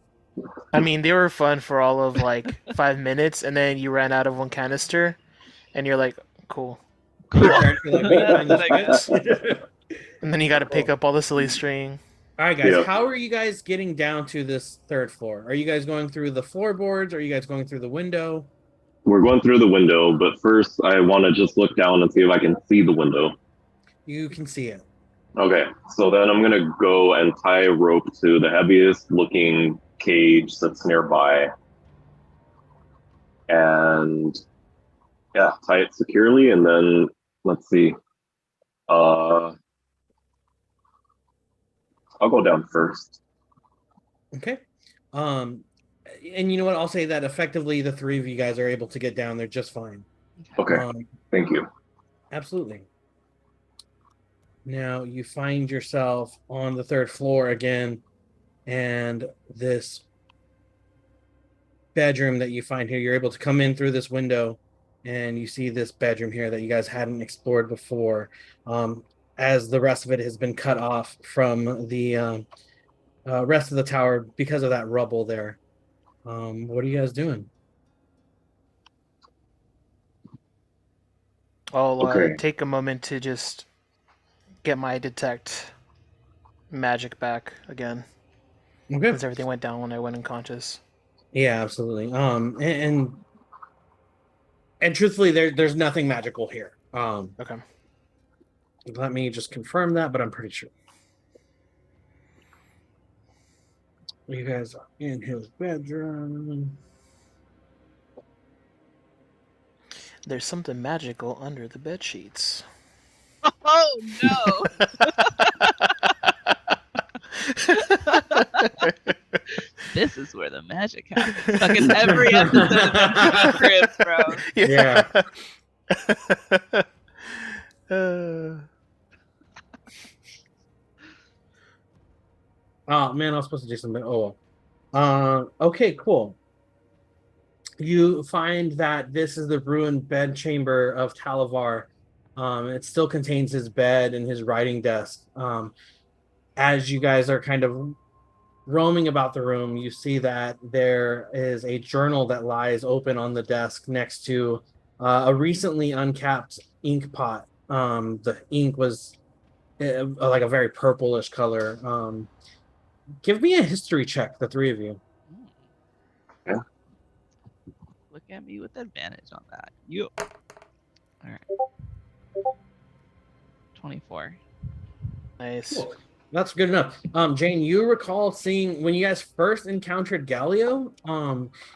I mean, they were fun for all of like 5 minutes, and then you ran out of one canister, and you're like, cool. And then you got to pick up all the silly string. All right, guys. How are you guys getting down to this third floor? Are you guys going through the floorboards? Or are you guys going through the window? We're going through the window, but first I want to just look down and see if I can see the window. You can see it. Okay, so then I'm going to go and tie a rope to the heaviest looking cage that's nearby. And tie it securely, and then let's see. I'll go down first. Okay. And you know what? I'll say that effectively the three of you guys are able to get down there just fine. Okay. Thank you. Absolutely. Now you find yourself on the third floor again, and this bedroom that you find here, you're able to come in through this window, and you see this bedroom here that you guys hadn't explored before, as the rest of it has been cut off from the rest of the tower because of that rubble there. What are you guys doing? I'll take a moment to just get my detect magic back again. Okay. Because everything went down when I went unconscious. Yeah, absolutely. And truthfully, there's nothing magical here. Okay. Let me just confirm that, but I'm pretty sure. You guys are in his bedroom. There's something magical under the bed sheets. Oh no! This is where the magic happens. Fucking every episode of Cribs, bro. Yeah. Oh man, I was supposed to do something. Oh, okay, cool. You find that this is the ruined bed chamber of Thalivar. It still contains his bed and his writing desk. As you guys are kind of roaming about the room, you see that there is a journal that lies open on the desk next to a recently uncapped ink pot. The ink was like a very purplish color. Give me a history check, the three of you. Yeah. Look at me with advantage on that. You. All right. 24. Nice. Cool. That's good enough. Jane, you recall seeing when you guys first encountered Galio,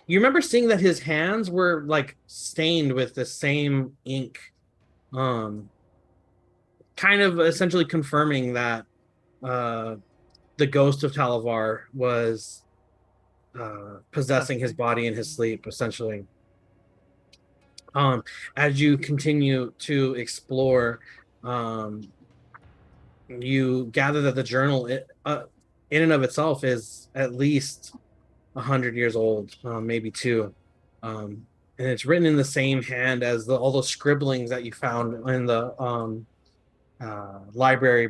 you remember seeing that his hands were like stained with the same ink, kind of essentially confirming that the ghost of Thalivar was possessing his body in his sleep, essentially. As you continue to explore, you gather that the journal in and of itself is at least 100 years old, maybe two. And it's written in the same hand as all those scribblings that you found in the library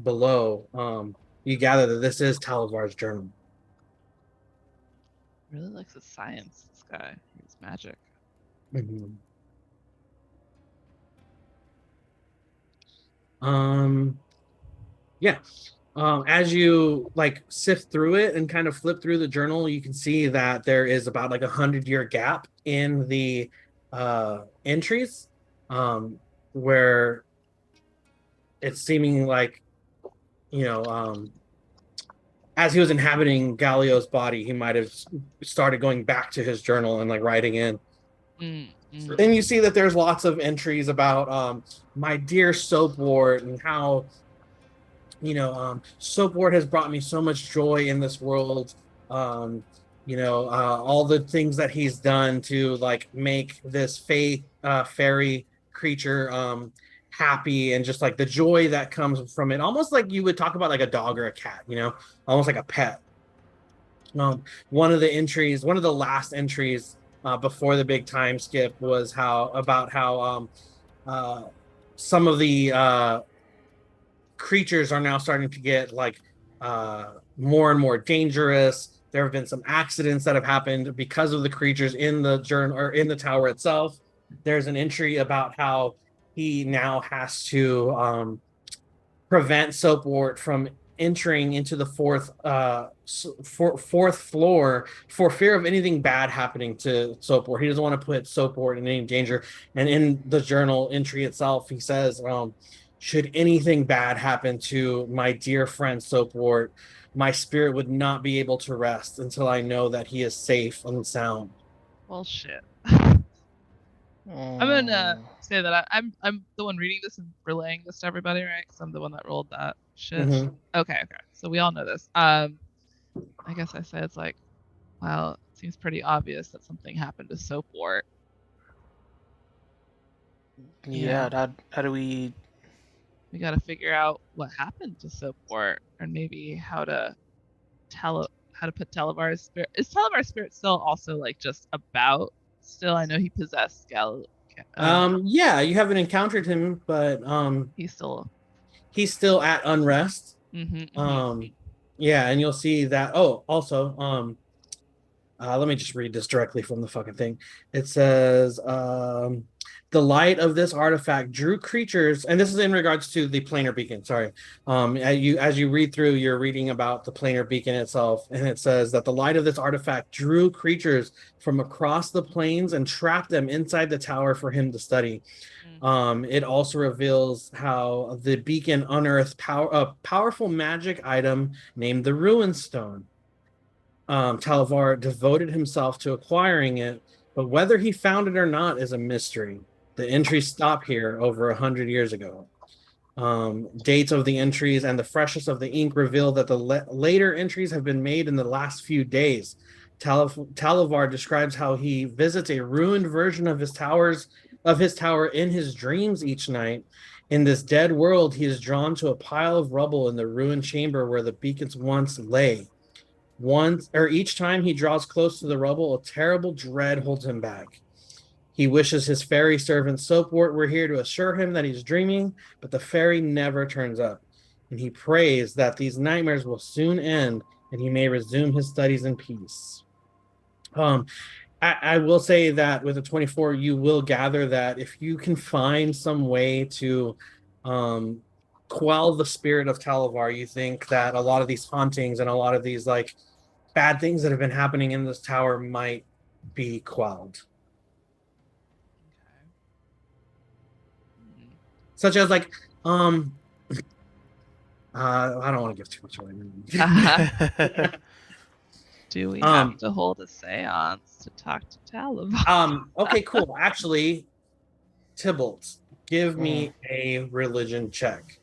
below. You gather that this is Thalivar's journal. Really likes his science, this guy. His magic. Mm-hmm. Yeah. As you like sift through it and kind of flip through the journal, you can see that there is about like 100-year gap in the entries, where it's seeming like, as he was inhabiting Galio's body, he might have started going back to his journal and like writing in. And you see that there's lots of entries about my dear Soapwort and how Soapwort has brought me so much joy in this world. All the things that he's done to like make this fairy creature happy, and just like the joy that comes from it, almost like you would talk about like a dog or a cat, almost like a pet. One of the last entries before the big time skip was how some of the creatures are now starting to get like more and more dangerous. There have been some accidents that have happened because of the creatures in the journal or in the tower itself. There's an entry about how he now has to prevent Soapwort from entering into the fourth floor for fear of anything bad happening to Soapwort. He doesn't want to put Soapwort in any danger. And in the journal entry itself, he says, should anything bad happen to my dear friend Soapwort, my spirit would not be able to rest until I know that he is safe and sound. Well, shit. I'm gonna say that I'm the one reading this and relaying this to everybody, right? Because I'm the one that rolled that shit. Mm-hmm. Okay. So we all know this. I guess I say it's like, well, it seems pretty obvious that something happened to Soapwort. Yeah. How do we? We got to figure out what happened to Soapwort, and maybe how to put Thalivar's spirit. Is Thalivar's spirit still also like just about? Still, I know he possessed Gal. Yeah, you haven't encountered him, but he's still at unrest. Mm-hmm. Yeah, and you'll see that. Oh, also, let me just read this directly from the fucking thing. It says, the light of this artifact drew creatures, and this is in regards to the planar beacon. Sorry. As you read through, you're reading about the planar beacon itself, and it says that the light of this artifact drew creatures from across the plains and trapped them inside the tower for him to study. It also reveals how the beacon unearthed a powerful magic item named the Ruin Stone. Thalivar devoted himself to acquiring it, but whether he found it or not is a mystery. The entries stop here over 100 years ago. Dates of the entries and the freshness of the ink reveal that the later entries have been made in the last few days. Thalivar describes how he visits a ruined version of his tower in his dreams each night. In this dead world, he is drawn to a pile of rubble in the ruined chamber where the beacons once lay. Each time he draws close to the rubble, a terrible dread holds him back. He wishes his fairy servant Soapwort were here to assure him that he's dreaming, but the fairy never turns up. And he prays that these nightmares will soon end and he may resume his studies in peace. I will say that with a 24, you will gather that if you can find some way to quell the spirit of Thalivar, you think that a lot of these hauntings and a lot of these like bad things that have been happening in this tower might be quelled. Okay. Such as like I don't want to give too much away. Do we have to hold a seance to talk to Thalivar? Okay, cool. Actually, Tybalt, give me a religion check.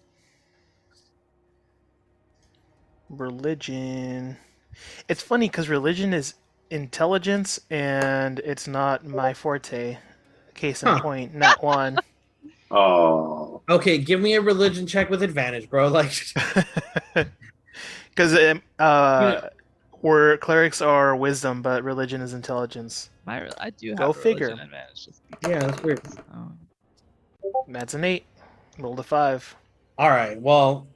Religion. It's funny because religion is intelligence, and it's not my forte. Case in point, not one. Oh. Okay, give me a religion check with advantage, bro. Like, because where clerics are wisdom, but religion is intelligence. I do have Go figure. Religion advantage. Yeah, that's weird. That's an 8. Rolled a 5. All right. Well,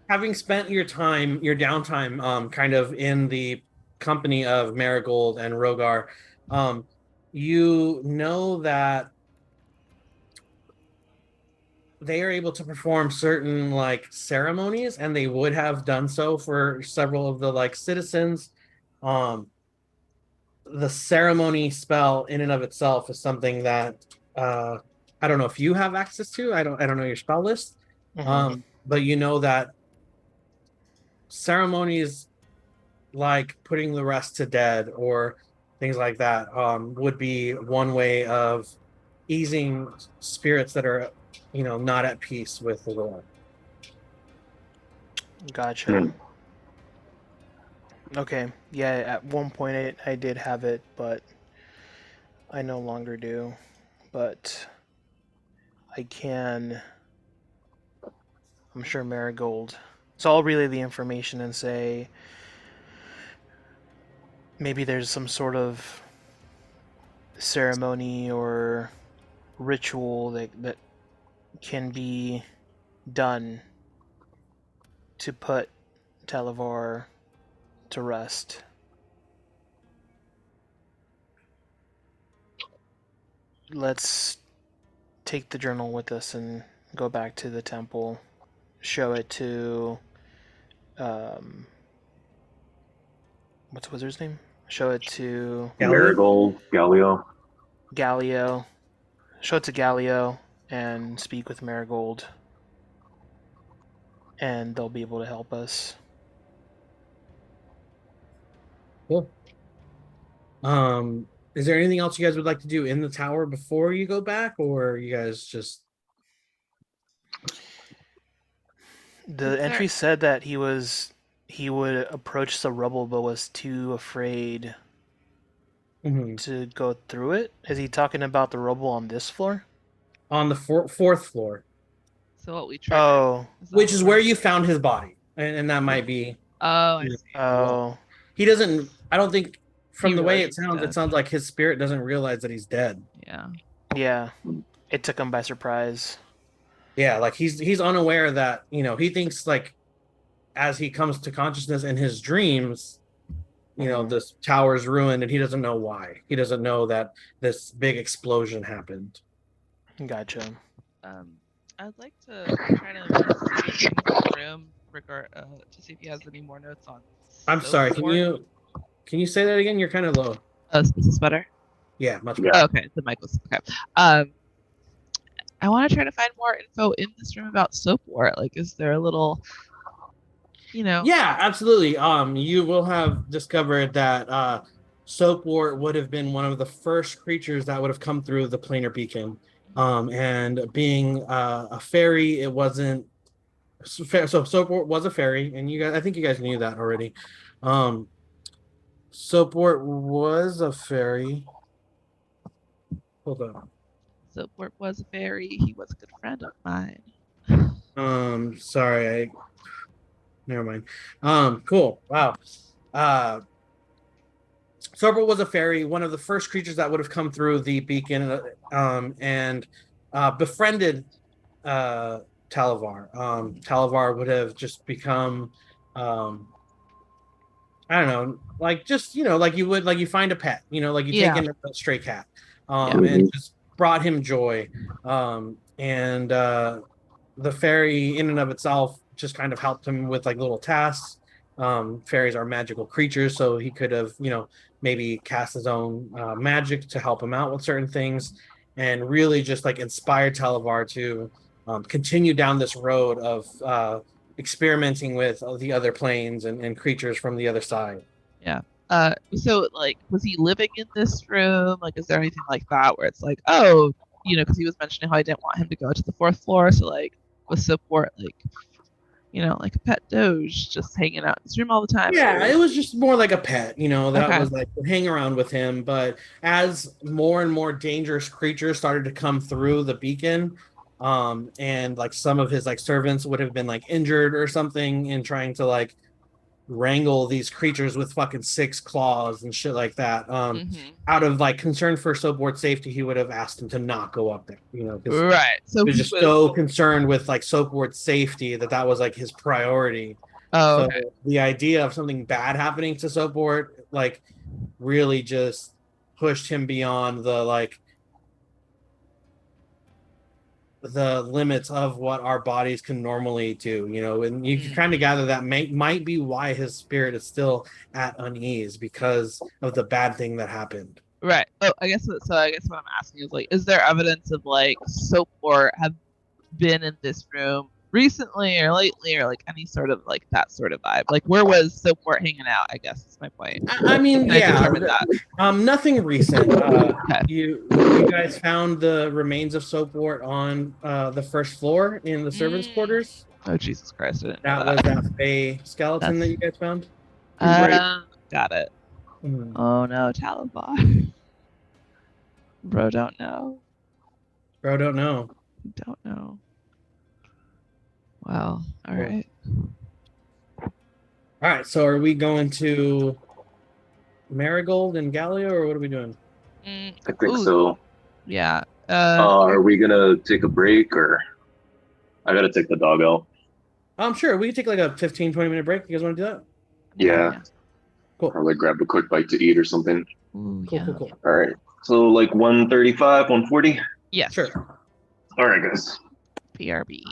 having spent your downtime, kind of in the company of Marigold and Rogar, you know that they are able to perform certain like ceremonies, and they would have done so for several of the like citizens. The ceremony spell in and of itself is something that I don't know if you have access to. I don't know your spell list. But you know that ceremonies like putting the rest to dead or things like that, would be one way of easing spirits that are, not at peace with the Lord. Gotcha. Okay. Yeah, at one point I did have it, but I no longer do. But I can... I'm sure Marigold. So I'll relay the information and say maybe there's some sort of ceremony or ritual that can be done to put Thalivar to rest. Let's take the journal with us and go back to the temple, show it to what's the wizard's name? Show it to Marigold, Galio. Show it to Galio and speak with Marigold, and they'll be able to help us. Cool. Is there anything else you guys would like to do in the tower before you go back, or you guys just... The entry said that he would approach the rubble, but was too afraid to go through it. Is he talking about the rubble on this floor? On the fourth floor. So what we triggered. Oh. Which is where you found his body. And that might be... Oh, I see. Oh. He doesn't... I don't think... From the way it sounds like his spirit doesn't realize that he's dead. Yeah. Yeah. It took him by surprise. Yeah, like he's unaware that, he thinks like as he comes to consciousness in his dreams, this tower's ruined and he doesn't know why. He doesn't know that this big explosion happened. Gotcha. I'd like to try to investigate in the room to see if he has any more notes on. I'm sorry, can you say that again? You're kind of low. Is this better? Yeah, much better. Oh, okay, the mic was okay. I want to try to find more info in this room about Soapwort. Like, is there a little, Yeah, absolutely. You will have discovered that Soapwort would have been one of the first creatures that would have come through the planar beacon. And being a fairy, it wasn't... So Soapwort was a fairy, and I think you guys knew that already. Soapwort was a fairy. Hold on. Soapwort was a fairy. He was a good friend of mine. Sorry, never mind. Cool. Wow. Soapwort was a fairy, one of the first creatures that would have come through the beacon, and befriended Thalivar. Thalivar would have just become, I don't know, like just like you would, like you find a pet, like you take in a stray cat, and just brought him joy, and the fairy in and of itself just kind of helped him with like little tasks. Fairies are magical creatures, so he could have maybe cast his own magic to help him out with certain things, and really just like inspired Thalivar to continue down this road of experimenting with the other planes and creatures from the other side. Yeah. So like, was he living in this room? Like, is there anything like that where it's like, oh, because he was mentioning how I didn't want him to go to the fourth floor. So like, with Support, like, like a pet doge just hanging out in this room all the time. Yeah, it was just more like a pet, that was like hang around with him. But as more and more dangerous creatures started to come through the beacon, and like some of his like servants would have been like injured or something in trying to like wrangle these creatures with fucking 6 claws and shit like that, out of like concern for Soapwort's safety, he would have asked him to not go up there, right? So he was just so concerned with like Soapwort's safety that was like his priority. So the idea of something bad happening to Soapwort like really just pushed him beyond the limits of what our bodies can normally do, and you can kind of gather that might be why his spirit is still at unease because of the bad thing that happened. Right. Oh, I guess what I'm asking is like, is there evidence of like Soapwort have been in this room recently or lately, or like any sort of like that sort of vibe? Like, where was Soapport hanging out? I guess is my point. I mean, Can I determine that? Nothing recent. Okay. You guys found the remains of Soapport on the first floor in the servants' quarters. Oh, Jesus Christ! I didn't know That was that Fey skeleton that you guys found. Right. Got it. Mhm. Oh no, Talivar. Bro, don't know. Bro, don't know. Don't know. Wow. All Cool. right. All right. So, are we going to Marigold and Gallia, or what are we doing? I think so. Yeah. Are we gonna take a break, or I gotta take the dog out? I'm sure we can take like a 15-20 minute break. You guys want to do that? Yeah. Cool. Or like grab a quick bite to eat or something. Ooh, Cool. All right. So like 135, 140? Yeah. Sure. All right, guys. PRB.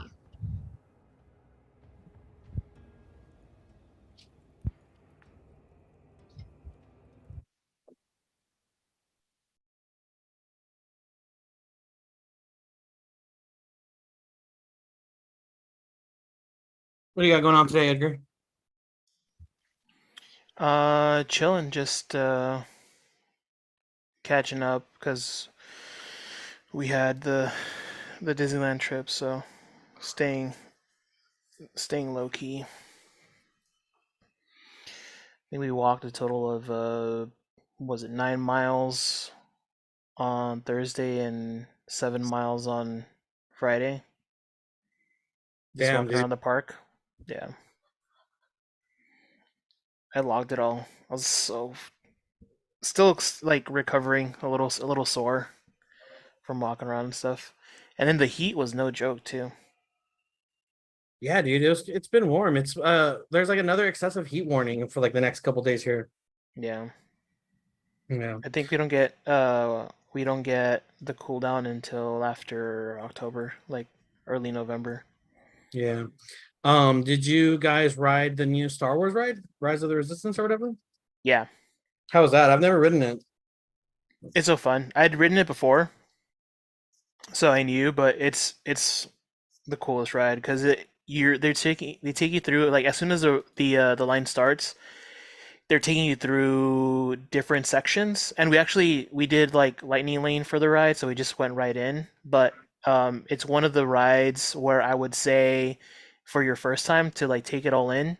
What do you got going on today, Edgar? Chilling, just catching up because we had the Disneyland trip, so staying low key. I think we walked a total of was it 9 miles on Thursday and 7 miles on Friday. Just walking around the park. Yeah. I logged it all. I was still like recovering a little sore from walking around and stuff. And then the heat was no joke too. Yeah, dude, it's been warm. It's there's like another excessive heat warning for like the next couple days here. Yeah. Yeah. I think we don't get the cool down until after October, like early November. Yeah. Did you guys ride the new Star Wars ride, Rise of the Resistance or whatever? Yeah. How was that? I've never ridden it. It's so fun. I'd ridden it before, so I knew, but it's the coolest ride because they take you through, like, as soon as the line starts, they're taking you through different sections, and we did like lightning lane for the ride, so we just went right in. But it's one of the rides where I would say for your first time to like take it all in,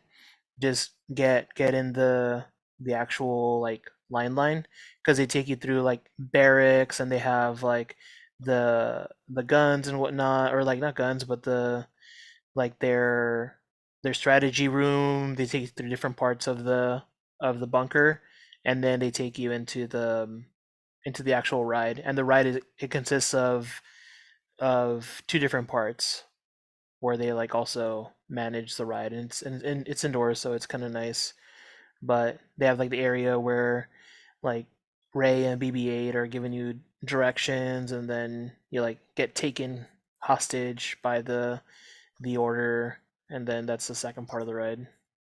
just get in the actual like line because they take you through like barracks, and they have like the guns and whatnot, or like not guns, but the like their strategy room. They take you through different parts of the bunker, and then they take you into the actual ride. And the ride it consists of two different parts where they like also manage the ride, and it's indoors, so it's kind of nice. But they have like the area where like Ray and BB-8 are giving you directions, and then you like get taken hostage by the order, and then that's the second part of the ride.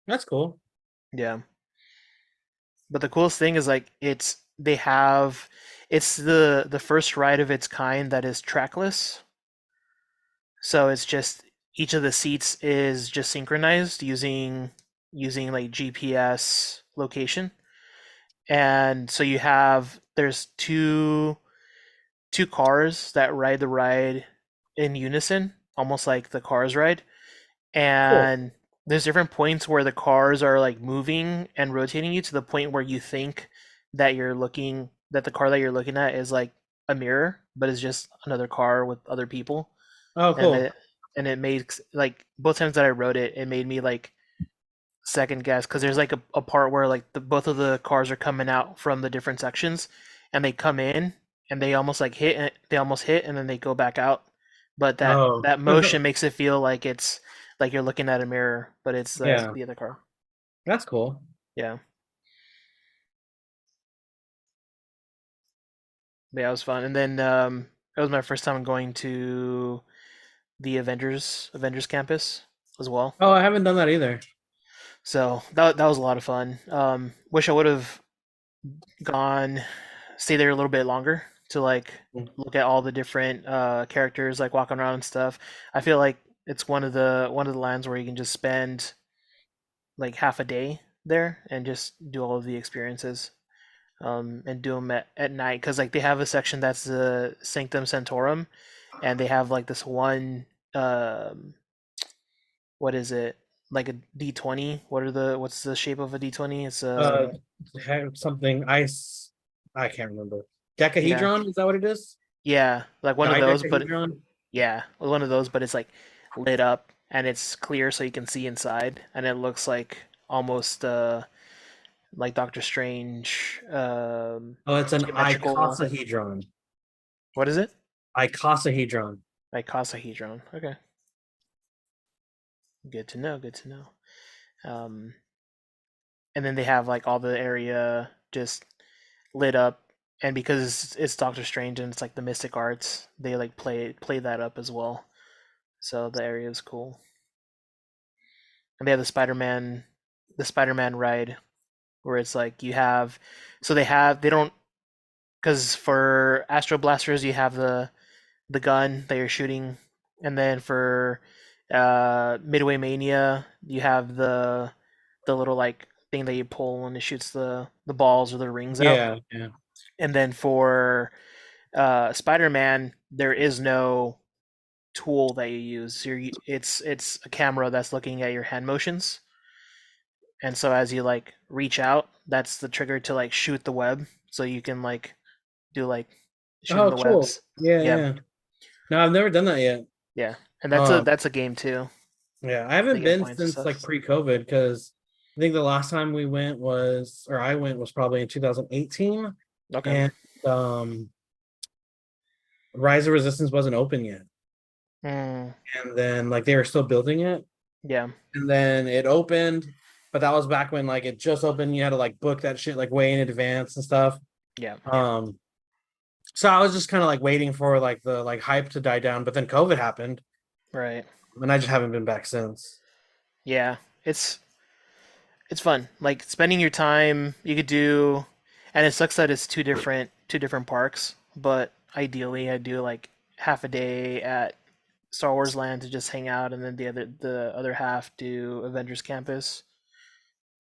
That's cool. Yeah. But the coolest thing is like it's the first ride of its kind that is trackless. So it's just each of the seats is just synchronized using like GPS location. And so there's two cars that ride the ride in unison, almost like the Cars ride. And there's different points where the cars are like moving and rotating you to the point where you think that the car that you're looking at is like a mirror, but it's just another car with other people. Oh, cool. And it makes like both times that I rode it, it made me like second guess, because there's like a part where like both of the cars are coming out from the different sections, and they come in and they almost hit, and then they go back out. But that motion makes it feel like it's like you're looking at a mirror, but it's the other car. That's cool. Yeah. Yeah, it was fun. And then it was my first time going to the Avengers campus as well. Oh, I haven't done that either. So that was a lot of fun. Wish I would have stay there a little bit longer to like look at all the different characters like walking around and stuff. I feel like It's one of the lands where you can just spend like half a day there and just do all of the experiences, and do them at night, because like they have a section that's the Sanctum Sanctorum, and they have like this one, what is it, like a D20? What's the shape of a D20? It's something I can't remember. yeah, Decahedron, is that what it is? yeah, like one of those, but Dodecahedron? yeah, one of those, but it's like lit up and it's clear so you can see inside, and it looks like almost like Doctor Strange, Oh, it's an geometrical. icosahedron. What is it? Icosahedron. Icosahedron. Okay. Good to know. Good to know. And then they have like all the area just lit up, and because it's Doctor Strange and it's like the mystic arts, they like play that up as well. So the area is cool. And they have the Spider-Man ride, where it's like you have, so they don't, because for Astro Blasters you have the gun that you're shooting, and then for Midway Mania you have the little like thing that you pull and it shoots the balls or the rings out. Yeah. And then for Spider-Man, there is no tool that you use. It's a camera that's looking at your hand motions, and so as you like reach out, that's the trigger to like shoot the web, so you can like do like shooting the cool. webs. Yeah. No, I've never done that yet. Yeah, and that's a game too. Yeah, I haven't been since like pre-COVID, because I think the last time I went was probably in 2018. Okay. And Rise of Resistance wasn't open yet. And then like they were still building it. Yeah. And then it opened, but that was back when like it just opened. You had to like book that shit like way in advance and stuff. Yeah. So I was just kind of like waiting for like the like hype to die down, but then COVID happened. Right. And I just haven't been back since. Yeah, it's fun. Like spending your time, you could do, and it sucks that it's two different parks, but ideally I do like half a day at Star Wars Land to just hang out, and then the other half do Avengers Campus.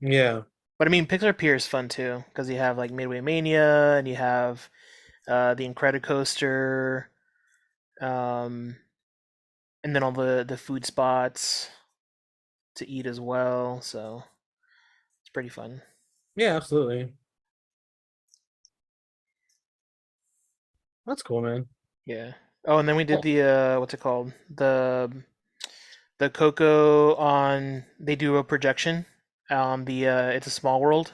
Yeah. But I mean, Pixar Pier is fun too, because you have like Midway Mania and you have the Incredicoaster, and then all the food spots to eat as well. So it's pretty fun. Yeah, absolutely. That's cool, man. Yeah. Oh, and then we did the what's it called? The Coco on. They do a projection on the It's a Small World.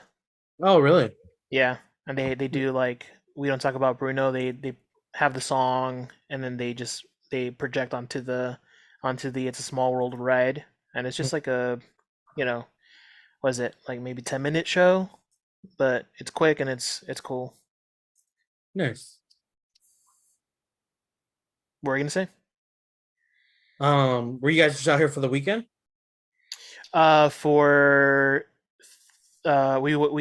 Oh, really? Yeah, and they do like We Don't Talk About Bruno. They have the song, and then they project onto the It's a Small World ride, and it's just like a, what is it, like maybe 10-minute show, but it's quick and it's cool. Nice. What were you gonna say? Were you guys just out here for the weekend? We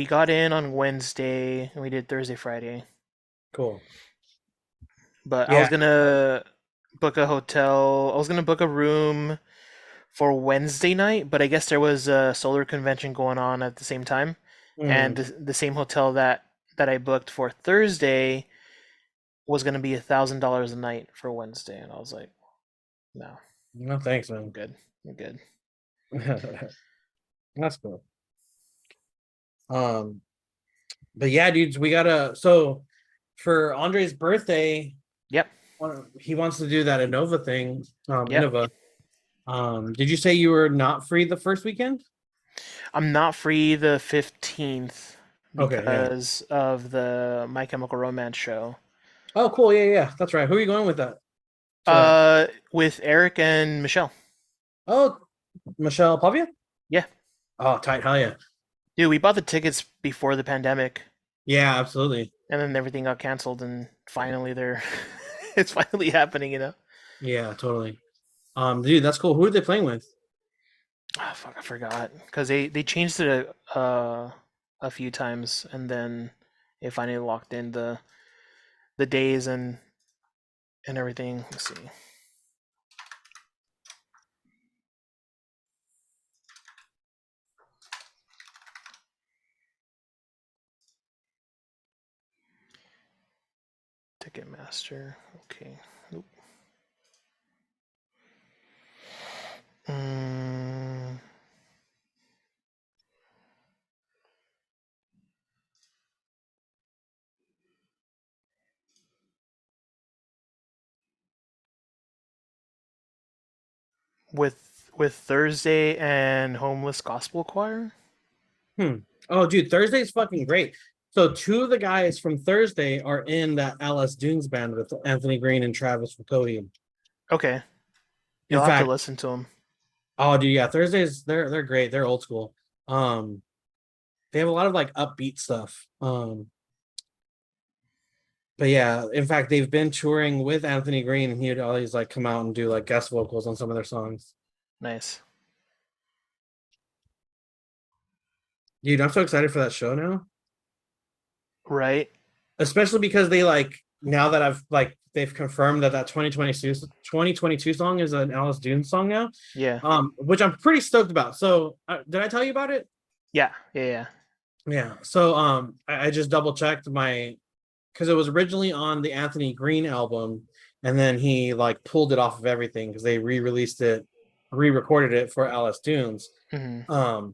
got in on Wednesday and we did Thursday, Friday. Cool. But yeah. I was gonna book a hotel. I was gonna book a room for Wednesday night, but I guess there was a solar convention going on at the same time, and the same hotel that I booked for Thursday was gonna be $1,000 a night for Wednesday, and I was like, no. No thanks, man. I'm good. That's cool. But yeah, dudes, we gotta. So for Andre's birthday, yep, he wants to do that Innova thing. Innova. Did you say you were not free the first weekend? I'm not free the 15th because okay, of the My Chemical Romance show. Oh, cool. Yeah. That's right. Who are you going with that? With Eric and Michelle. Oh, Michelle Pavia? Yeah. Oh, tight. Hell yeah. Dude, we bought the tickets before the pandemic. Yeah, absolutely. And then everything got canceled, and finally it's finally happening, Yeah, totally. Dude, that's cool. Who are they playing with? Oh, fuck, I forgot. Because they changed it a few times, and then it finally locked in the days and everything. Let's see. Ticketmaster. Okay. Nope. With Thursday and Homeless Gospel Choir. Oh, dude, Thursday's fucking great. So two of the guys from Thursday are in that Alice Dunes band with Anthony Green and Travis Cody. Okay. You'll have to listen to them. Oh, dude, yeah, Thursdays they're great. They're old school. They have a lot of like upbeat stuff. But yeah, in fact, they've been touring with Anthony Green, and he'd always like come out and do like guest vocals on some of their songs. Nice. Dude, I'm so excited for that show now. Right. Especially because they like now that they've confirmed that 2022 song is an Alice Dunes song now. Yeah. Which I'm pretty stoked about. So did I tell you about it? Yeah. So I just double checked because it was originally on the Anthony Green album, and then he like pulled it off of everything because they re-recorded it for Alice Dunes. Mm-hmm.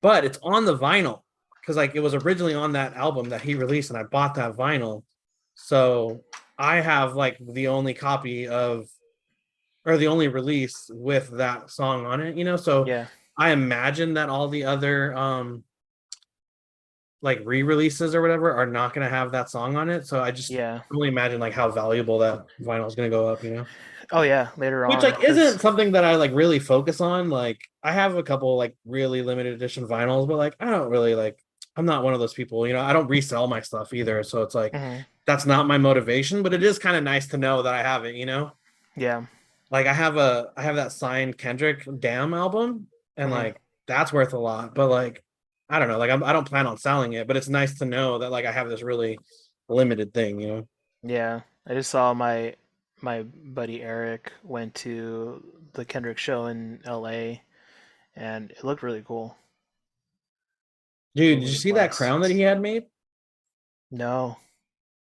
But it's on the vinyl because like it was originally on that album that he released, and I bought that vinyl. So I have like the only copy of, or the only release with that song on it, So yeah. I imagine that all the other like re-releases or whatever are not going to have that song on it. So I just really imagine like how valuable that vinyl is going to go up, Oh yeah, later on. Which like isn't something that I like really focus on. Like I have a couple like really limited edition vinyls, but like I don't really like, I'm not one of those people, I don't resell my stuff either. So it's like, that's not my motivation, but it is kind of nice to know that I have it, Yeah. Like I have that signed Kendrick Damn album, and like that's worth a lot, but like I don't know, like I don't plan on selling it, but it's nice to know that like I have this really limited thing, Yeah, I just saw my buddy Eric went to the Kendrick show in LA, and it looked really cool. Dude, did you see that crown that he had made? No.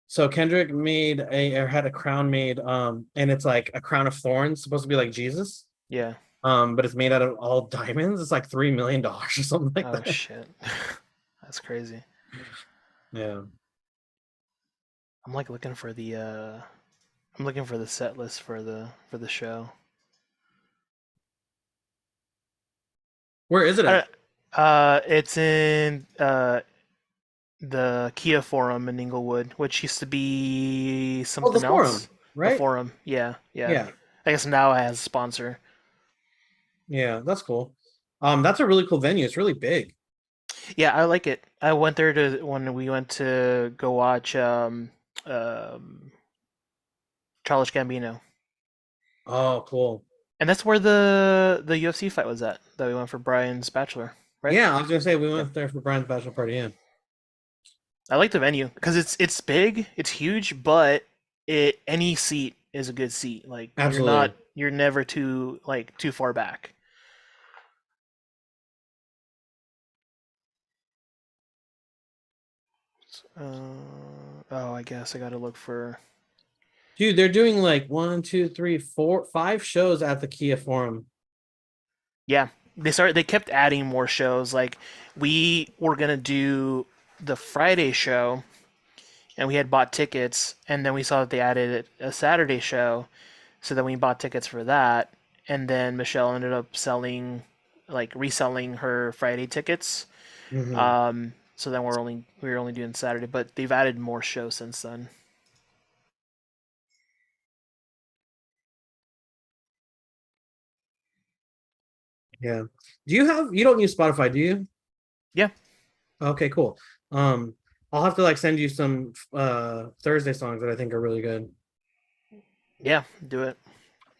So Kendrick had a crown made, and it's like a crown of thorns, supposed to be like Jesus. Yeah. But it's made out of all diamonds. It's like $3 million or something like that. Oh shit. That's crazy. Yeah. I'm like looking for the set list for the show. Where is it at? It's in the Kia Forum in Inglewood, which used to be something else. Forum, right? The Forum, yeah. I guess now it has a sponsor. Yeah, that's cool. That's a really cool venue. It's really big. Yeah, I like it. I went there when we went to go watch Childish Gambino. Oh, cool. And that's where the UFC fight was at, that we went for Brian's bachelor, right? Yeah, I was gonna say we went there for Brian's bachelor party, yeah. I like the venue because it's big, it's huge, but any seat is a good seat. Like absolutely, you're never too far back. I guess I gotta look for. Dude, they're doing like 1, 2, 3, 4, 5 shows at the Kia Forum. Yeah, they kept adding more shows. Like we were gonna do the Friday show, and we had bought tickets, and then we saw that they added a Saturday show, so then we bought tickets for that, and then Michelle ended up reselling her Friday tickets. So then we were only doing Saturday, but they've added more shows since then. Yeah. You don't use Spotify, do you? Yeah. Okay, cool. I'll have to send you some Thursday songs that I think are really good. Yeah, do it.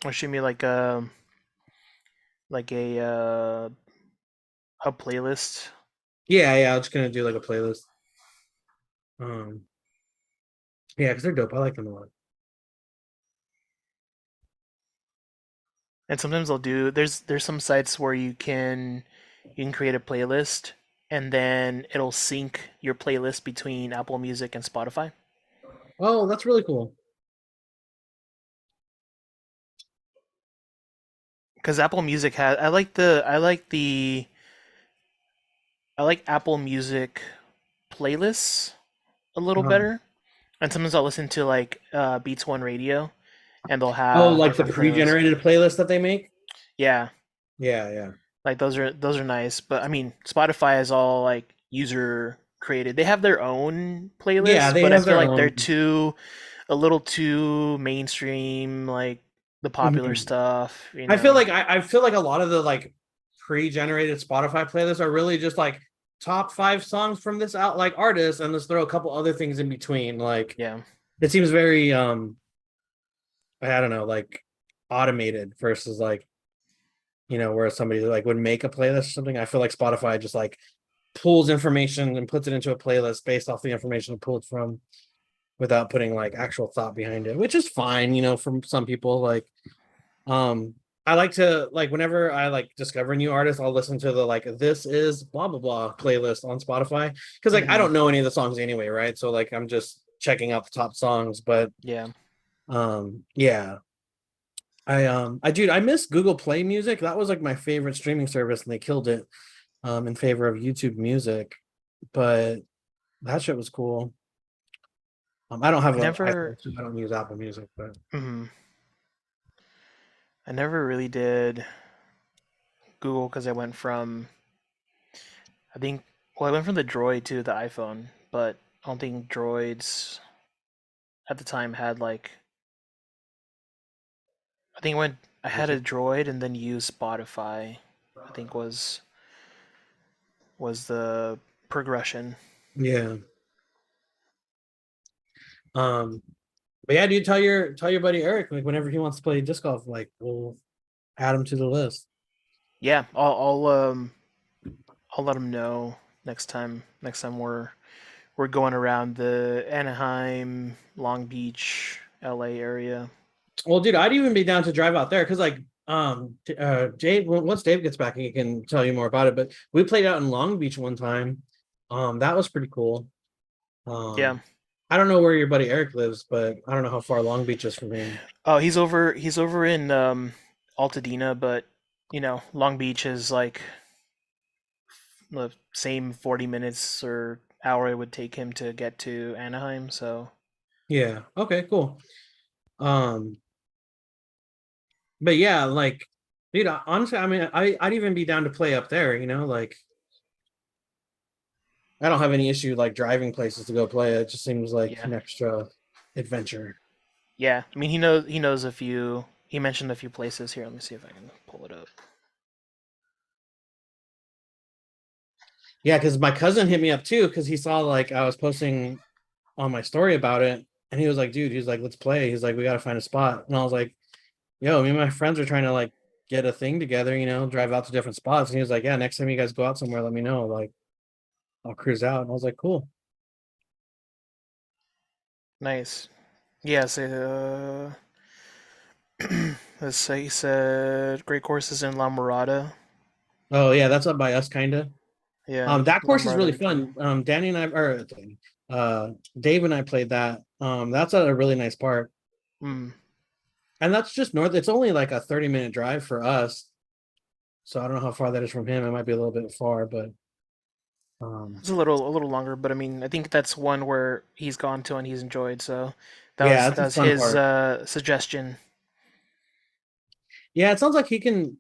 Or shoot me a playlist. Yeah, I'm just gonna do a playlist. Yeah, because they're dope. I like them a lot. And sometimes they'll do there's some sites where you can create a playlist, and then it'll sync your playlist between Apple Music and Spotify. Oh, that's really cool. because Apple Music has. I like Apple Music playlists a little better. And sometimes I'll listen to like Beats One Radio, and they'll have like the different pre-generated playlist that they make. Yeah, yeah. like those are nice. But I mean, Spotify is all like user created. They have their own playlists, Yeah, they but I have feel their like they're own. a little too mainstream, like the popular stuff. You know? I feel like a lot of the like pre-generated Spotify playlists are really just like top 5 songs from this out like artist, and let's throw a couple other things in between. Like, Yeah, it seems very I don't know, like automated versus like, where somebody like would make a playlist or something. I feel like Spotify just like pulls information and puts it into a playlist based off the information it pulled from, without putting like actual thought behind it, which is fine, from some people. Like, I like to, like, whenever I like discover a new artist, I'll listen to the like this is blah blah blah playlist on Spotify, because like I don't know any of the songs anyway, right? So like I'm just checking out the top songs. But yeah. Yeah. I miss Google Play Music. That was like my favorite streaming service, and they killed it in favor of YouTube Music. But that shit was cool. I don't have I don't use Apple Music, but I never really did Google because I went from I went from the Droid to the iPhone, but I don't think Droids at the time had like I had a Droid and then used Spotify. I think was the progression. Yeah. But yeah, dude, tell your buddy Eric, like, whenever he wants to play disc golf, like, we'll add him to the list. Yeah, I'll let him know next time we're going around the Anaheim, Long Beach, LA area. Well, dude, I'd even be down to drive out there, because like Dave, once Dave gets back, he can tell you more about it. But we played out in Long Beach one time. That was pretty cool. Yeah. I don't know where your buddy Eric lives, but I don't know how far Long Beach is from him. Oh, he's over in Altadena, but Long Beach is like the same 40 minutes or hour it would take him to get to Anaheim, so yeah. Okay, cool. But yeah, like, dude, honestly, I mean, I'd even be down to play up there, like, I don't have any issue like driving places to go play. It just seems like an extra adventure. Yeah, I mean, he knows a few. He mentioned a few places here. Let me see if I can pull it up. Yeah, because my cousin hit me up too, because he saw like I was posting on my story about it, and he was like, dude, he's like, let's play. He's like, we got to find a spot. And I was like, yo, me and my friends are trying to like get a thing together, drive out to different spots. And he was like, yeah, next time you guys go out somewhere, let me know. Like, I'll cruise out. And I was like, cool. Nice. Yeah, so let's say he said great courses in La Mirada. Oh yeah, that's up by us, kinda. Yeah. That course is really fun. Danny and I, or Dave and I played that. That's a really nice part. Mm. And that's just north. It's only like a 30-minute drive for us. So I don't know how far that is from him. It might be a little bit far, but it's a little longer. But I mean, I think that's one where he's gone to and he's enjoyed. So that was his suggestion. Yeah, it sounds like he can.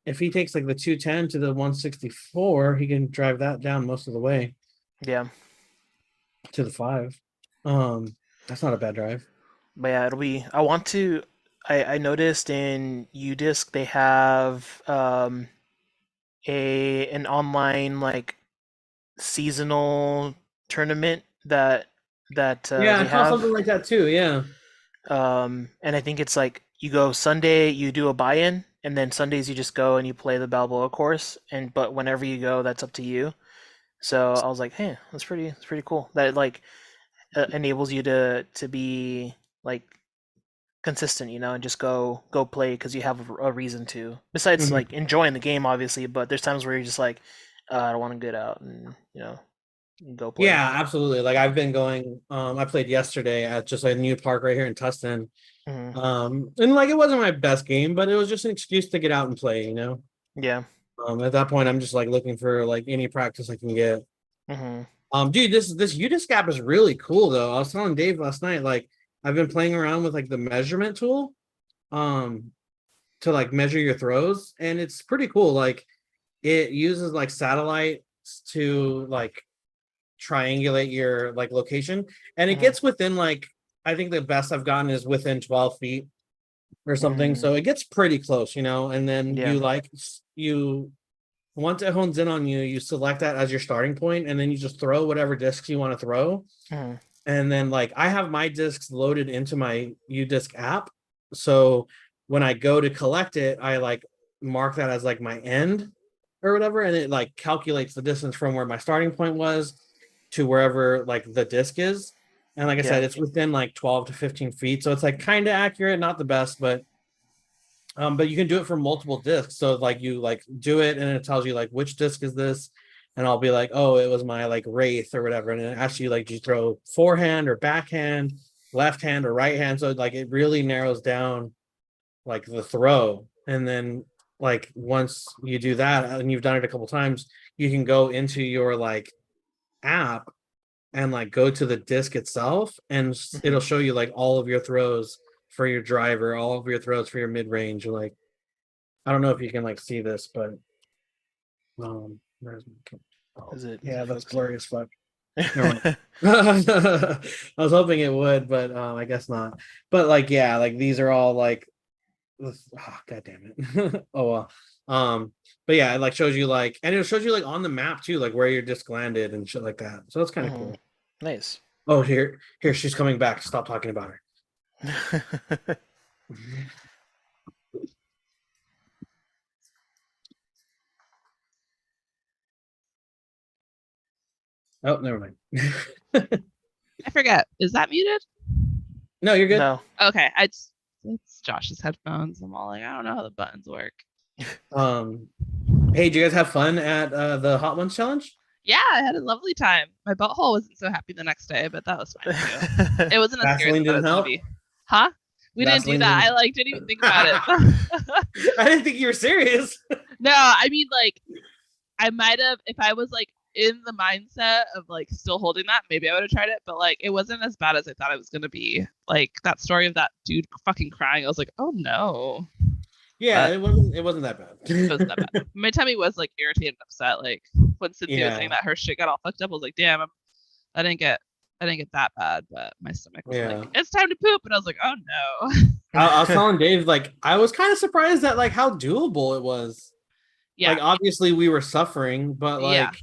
If he takes like the 210 to the 164, he can drive that down most of the way. Yeah. To the 5. That's not a bad drive. But yeah, it'll be. I noticed in UDisc they have an online like seasonal tournament that yeah, I saw something like that too. Yeah. And I think it's like you go Sunday, you do a buy-in, and then Sundays you just go and you play the Balboa course. But whenever you go, that's up to you. So I was like, hey, that's pretty cool. That like enables you to be like consistent, and just go play because you have a reason to. Besides like enjoying the game, obviously, but there's times where you're just like, I don't want to get out and Go play. Yeah, absolutely. Like I've been going. I played yesterday at just a new park right here in Tustin. And like it wasn't my best game, but it was just an excuse to get out and play. You know. Yeah. At that point, I'm just like looking for like any practice I can get. Dude, this UDisc app is really cool though. I was telling Dave last night, like I've been playing around with like the measurement tool, to like measure your throws, and it's pretty cool. Like it uses like satellites to like triangulate your like location, and it gets within like I think the best I've gotten is within 12 feet or something. So it gets pretty close, you know, and then you once it hones in on you, you select that as your starting point, and then you just throw whatever discs you want to throw. And then like I have my discs loaded into my UDisc app. So when I go to collect it, I like mark that as like my end or whatever, and it like calculates the distance from where my starting point was to wherever like the disc is. And like I said, it's within like 12 to 15 feet. So it's like kind of accurate, not the best, but you can do it for multiple discs. So like you like do it and it tells you like which disc is this, and I'll be like, oh, it was my like Wraith or whatever, and it asks you like, do you throw forehand or backhand, left hand or right hand? So like it really narrows down like the throw. And then like once you do that and you've done it a couple times, you can go into your like app and like go to the disc itself, and it'll show you like all of your throws for your driver, all of your throws for your mid-range. Like I don't know if you can like see this, but where's my Is it? Yeah, that's blurry as fuck. I was hoping it would, but I guess not. But like yeah, like these are all like god damn it. Oh well. But yeah, it like shows you like, and it shows you like on the map too, like where your disc landed and shit like that. So that's kind of cool. Nice. Oh, here she's coming back. Stop talking about her. Oh, never mind. I forget. Is that muted? No, you're good. No. Okay, it's Josh's headphones. I'm all like, I don't know how the buttons work. Hey, do you guys have fun at the Hot Ones challenge? Yeah, I had a lovely time. My butthole wasn't so happy the next day, but that was fine too. It wasn't as scary as it was gonna be. Huh? We didn't do that. I like didn't even think about it. I didn't think you were serious. No, I mean like I might have, if I was like in the mindset of like still holding that, maybe I would have tried it, but like it wasn't as bad as I thought it was gonna be. Like that story of that dude fucking crying, I was like, oh no. Yeah, it wasn't that bad. It wasn't that bad. My tummy was like irritated and upset. Like when Cynthia was saying that her shit got all fucked up, I was like, damn, I didn't get that bad, but my stomach was like, it's time to poop, and I was like, oh no. I was telling Dave, like, I was kind of surprised at like how doable it was. Yeah, like obviously we were suffering, but like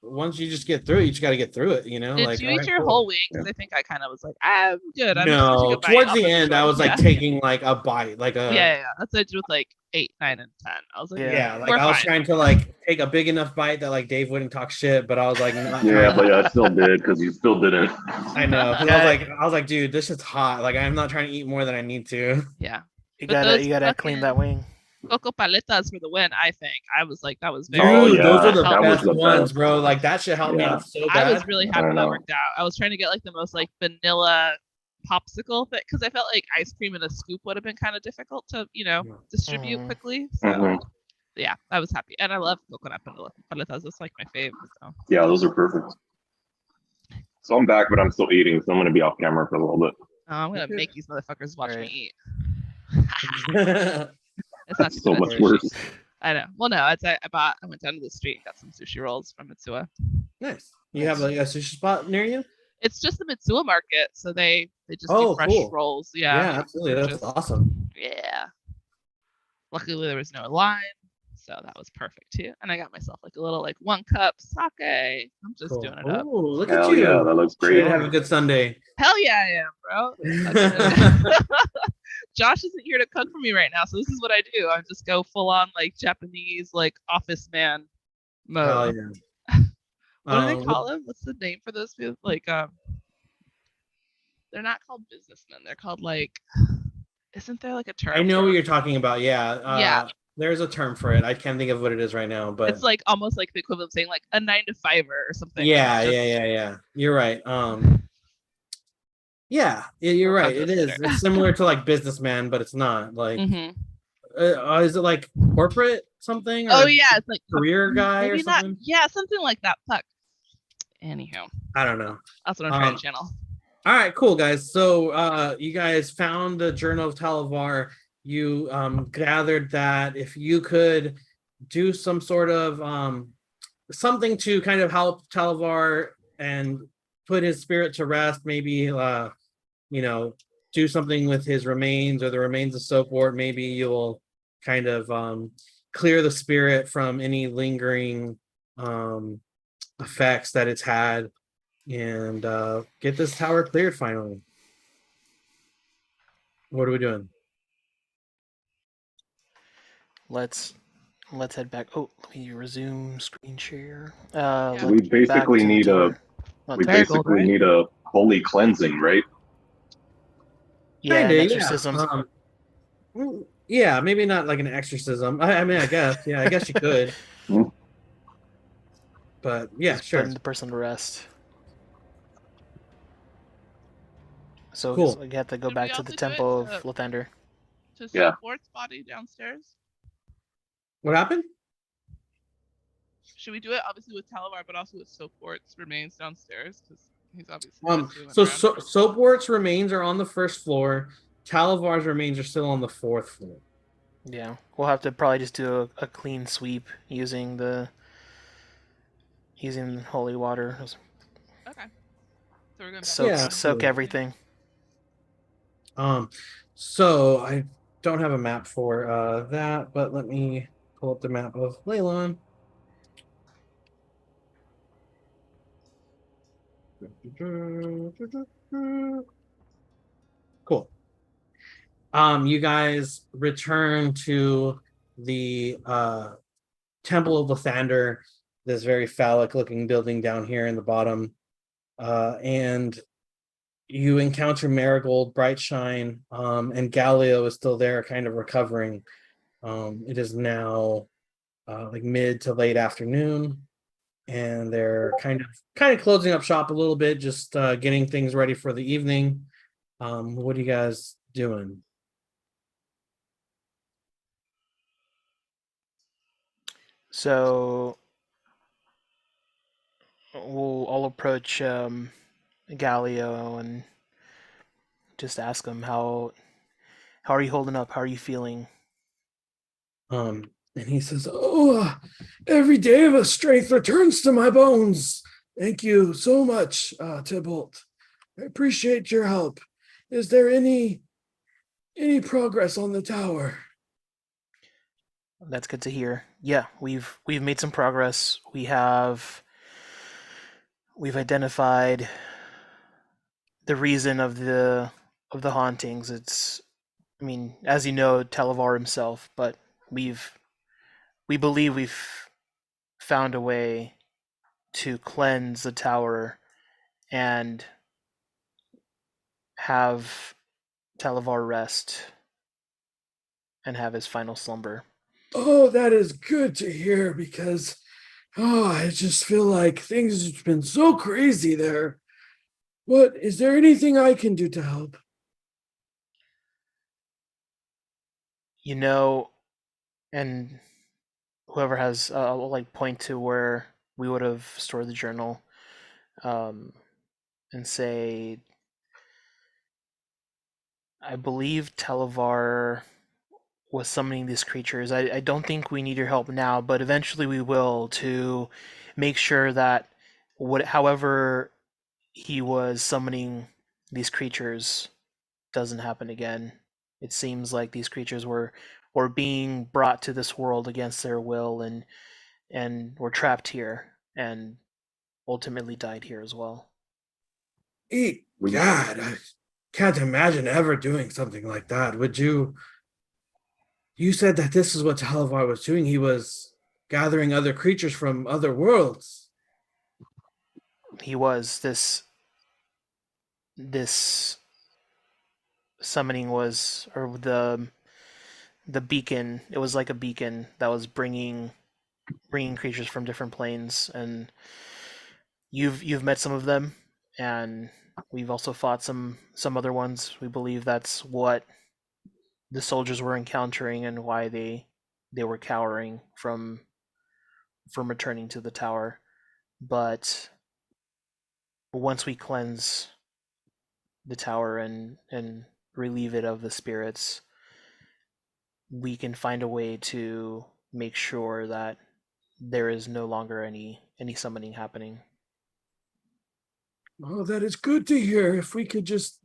once you just get through it, you just got to get through it, you know. Did you eat your whole wing? Because I think I kind of was like, I'm good. No, towards the end, I was like taking like a bite, like a That's what I did with like 8, 9, and 10. I was like, like I was trying to like take a big enough bite that like Dave wouldn't talk shit, but I was like, but I still did because you still didn't. I know. I was like, dude, this is hot. Like I'm not trying to eat more than I need to. Yeah, you gotta clean that wing. Coco paletas for the win, I think. I was like, that was very. Those are the best ones, bro. Like that shit helped me out so bad. I was really happy that worked out. I was trying to get like the most like vanilla popsicle thing because I felt like ice cream in a scoop would have been kind of difficult to, distribute quickly. So yeah, I was happy, and I love coconut paletas. It's like my favorite. So. Yeah, those are perfect. So I'm back, but I'm still eating, so I'm gonna be off camera for a little bit. Oh, I'm gonna make these motherfuckers watch me eat. It's not so much worse. I know. Well, no, I went down to the street and got some sushi rolls from Mitsuya. Nice. You have like a sushi spot near you? It's just the Mitsuya market, so they just do fresh rolls. Yeah, absolutely. That's awesome. Yeah. Luckily, there was no line, so that was perfect too. And I got myself like a little like 1 cup sake. I'm just doing it up. Oh, look at you! Yeah, that looks great. Have a good Sunday. Hell yeah, I am, bro. Josh isn't here to cook for me right now, so this is what I do. I just go full on like Japanese like office man mode. Oh yeah. What do they call them? What's the name for those people? Like they're not called businessmen. They're called like, isn't there like a term? I know what you're talking about. Yeah. There's a term for it. I can't think of what it is right now, but it's like almost like the equivalent of saying like a 9-to-5 or something. Yeah, yeah. You're right. Yeah, you're right. It is. It's similar to like businessman, but it's not. Like, is it like corporate something? Or yeah, it's like career guy maybe or something. Not, yeah, something like that. Fuck. Anyhow, I don't know. That's what I'm trying to channel. All right, cool, guys. So you guys found the Journal of Thalivar. You gathered that if you could do some sort of something to kind of help Thalivar and put his spirit to rest, maybe do something with his remains or the remains of Soapwort, maybe you'll kind of clear the spirit from any lingering effects that it's had, and get this tower cleared finally. What are we doing? Let's head back. Oh, let me resume screen share. We basically need a holy cleansing, right? Yeah, an exorcism. Yeah, maybe not like an exorcism. I mean, I guess. Yeah, I guess you could. But yeah, just sure. Putting the person to rest. So cool. We have to go back to the Temple of Lathander. To Soapwort's body downstairs? What happened? Should we do it obviously with Thalivar, but also with Soapwort's remains downstairs? Because he's obviously Soapwort's remains are on the first floor. Thalivar's remains are still on the fourth floor. Yeah, we'll have to probably just do a clean sweep using holy water. Okay. So we're gonna soak everything. So I don't have a map for that, but let me pull up the map of Leylon. Cool. You guys return to the Temple of Lathander, this very phallic looking building down here in the bottom, and you encounter Marigold, Brightshine, and Galileo is still there, kind of recovering. It is now like mid to late afternoon, and they're kind of closing up shop a little bit, just getting things ready for the evening. What are you guys doing? So I'll approach Galileo and just ask him how are you holding up? How are you feeling? And he says, "Oh, every day of strength returns to my bones. Thank you so much, Tybalt. I appreciate your help. Is there any progress on the tower?" That's good to hear. Yeah, we've made some progress. We've identified the reason of the hauntings. It's, I mean, as you know, Thalivar himself, but we believe we've found a way to cleanse the tower and have Thalivar rest and have his final slumber. Oh, that is good to hear, because I just feel like things have been so crazy there. What is there anything I can do to help? And whoever has, I'll like point to where we would have stored the journal, and say, I believe Thalivar was summoning these creatures. I don't think we need your help now, but eventually we will, to make sure that however he was summoning these creatures doesn't happen again. It seems like these creatures were being brought to this world against their will and were trapped here and ultimately died here as well. God, I can't imagine ever doing something like that. Would you? You said that this is what Thalivar was doing. He was gathering other creatures from other worlds. He was. This summoning was, or the beacon. It was like a beacon that was bringing creatures from different planes, and you've met some of them, and we've also fought some other ones. We believe that's what the soldiers were encountering and why they were cowering from returning to the tower. But once we cleanse the tower and relieve it of the spirits, we can find a way to make sure that there is no longer any summoning happening. Oh, that is good to hear. If we could just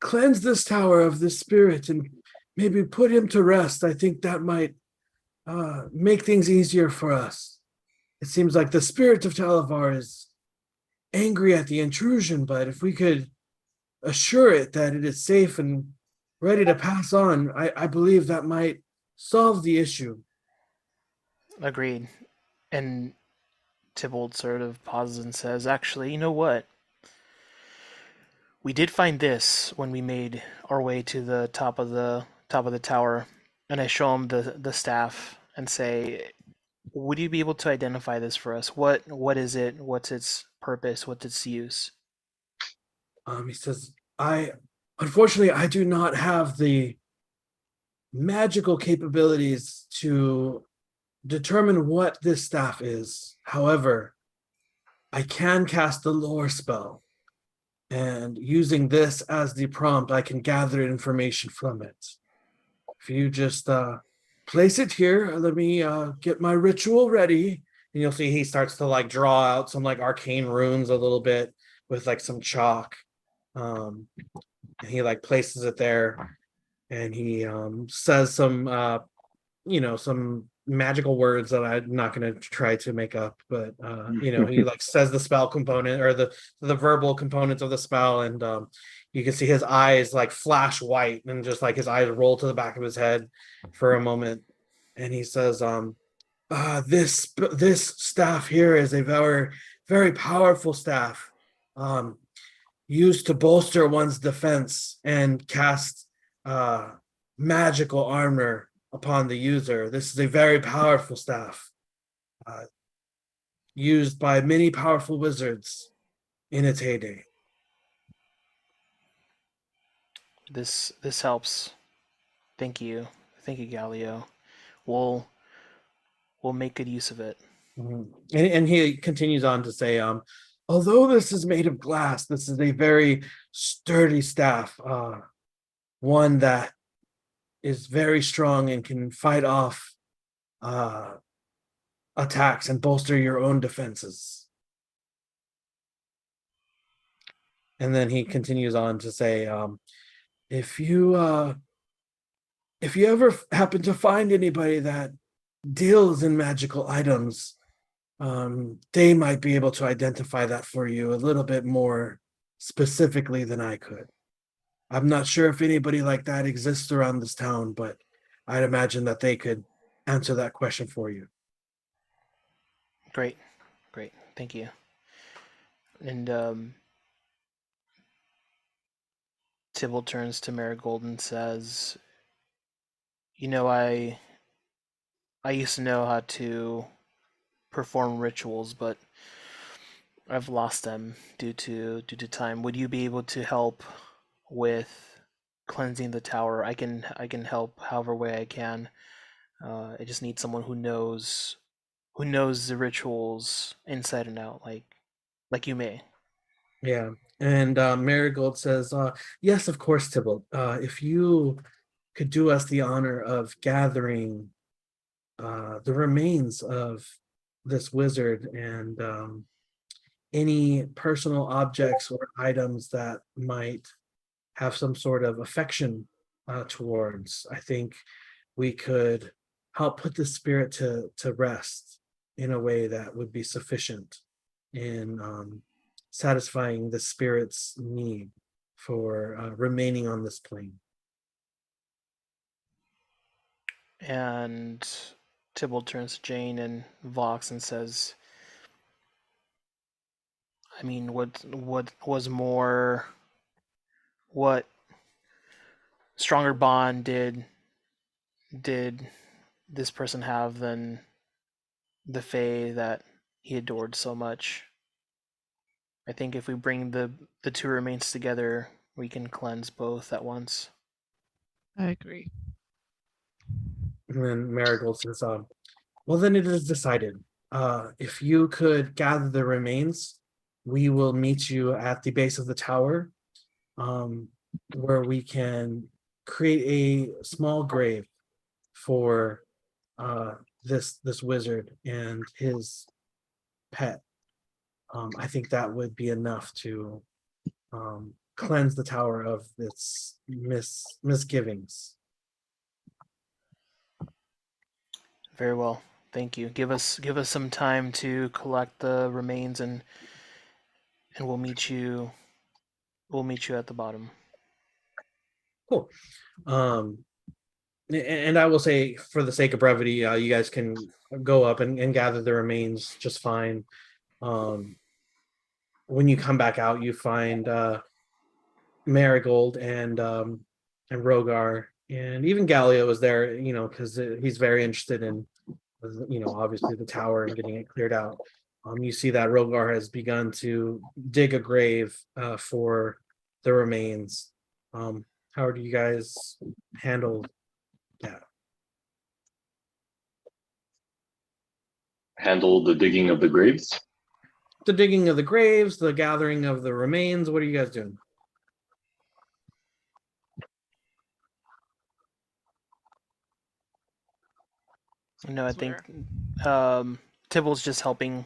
cleanse this tower of this spirit and maybe put him to rest, I think that might make things easier for us. It seems like the spirit of Thalivar is angry at the intrusion, but if we could assure it that it is safe and ready to pass on, I believe that might solve the issue. Agreed. And Tybalt sort of pauses and says, actually, you know what? We did find this when we made our way to the top of the tower, and I show him the staff and say, would you be able to identify this for us? What is it? What's its purpose? What's its use? He says, unfortunately, I do not have the magical capabilities to determine what this staff is. However, I can cast the lore spell, and using this as the prompt, I can gather information from it. If you just place it here, let me get my ritual ready. And you'll see he starts to like draw out some like arcane runes a little bit with like some chalk. And he like places it there, and he says some some magical words that I'm not going to try to make up, but he like says the spell component or the verbal components of the spell, and you can see his eyes like flash white and just like his eyes roll to the back of his head for a moment, and he says, this staff here is a very, very powerful staff, used to bolster one's defense and cast magical armor upon the user. This is a very powerful staff, used by many powerful wizards in its heyday. This helps. Thank you, Galio. We'll make good use of it. Mm-hmm. And he continues on to say, although this is made of glass, this is a very sturdy staff, one that is very strong and can fight off attacks and bolster your own defenses. And then he continues on to say, if you ever happen to find anybody that deals in magical items, they might be able to identify that for you a little bit more specifically than I could. I'm not sure if anybody like that exists around this town, but I'd imagine that they could answer that question for you. Great. Thank you. And Tybalt turns to Marigold and says, I used to know how to perform rituals, but I've lost them due to time. Would you be able to help with cleansing the tower? I can help however way I can. I just need someone who knows the rituals inside and out, like you may. Yeah. And Marigold says, yes, of course, Tybalt. If you could do us the honor of gathering the remains of this wizard and any personal objects or items that might have some sort of affection towards, I think we could help put the spirit to rest in a way that would be sufficient in satisfying the spirit's need for remaining on this plane. And Tybalt turns to Jane and Vox and says, I mean, what stronger bond did did this person have than the Fae that he adored so much? I think if we bring the two remains together, we can cleanse both at once. I agree. And then Marigold says, well, then it is decided. If you could gather the remains, we will meet you at the base of the tower, where we can create a small grave for this wizard and his pet. I think that would be enough to cleanse the tower of its misgivings. Very well. Thank you. Give us some time to collect the remains, and we'll meet you at the bottom. Cool. And I will say, for the sake of brevity, you guys can go up and gather the remains just fine. When you come back out, you find Marigold and Rogar, and even Gallia was there, because he's very interested in, obviously the tower and getting it cleared out. You see that Rogar has begun to dig a grave for the remains. How do you guys handle that? Handle the digging of the graves? The digging of the graves, the gathering of the remains. What are you guys doing? No, I think Tybalt's just helping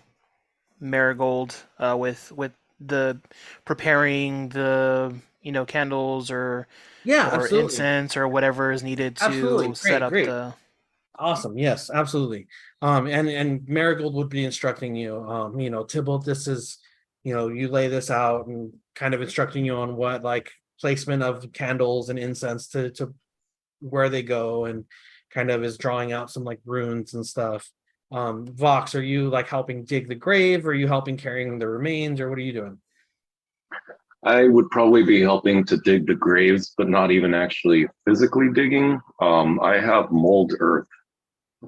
Marigold with the preparing the candles or incense or whatever is needed to set up the. Awesome. Yes, absolutely. And Marigold would be instructing you. Tybalt, this is, you lay this out and kind of instructing you on what placement of candles and incense to where they go, and kind of is drawing out some runes and stuff. Vox, are you helping dig the grave? Or are you helping carrying the remains, or what are you doing? I would probably be helping to dig the graves, but not even actually physically digging. I have mold earth,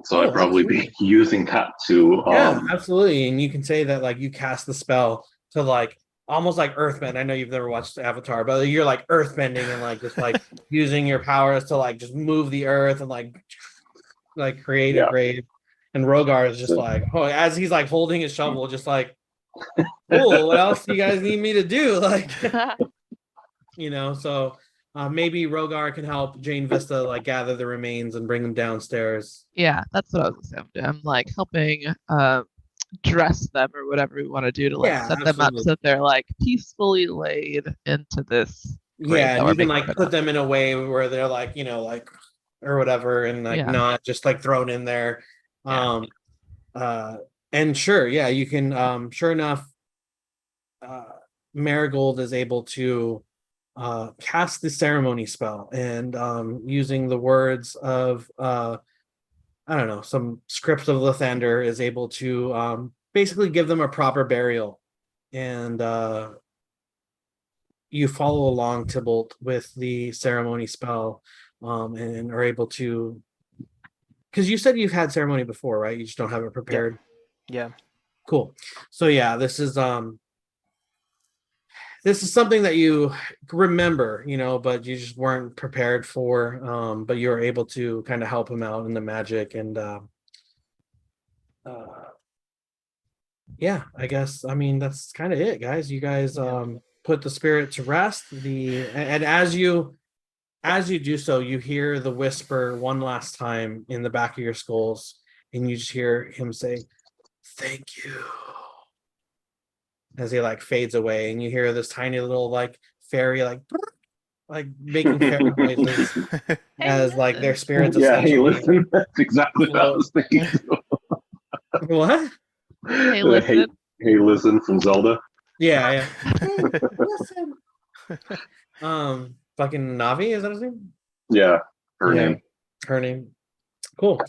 so I'd probably be using that to. Yeah, absolutely. And you can say that you cast the spell to almost like earthbend. I know you've never watched Avatar, but you're earthbending and just using your powers to just move the earth and create a grave. And Rogar is just as he's holding his shovel, just cool, what else do you guys need me to do? So maybe Rogar can help Jane Vista gather the remains and bring them downstairs. Yeah, that's what I was gonna say. I'm helping dress them or whatever we want to do to set them up so that they're peacefully laid into this. Yeah, and you can put them in a way where they're or whatever, and not just thrown in there. And sure, you can sure enough, Marigold is able to cast the ceremony spell, and using the words of I don't know, some script of Lathander, is able to basically give them a proper burial. And you follow along, Tybalt, with the ceremony spell, and are able to, because you said you've had ceremony before, right? You just don't have it prepared. Yeah. Cool. So this is something that you remember, but you just weren't prepared for. But you were able to kind of help him out in the magic, and I guess that's kind of it, guys. You guys put the spirit to rest. And as you do so, you hear the whisper one last time in the back of your skulls, and you just hear him say, "Thank you," as he fades away, and you hear this tiny little fairy making fairy noises as their spirits. Yeah, hey, listen, that's exactly what I was thinking. What? Hey, listen. Hey, listen from Zelda. Yeah. Listen. Fucking Navi, is that his name? Yeah, her name. Cool.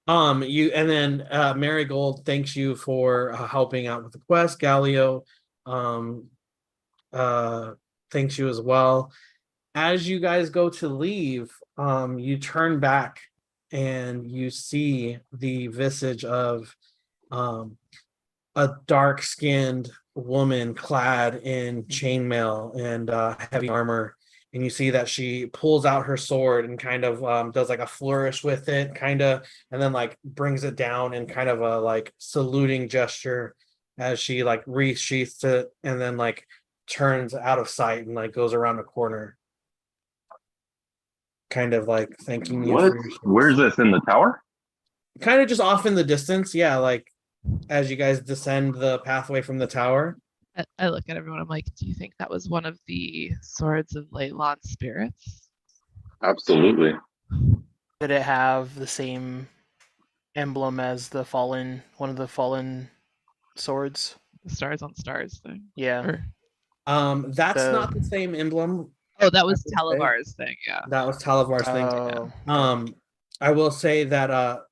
You, and then Marigold thanks you for helping out with the quest. Galio thanks you as well. As you guys go to leave, you turn back and you see the visage of a dark-skinned woman clad in chainmail and heavy armor. And you see that she pulls out her sword and kind of does like a flourish with it, kind of, and then like brings it down in kind of a like saluting gesture as she like resheaths it and then like turns out of sight and like goes around a corner, kind of like thanking you What? for your Where's this, in the tower? kind of just off in the distance. Yeah, like as you guys descend the pathway from the tower. I look at everyone. I'm like, do you think that was one of the swords of Leyland's spirits? Absolutely. Did it have the same emblem as the fallen, one of the fallen swords? The stars on stars thing. Yeah. That's not the same emblem. Oh, that was Thalivar's thing. Yeah. That was Thalivar's thing. I will say that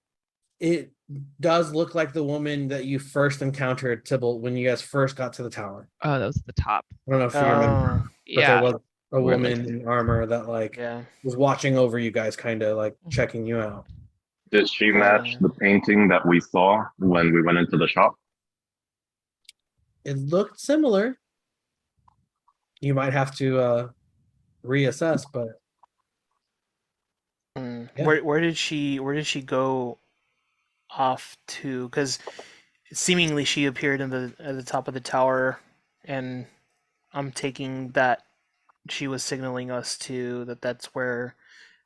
it does look like the woman that you first encountered, Tybalt, when you guys first got to the tower. Oh, that was at the top. I don't know if you remember, but Yeah. there was a woman in armor that like was watching over you guys, kind of like checking you out. Did she match the painting that we saw when we went into the shop? It looked similar. You might have to reassess, but yeah. Where did she go off to? Because seemingly she appeared at the top of the tower, and I'm taking that she was signaling us to that's where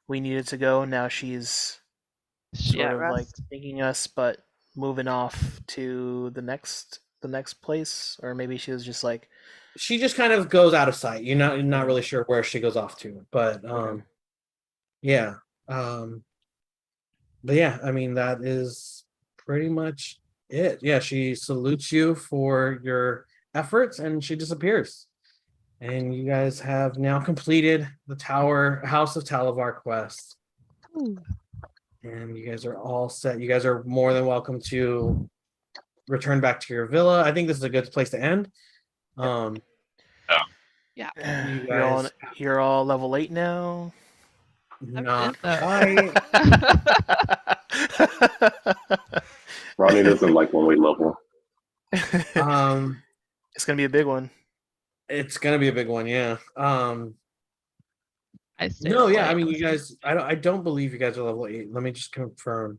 we needed to go. Now she's sort of like taking us, but moving off to the next place, or maybe she was just like, she just kind of goes out of sight. You're not really sure where she goes off to, but yeah. But yeah, I mean, that is pretty much it. Yeah, she salutes you for your efforts and she disappears. And you guys have now completed the House of Thalivar quest. Ooh. And you guys are all set. You guys are more than welcome to return back to your villa. I think this is a good place to end. Yeah. You're all level 8 now. Not Ronnie doesn't like when we level. It's gonna be a big one. It's gonna be a big one, yeah. I mean, you guys. I don't believe you guys are level 8. Let me just confirm.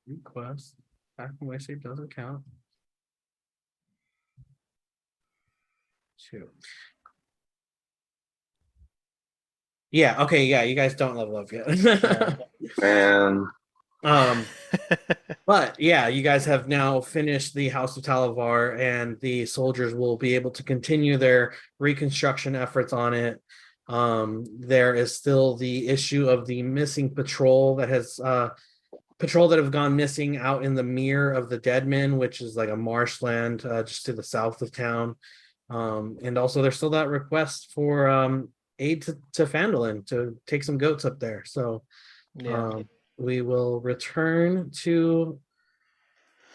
Request. Back from my save doesn't count. 2. Yeah, okay, yeah, you guys don't level up yet. Man. But yeah, you guys have now finished the House of Thalivar, and the soldiers will be able to continue their reconstruction efforts on it. There is still the issue of the missing patrol that have gone missing out in the Mere of the Deadmen, which is like a marshland just to the south of town. And also there's still that request for aid to Phandalin to take some goats up there. So we will return to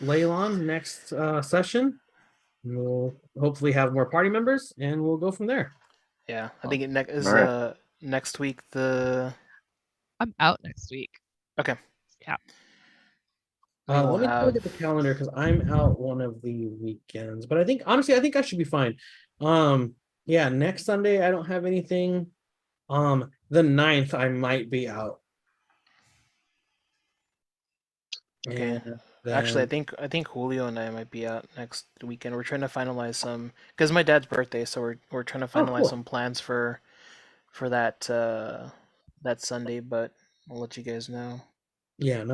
Leyland next session. We'll hopefully have more party members, and we'll go from there. Yeah, I think it is next week. I'm out next week. Okay. Yeah. Let me look at the calendar because I'm out one of the weekends, but I think I should be fine. Yeah, next Sunday I don't have anything. The 9th I might be out. Okay. Actually, I think Julio and I might be out next weekend. We're trying to finalize some because my dad's birthday, so we're trying to finalize some plans for that Sunday. But I'll let you guys know. Yeah, no